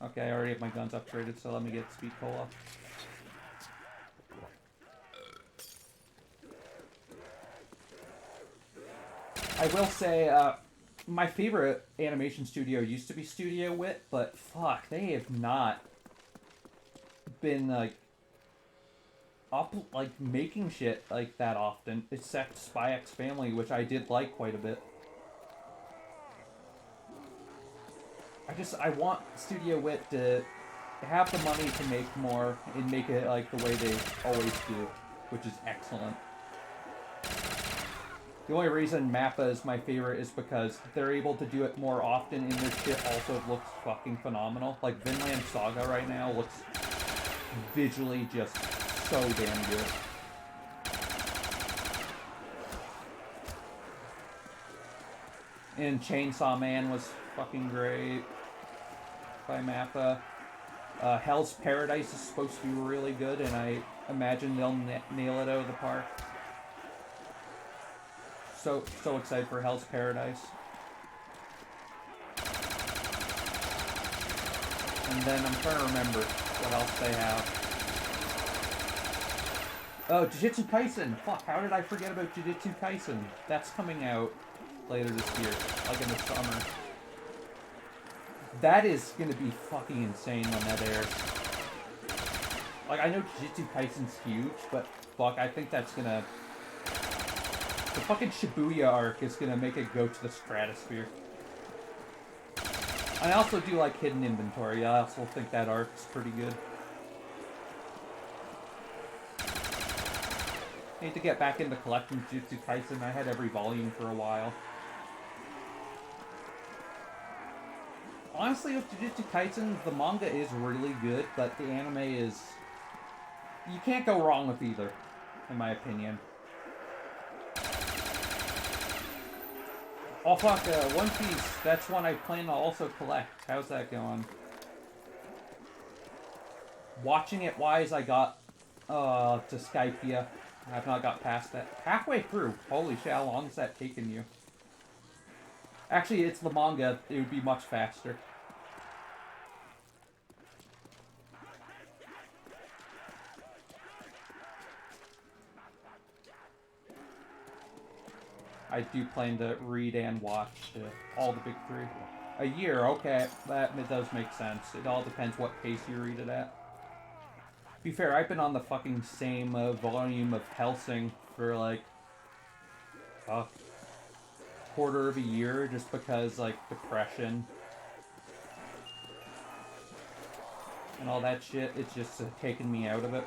Okay, I already have my guns upgraded, so let me get Speed Cola. I will say, my favorite animation studio used to be Studio Wit, but fuck, they have not been, like, making shit like that often, except Spy X Family, which I did like quite a bit. I want Studio Wit to have the money to make more and make it like the way they always do, which is excellent. The only reason Mappa is my favorite is because they're able to do it more often and their shit also looks fucking phenomenal. Like Vinland Saga right now looks visually just so damn good. And Chainsaw Man was fucking great by Mappa. Hell's Paradise is supposed to be really good, and I imagine they'll nail it out of the park. So excited for Hell's Paradise. And then I'm trying to remember what else they have. Oh, Jujutsu Kaisen! Fuck, how did I forget about Jujutsu Kaisen? That's coming out later this year, like in the summer. That is gonna be fucking insane when that airs. Like, I know Jujutsu Kaisen's huge, but fuck, I think that's gonna... The fucking Shibuya arc is gonna make it go to the stratosphere. I also do like Hidden Inventory. I also think that arc's pretty good. I need to get back into collecting Jujutsu Kaisen. I had every volume for a while. Honestly, with Jujutsu Kaisen, the manga is really good, but the anime is... You can't go wrong with either, in my opinion. Oh fuck, One Piece, that's one I plan to also collect. How's that going? Watching it wise, I got to Skypiea. I have not got past that. Halfway through. Holy shit, how long has that taken you? Actually, it's the manga. It would be much faster. I do plan to read and watch all the big three. A year, okay, that does make sense. It all depends what pace you read it at. To be fair, I've been on the fucking same volume of Helsing for like a quarter of a year just because like depression and all that shit, it's just taken me out of it.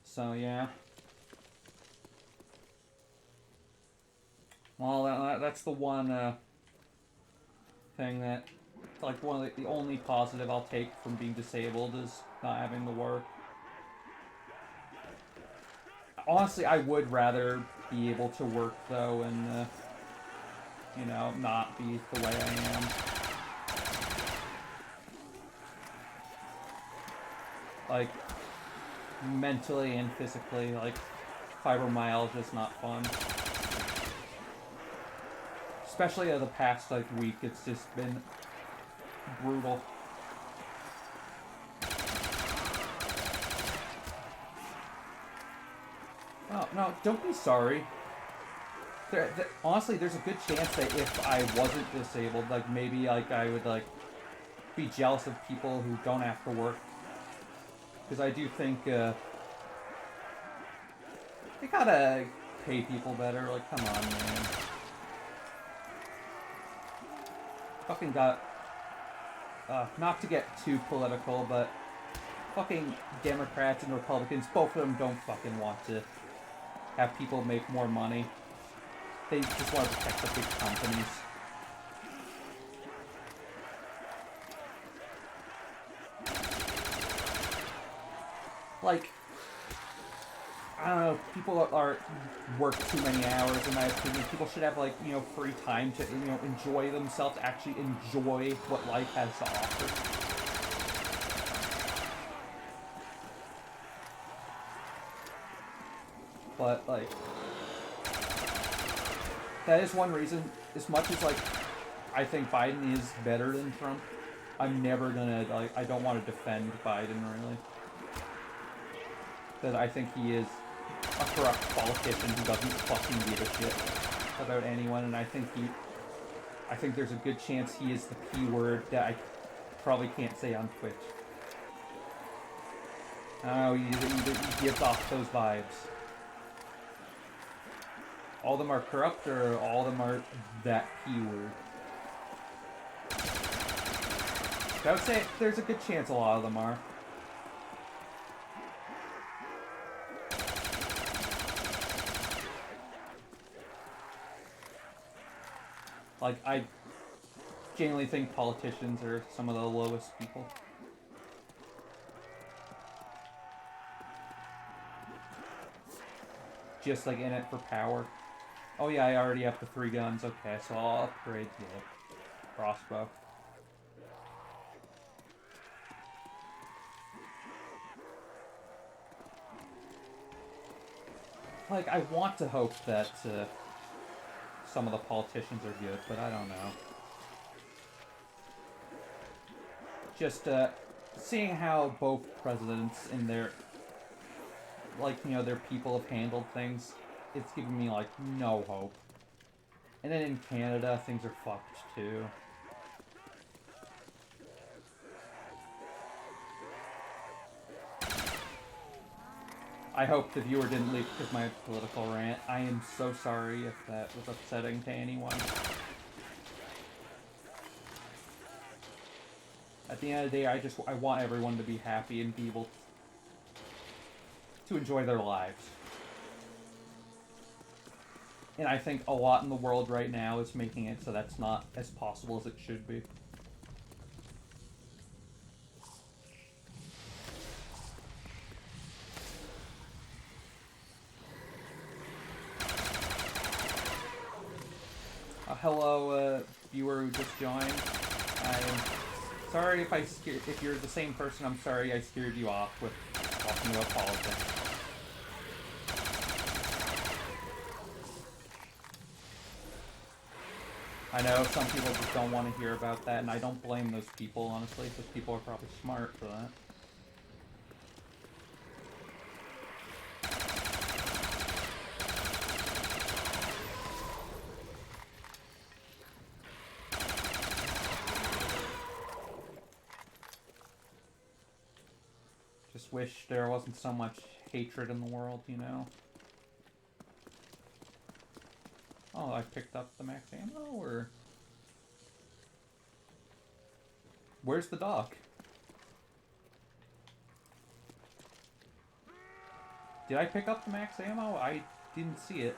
So yeah. Well, that's the one thing that, like, one of the only positive I'll take from being disabled is not having to work. Honestly, I would rather be able to work though, and you know, not be the way I am. Like, mentally and physically, like, fibromyalgia is not fun. Especially the past, like, week, it's just been brutal. Oh, no, don't be sorry. Honestly, there's a good chance that if I wasn't disabled, like, maybe, like, I would, like, be jealous of people who don't have to work. Because I do think, they gotta pay people better. Like, come on, man. Fucking got, not to get too political, but fucking Democrats and Republicans, both of them don't fucking want to have people make more money. They just want to protect the big companies. Like, I don't know, people are work too many hours, in my opinion. People should have, like, you know, free time to, you know, enjoy themselves, actually enjoy what life has to offer. But, like, that is one reason, as much as, like, I think Biden is better than Trump, I'm never gonna, like, I don't want to defend Biden, really. Because I think he is a corrupt politician who doesn't fucking give a shit about anyone, and I think there's a good chance he is the P word that I probably can't say on Twitch. I don't know, he gives off those vibes. All of them are corrupt, or all of them are that P word? I would say there's a good chance a lot of them are. Like, I genuinely think politicians are some of the lowest people. Just, like, in it for power. Oh yeah, I already have the 3 guns. Okay, so I'll upgrade to the crossbow. Like, I want to hope that some of the politicians are good, but I don't know. Just seeing how both presidents and their, like, you know, their people have handled things, it's giving me, like, no hope. And then in Canada, things are fucked too. I hope the viewer didn't leave because of my political rant. I am so sorry if that was upsetting to anyone. At the end of the day, I want everyone to be happy and be able to enjoy their lives. And I think a lot in the world right now is making it so that's not as possible as it should be. Hello, viewer who just joined. I'm sorry if you're the same person. I'm sorry I scared you off with talking about politics. I know some people just don't want to hear about that, and I don't blame those people, honestly, because people are probably smart for that. Just wish there wasn't so much hatred in the world, you know? Oh, I picked up the max ammo, or... Where's the dog? Did I pick up the max ammo? I didn't see it.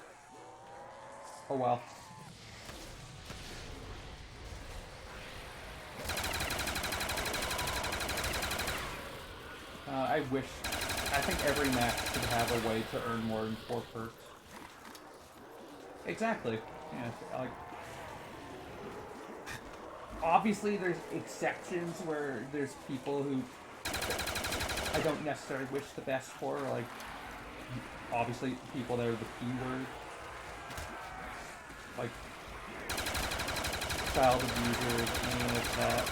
Oh well. I wish... I think every map should have a way to earn more than 4 perks. Exactly. Yeah, like... Obviously, there's exceptions where there's people who I don't necessarily wish the best for, like... Obviously, people that are the P word. Like... child abusers, anything like that.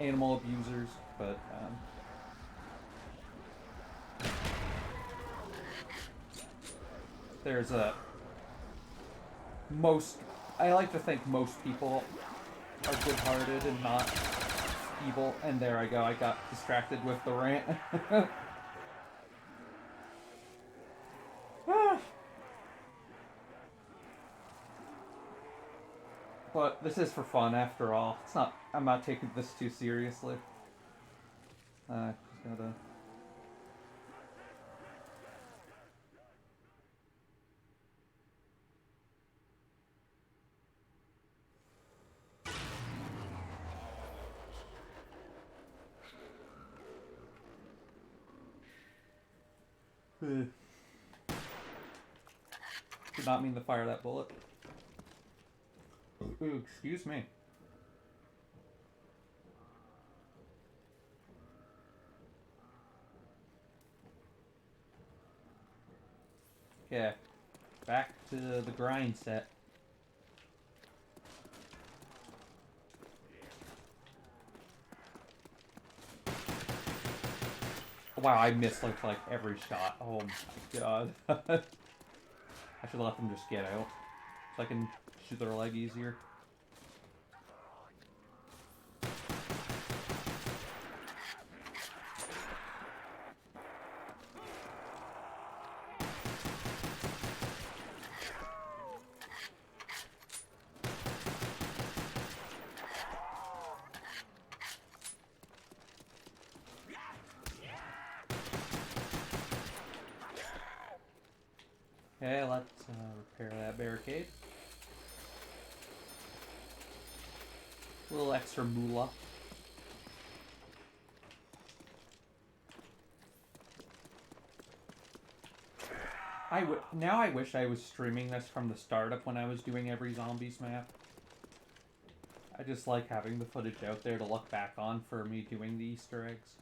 Animal abusers, but, there's a... I like to think most people are good-hearted and not evil. And there I go, I got distracted with the rant. But this is for fun after all. It's not... I'm not taking this too seriously. Just gotta... Did not mean to fire that bullet. Ooh, excuse me. Okay, back to the grind set. Wow, I missed like every shot. Oh my god. I should let them just get out so I can shoot their leg easier. Okay, let's repair that barricade. A little extra moolah. Now I wish I was streaming this from the startup when I was doing every zombies map. I just like having the footage out there to look back on for me doing the Easter eggs.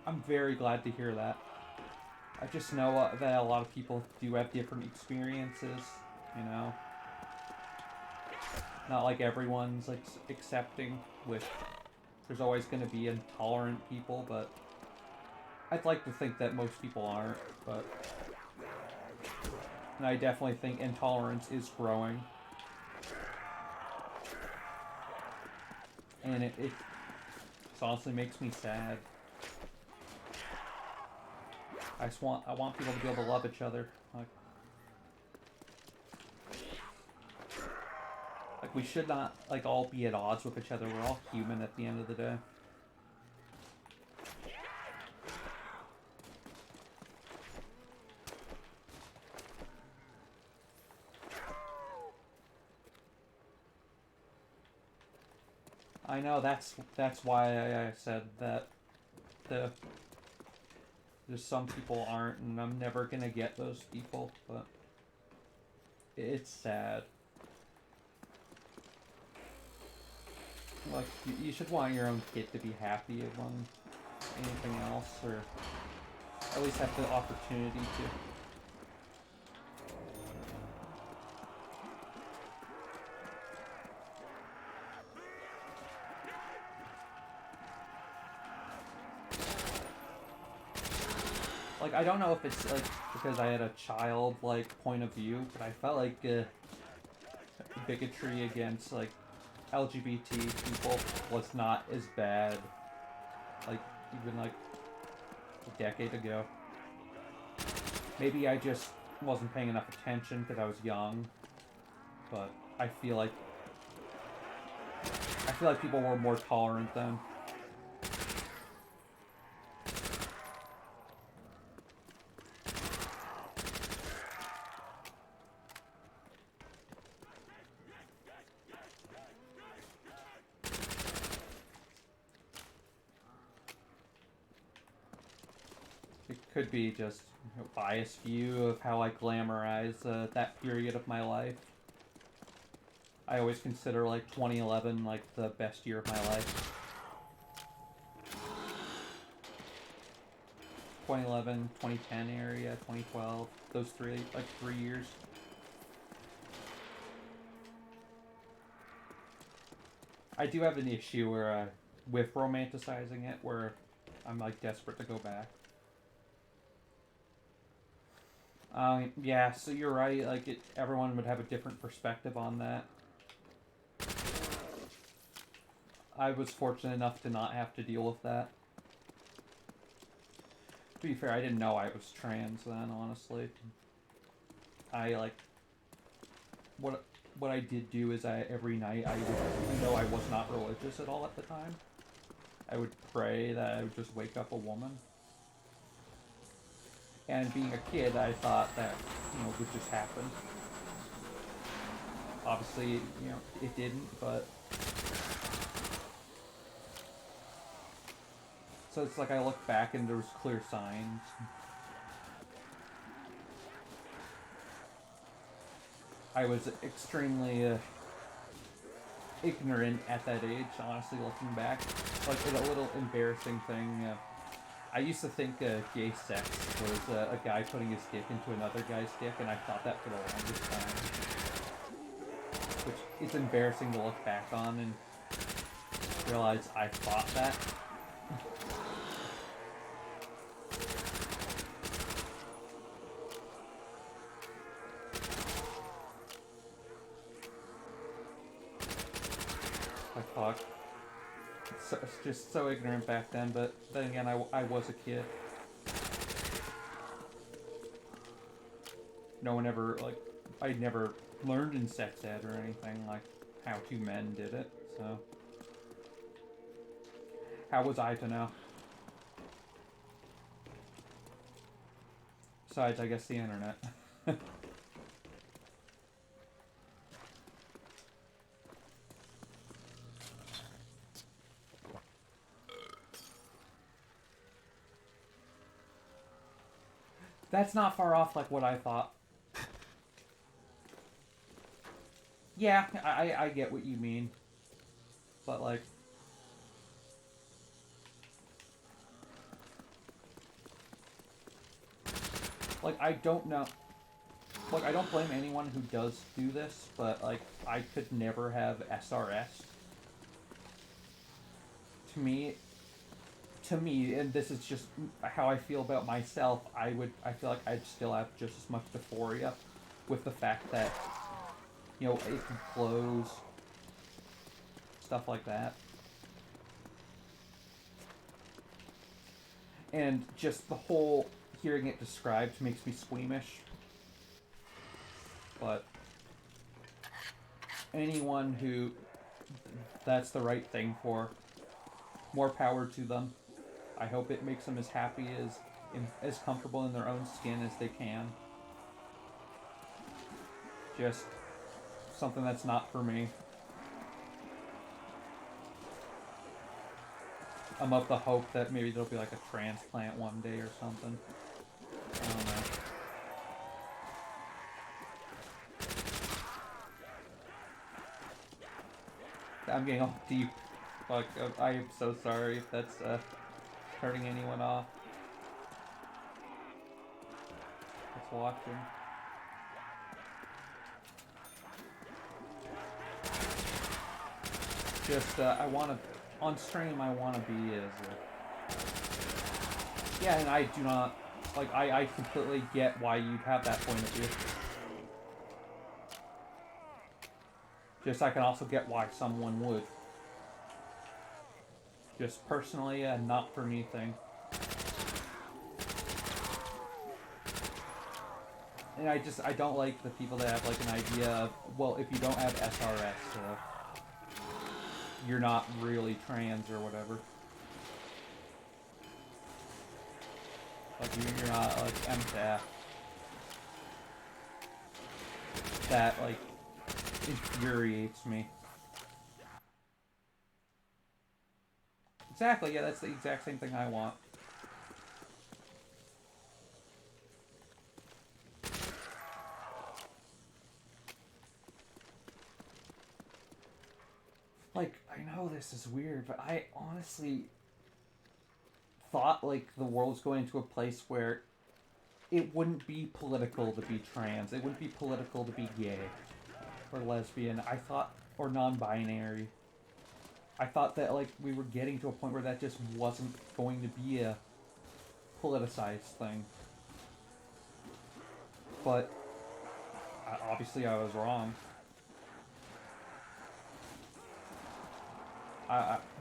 I'm very glad to hear that. I just know that a lot of people do have different experiences, you know? Not like everyone's like accepting, which there's always going to be intolerant people, but I'd like to think that most people aren't, but... And I definitely think intolerance is growing. And it honestly makes me sad. I want people to be able to love each other. Like we should not like all be at odds with each other. We're all human at the end of the day. I know that's why I said that there's some people aren't, and I'm never gonna get those people, but it's sad. Like, you should want your own kid to be happy among anything else, or... at least have the opportunity to. Like, I don't know if it's, like, because I had a child-like point of view, but I felt like bigotry against, like, LGBT people was not as bad, like, even, like, a decade ago. Maybe I just wasn't paying enough attention because I was young, but I feel like people were more tolerant then. It could be just a biased view of how I glamorize that period of my life. I always consider, like, 2011, like, the best year of my life. 2011, 2010 area, 2012, those 3 years. I do have an issue where, with romanticizing it, where I'm, like, desperate to go back. Yeah, so you're right, like, everyone would have a different perspective on that. I was fortunate enough to not have to deal with that. To be fair, I didn't know I was trans then, honestly. I, like, what I did do is every night I would, even though I was not religious at all at the time, I would pray that I would just wake up a woman. And being a kid, I thought that, would just happen. Obviously, it didn't, but... So it's like I look back and there was clear signs. I was extremely ignorant at that age, honestly, looking back. Like, it's a little embarrassing thing. I used to think gay sex was a guy putting his dick into another guy's dick, and I thought that for the longest time. Which is embarrassing to look back on and realize I thought that. Fuck. It's just so ignorant back then, but then again, I was a kid. No one ever, like, I never learned in sex ed or anything, like, how two men did it, so. How was I to know? Besides, I guess the internet. That's not far off like what I thought. Yeah, I get what you mean. But like... Like, I don't know... Like, I don't blame anyone who does do this, but like, I could never have SRS. To me, and this is just how I feel about myself, I feel like I'd still have just as much dysphoria with the fact that, it can close, stuff like that. And just the whole hearing it described makes me squeamish. But anyone who that's the right thing for, more power to them. I hope it makes them as happy as comfortable in their own skin as they can. Just something that's not for me. I'm of the hope that maybe there'll be like a transplant one day or something. I don't know. I'm getting all deep. Fuck, I am so sorry if that's turning anyone off. watching. Just, I want to, on stream, I want to be as, yeah, and I do not, like, I completely get why you'd have that point of view. Just, I can also get why someone would. Just personally, a not for me thing. And I don't like the people that have, like, an idea of, well, if you don't have SRS, you're not really trans or whatever. Like, you're not, like, MTAF. That, like, infuriates me. Exactly, yeah, that's the exact same thing I want. Like, I know this is weird, but I honestly thought, like, the world's going to a place where it wouldn't be political to be trans. It wouldn't be political to be gay or lesbian. I thought, or non-binary. I thought that, like, we were getting to a point where that just wasn't going to be a politicized thing. But, obviously I was wrong.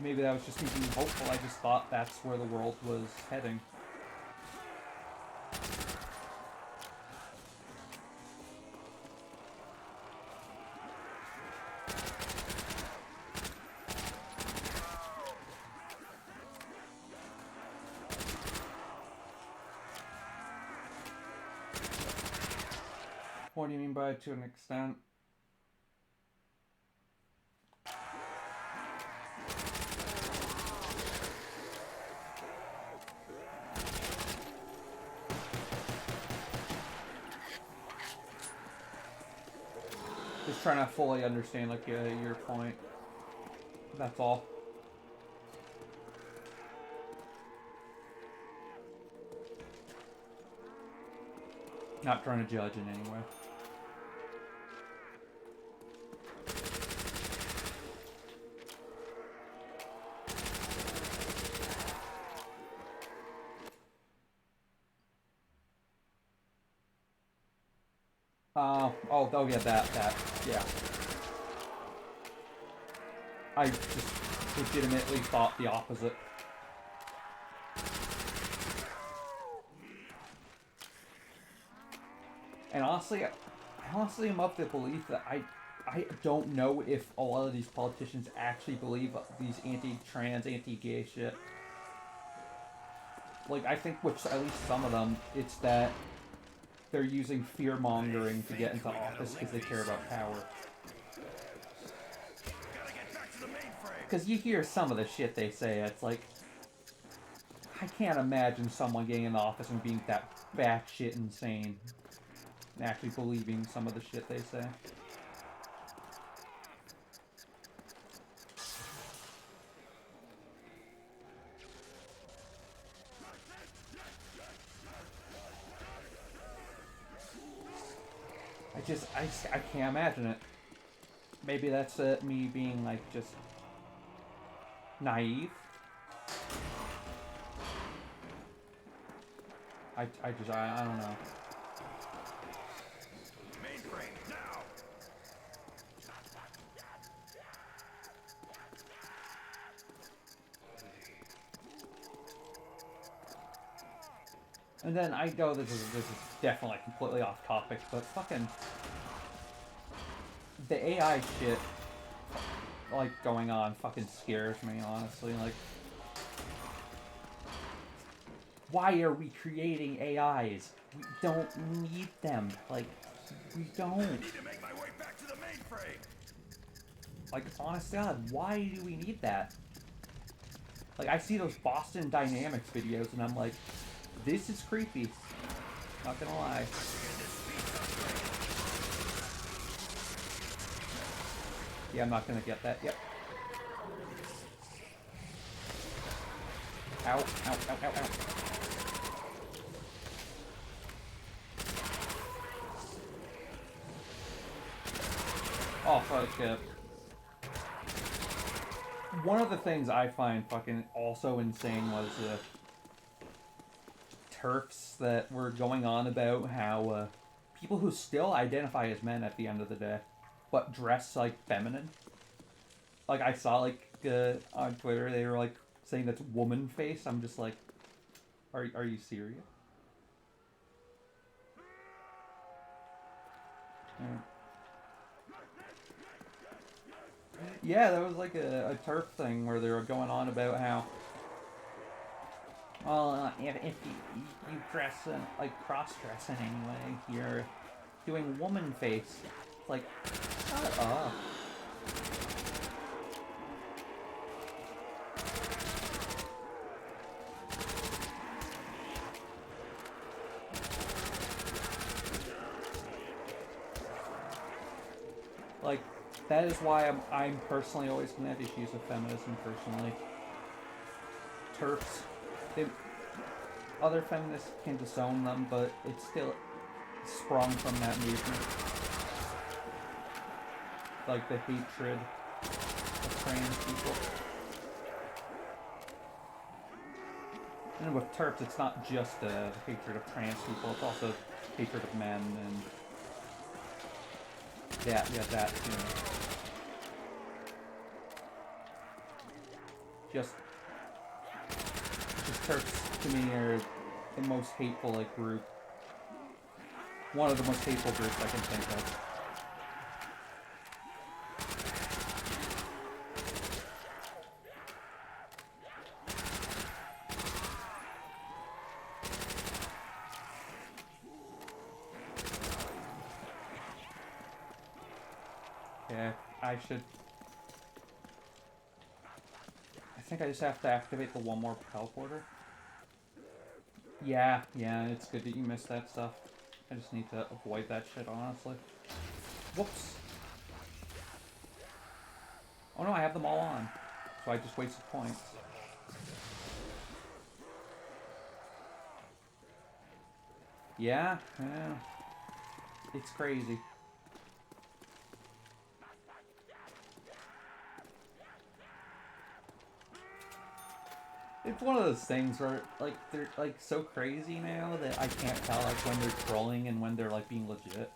Maybe that was just me being hopeful. I just thought that's where the world was heading. What do you mean by to an extent? Just trying to fully understand, like, your point. That's all. Not trying to judge in any way. Oh yeah, that, yeah. I just legitimately thought the opposite. And honestly, I am of the belief that I don't know if a lot of these politicians actually believe these anti-trans, anti-gay shit. Like, I think with at least some of them, it's that they're using fear-mongering to get into office because they care about power. Because you hear some of the shit they say, it's like, I can't imagine someone getting in the office and being that batshit insane and actually believing some of the shit they say. I can't imagine it. Maybe that's me being, like, just naive. I don't know. Mainframe now. And then I know this is definitely completely off topic, but fucking the AI shit, like, going on fucking scares me, honestly. Like, why are we creating AIs? We don't need them. Like, we don't. I need to make my way back to the mainframe. Like, honest to God, why do we need that? Like, I see those Boston Dynamics videos, and I'm like, this is creepy. Not gonna lie. Yeah, I'm not gonna get that. Yep. Ow, ow, ow, ow, ow. Oh, fuck. One of the things I find fucking also insane was TERFs that were going on about how people who still identify as men at the end of the day, but dress like feminine. Like I saw on Twitter they were like saying that's woman face. I'm just like, are you serious? Yeah, there was like a TERF thing where they were going on about how, well, if you dress like cross-dress in any way, you're doing woman face. It's like, shut up. Like, that is why I'm personally always going to have issues with feminism, personally. TERFs, other feminists can disown them, but it's still sprung from that movement. Like the hatred of trans people. And with TERFs, it's not just the hatred of trans people, it's also hatred of men and that, you know. Just TERFs to me are the most hateful group. One of the most hateful groups I can think of. Yeah, I think I just have to activate the one more teleporter. Yeah, it's good that you missed that stuff. I just need to avoid that shit, honestly. Whoops. Oh no, I have them all on. So I just wasted points. Yeah. It's crazy. It's one of those things where, they're, so crazy now that I can't tell, when they're trolling and when they're, being legit.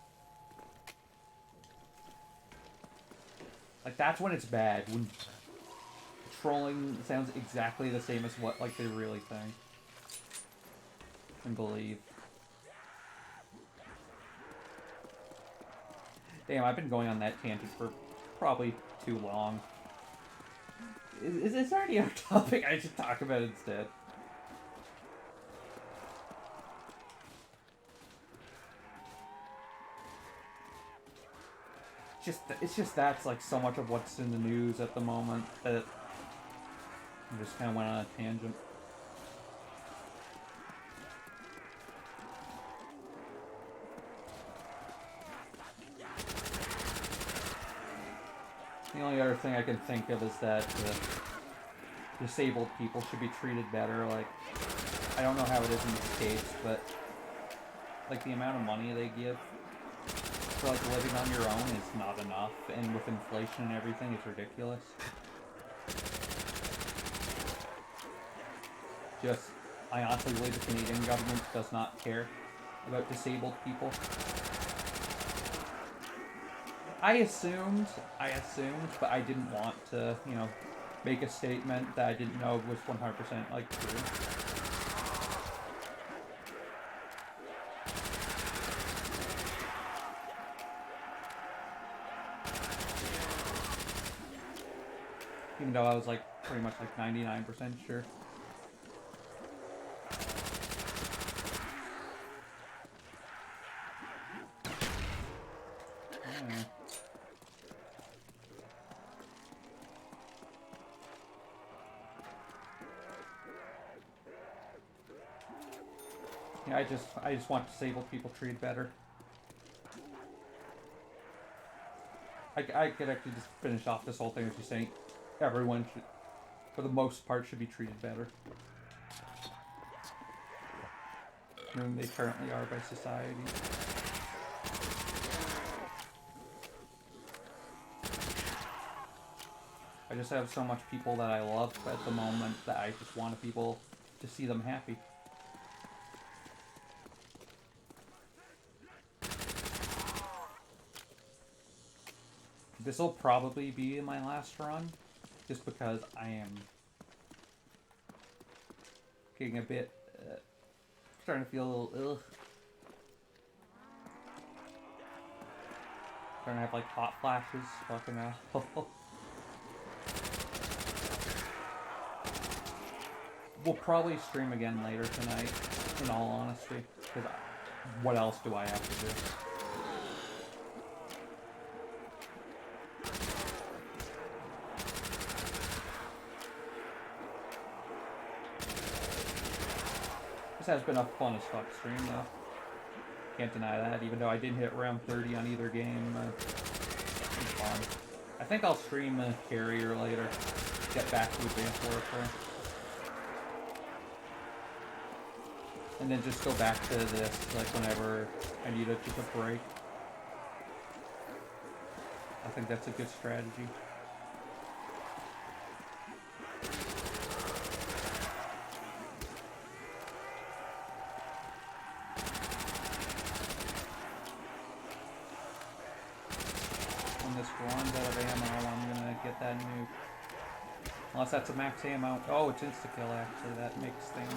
That's when it's bad, when trolling sounds exactly the same as what, they really think and believe. Damn, I've been going on that tangent for probably too long. Is this already our topic? I should talk about it instead. It's just that's so much of what's in the news at the moment that I just kind of went on a tangent. The only other thing I can think of is that disabled people should be treated better. I don't know how it is in the States, but the amount of money they give for living on your own is not enough, and with inflation and everything, it's ridiculous. I honestly believe the Canadian government does not care about disabled people. I assumed, but I didn't want to, make a statement that I didn't know was 100% true. Even though I was pretty much 99% sure. Yeah, I just want disabled people treated better. I could actually just finish off this whole thing with just saying everyone should, for the most part, should be treated better than they currently are by society. I just have so much people that I love at the moment that I just want people to see them happy. This will probably be my last run, just because I am getting a bit, starting to feel a little, ugh. Starting to have like hot flashes, fucking hell. We'll probably stream again later tonight, in all honesty, because what else do I have to do? This has been a fun as fuck stream though. Can't deny that, even though I didn't hit round 30 on either game. It's fun. I think I'll stream a carrier later. Get back to Advanced Warfare. And then just go back to this, like, whenever I need just a break. I think that's a good strategy. When this runs out of ammo, I'm gonna get that nuke. Unless that's a max ammo. Oh, it's insta-kill, actually. That makes things...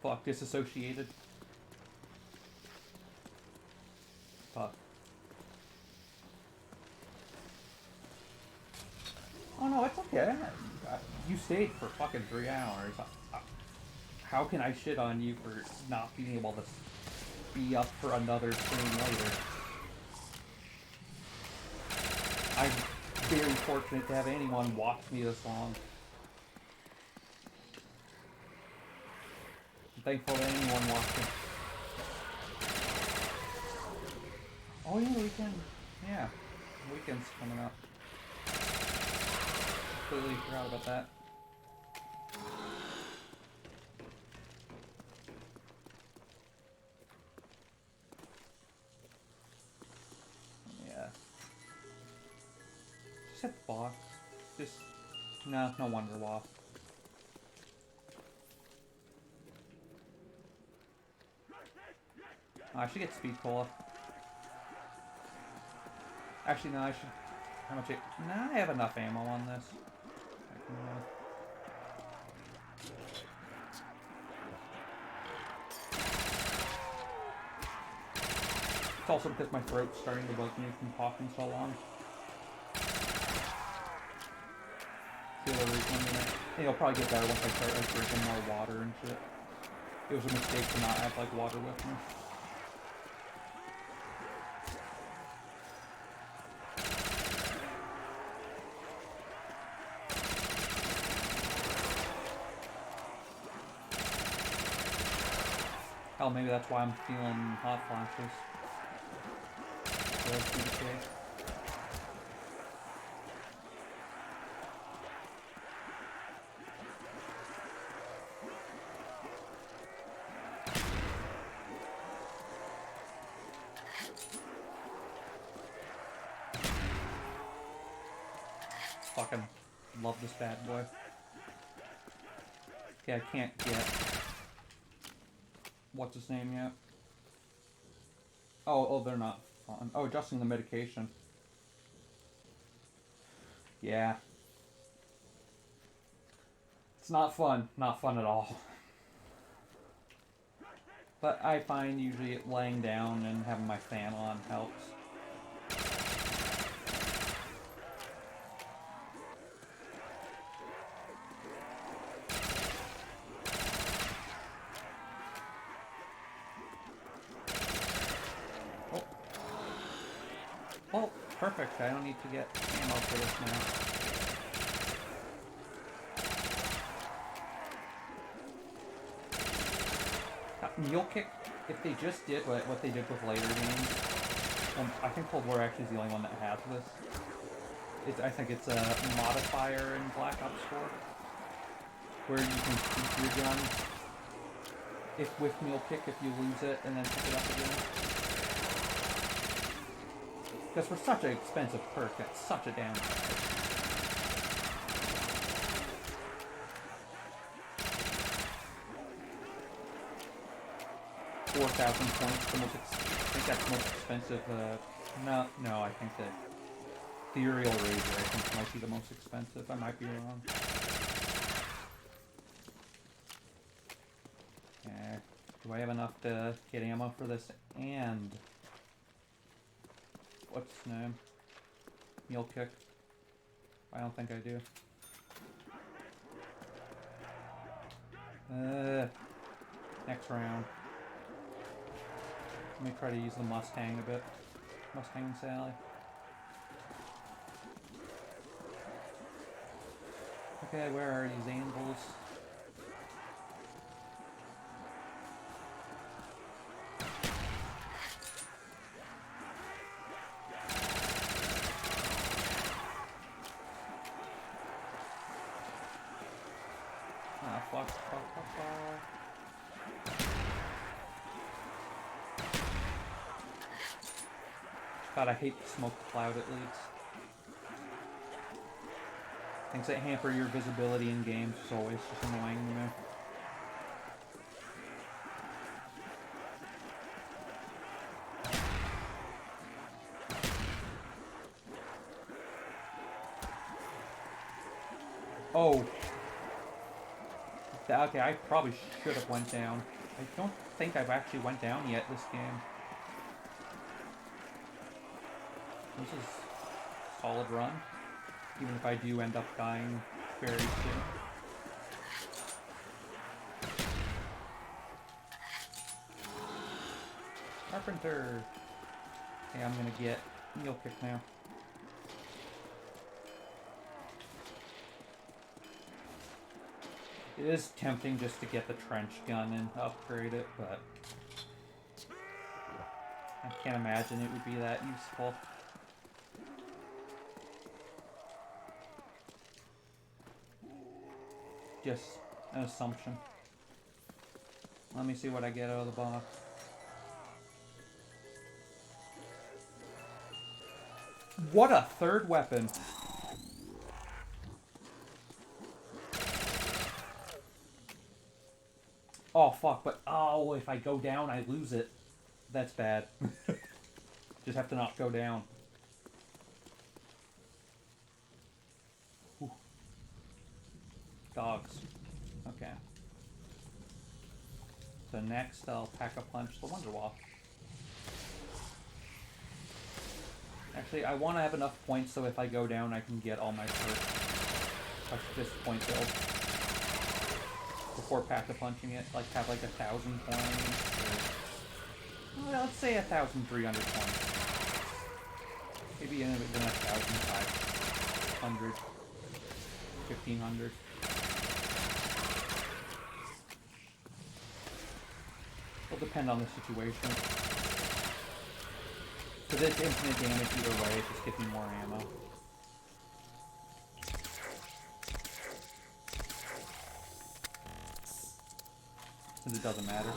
Fuck, disassociated. Fuck. Oh no, it's okay. You stayed for fucking 3 hours. How can I shit on you for not being able to be up for another stream later? I'm very fortunate to have anyone watch me this long. I'm thankful to anyone watching. Oh yeah, the weekend. Yeah, the weekend's coming up. Completely forgot about that. Yeah. Just hit the boss. Just no wonder why. I should get speed cola. Actually, no, I should. How much? Nah, I have enough ammo on this. It's also because my throat's starting to bug me from talking so long. See the reason. I think it'll probably get better once I start like drinking more water and shit. It was a mistake to not have like water with me. Hell, maybe that's why I'm feeling hot flashes. So that's the case. Fucking love this bad boy. Okay, I can't get... What's his name yet? Oh, they're not fun. Oh, adjusting the medication. Yeah. It's not fun. Not fun at all. But I find usually laying down and having my fan on helps. Oh, perfect. I don't need to get ammo for this now. Mule Kick, if they just did what they did with later games, I think Cold War actually is the only one that has this. I think it's a modifier in Black Ops 4, where you can keep your gun if with meal kick if you lose it and then pick it up again. Because for such an expensive perk, that's such a downside. $4,000 points, I think that's the most expensive, no, I think that Ethereal Razor, I think, might be the most expensive. I might be wrong. Okay. Do I have enough to get ammo for this and... what's his name? Meal kick? I don't think I do. Next round. Let me try to use the Mustang a bit. Mustang and Sally. Okay, where are these anvils? Ah, fuck. God, I hate the smoke cloud it leads. Things that hamper your visibility in games is always just annoying to me. Oh. Okay, I probably should have went down. I don't think I've actually went down yet this game. This is a solid run. Even if I do end up dying very soon. Carpenter! Okay, I'm gonna get meal kick now. It is tempting just to get the trench gun and upgrade it, but I can't imagine it would be that useful. Just an assumption. Let me see what I get out of the box. What a third weapon! Oh fuck, but oh, if I go down I lose it. That's bad. Just have to not go down. Whew. Dogs. Okay. So next I'll pack a punch the Wonder Wall. Actually, I want to have enough points so if I go down I can get all my first this point build. Before pack-a-punching it, like have like 1,000 points, or well, let's say 1,300 points. Maybe even 1,500, 1,500. It'll depend on the situation. So this infinite damage either way, it just gives me more ammo. Since it doesn't matter.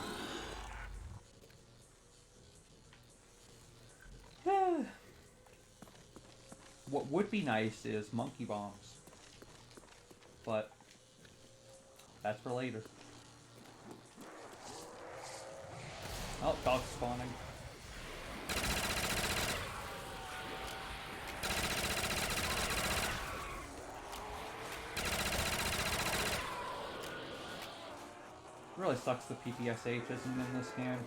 What would be nice is monkey bombs. But that's for later. Oh, dog spawning. Really sucks the PPSH isn't in this game.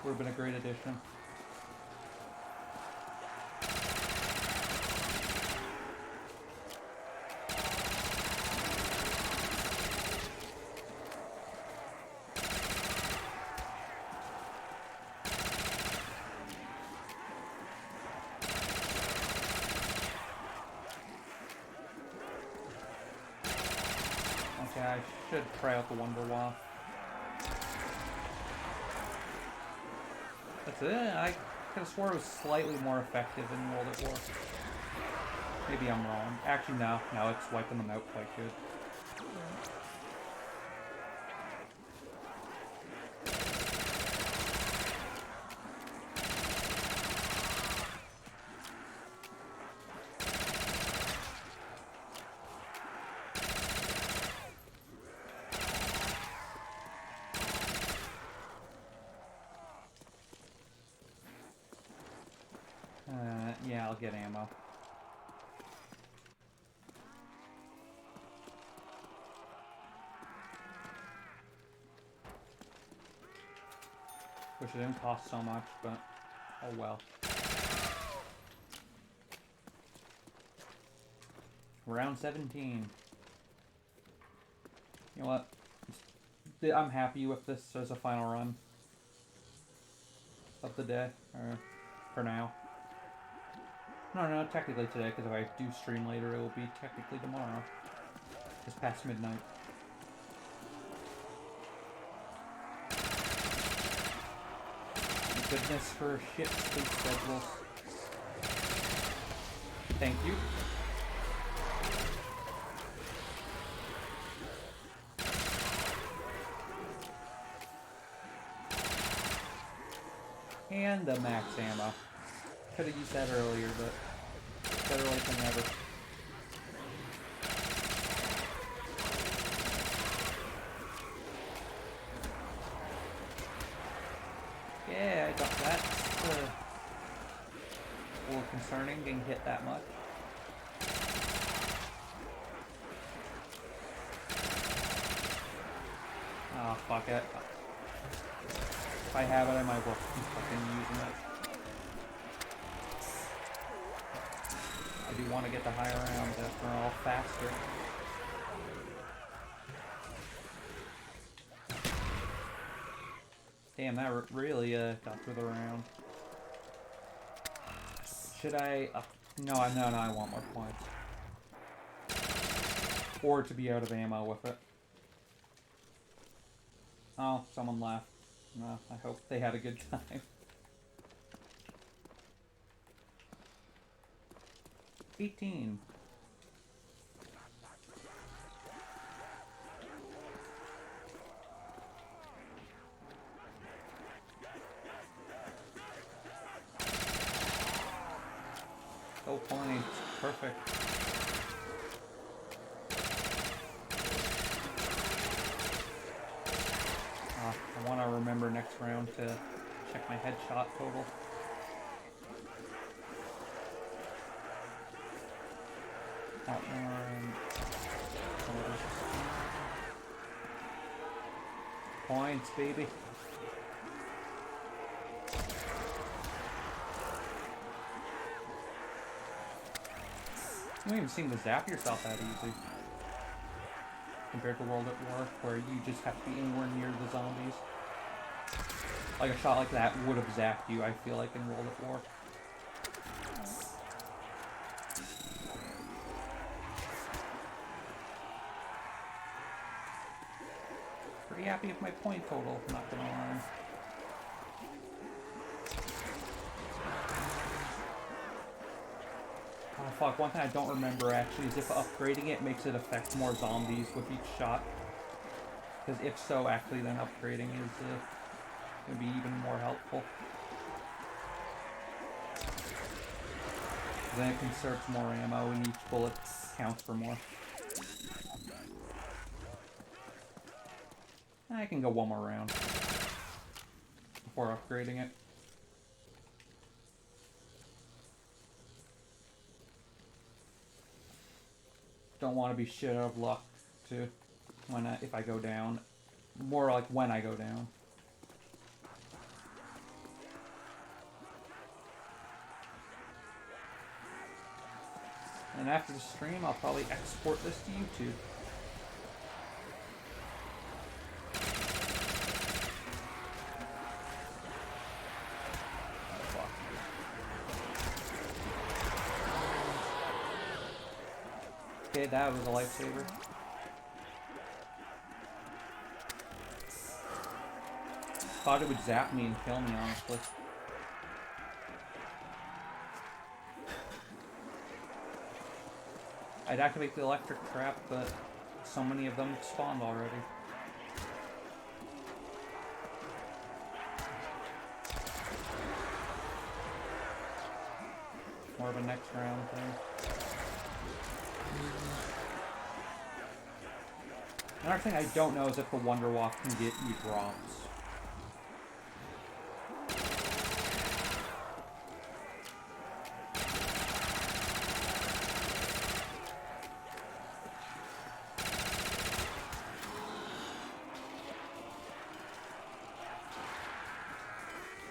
Would have been a great addition. Okay, I should try out the Wonder Waff. That's it. I could have swore it was slightly more effective in World at War. Maybe I'm wrong. Actually, no. No, it's wiping them out quite good. Yeah, I'll get ammo. Wish it didn't cost so much, but oh well. Round 17. You know what? I'm happy with this as a final run of the day, or for now. No, technically today, because if I do stream later, it will be technically tomorrow. It's past midnight. Goodness for shit sleep schedules. Thank you. And the max ammo. Could have used that earlier, but better late than never. Yeah, I got that. A little concerning getting hit that much. Oh, fuck it. If I have it, I might as well keep fucking using it. I do want to get the higher rounds after all faster. Damn, that really got through the round. Should I... No, I want more points. Or to be out of ammo with it. Oh, someone left. No, I hope they had a good time. 18. Oh, points. Perfect. I want to remember next round to check my headshot total. That one. Points, baby. You don't even seem to zap yourself that easy. Compared to World at War, where you just have to be anywhere near the zombies. Like a shot like that would have zapped you, I feel like, in World at War. Pretty happy with my point total, not gonna lie. Oh fuck, one thing I don't remember actually is if upgrading it makes it affect more zombies with each shot. Because if so, actually, then upgrading is going to be even more helpful. Then it conserves more ammo and each bullet counts for more. I can go one more round before upgrading it. Don't want to be shit out of luck too if I go down. More like when I go down. And after the stream, I'll probably export this to YouTube. Okay, that was a lifesaver. Thought it would zap me and kill me, honestly. I'd activate the electric trap, but so many of them spawned already. More of a next round thing. Another thing I don't know is if the Wonder Walk can get you drops.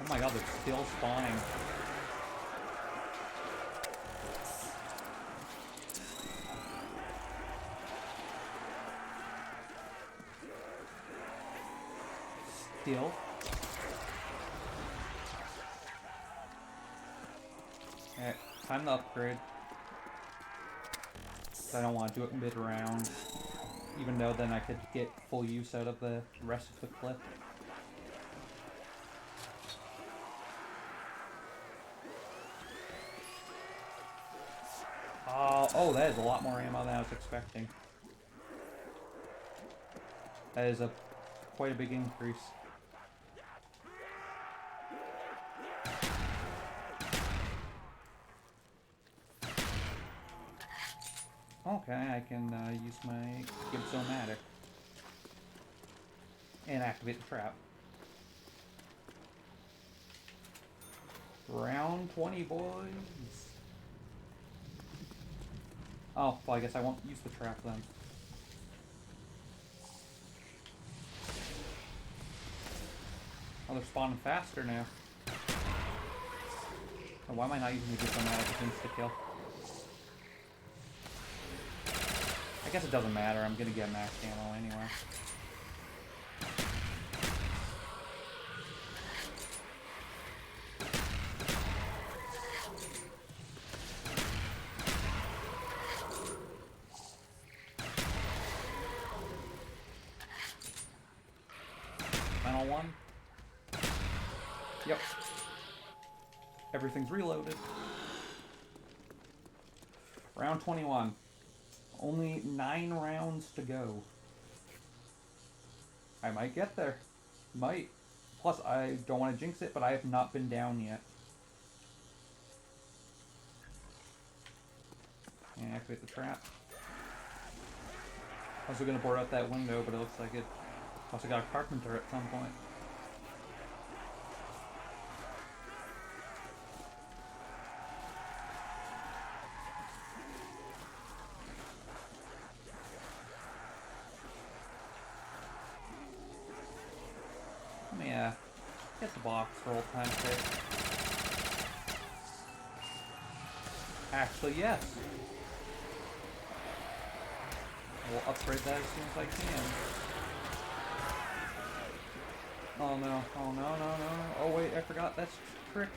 Oh my god, they're still spawning. Still. Alright, time to upgrade. I don't want to do it mid-round, even though then I could get full use out of the rest of the clip. Oh, that is a lot more ammo than I was expecting. That is quite a big increase. Okay, I can use my Gibson-matic and activate the trap. Round 20, boys. Oh, well, I guess I won't use the trap then. Oh, they're spawning faster now. Oh, why am I not using the Gibson-matic as insta-kill? I guess it doesn't matter, I'm gonna get max ammo anyway. Final one. Yep. Everything's reloaded. Round 21. Only 9 rounds to go. I might get there. Might. Plus, I don't want to jinx it, but I have not been down yet. And activate the trap. I was going to board out that window, but it looks like it. Also got a carpenter at some point. Let me get the box for old time's sake. Actually, yes. We'll upgrade that as soon as I can. Oh no, oh no, no, no, no. Oh wait, I forgot, that's trick.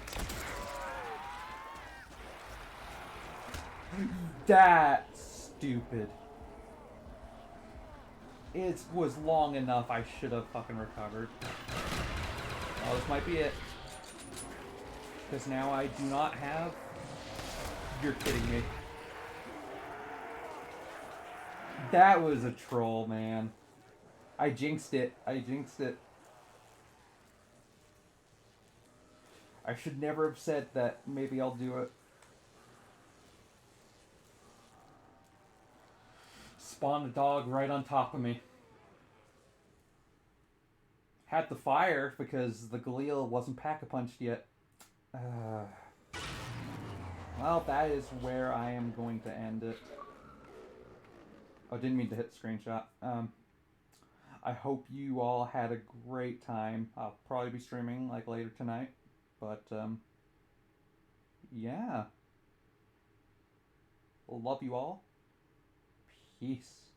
That's stupid. It was long enough, I should have fucking recovered. Oh, this might be it. Because now I do not have... You're kidding me. That was a troll, man. I jinxed it. I jinxed it. I should never have said that. Maybe I'll do it. Spawned a dog right on top of me. Had to fire because the Galil wasn't pack-a-punched yet. Well, that is where I am going to end it. Oh, didn't mean to hit the screenshot. I hope you all had a great time. I'll probably be streaming like later tonight. But, yeah. Love you all. Peace.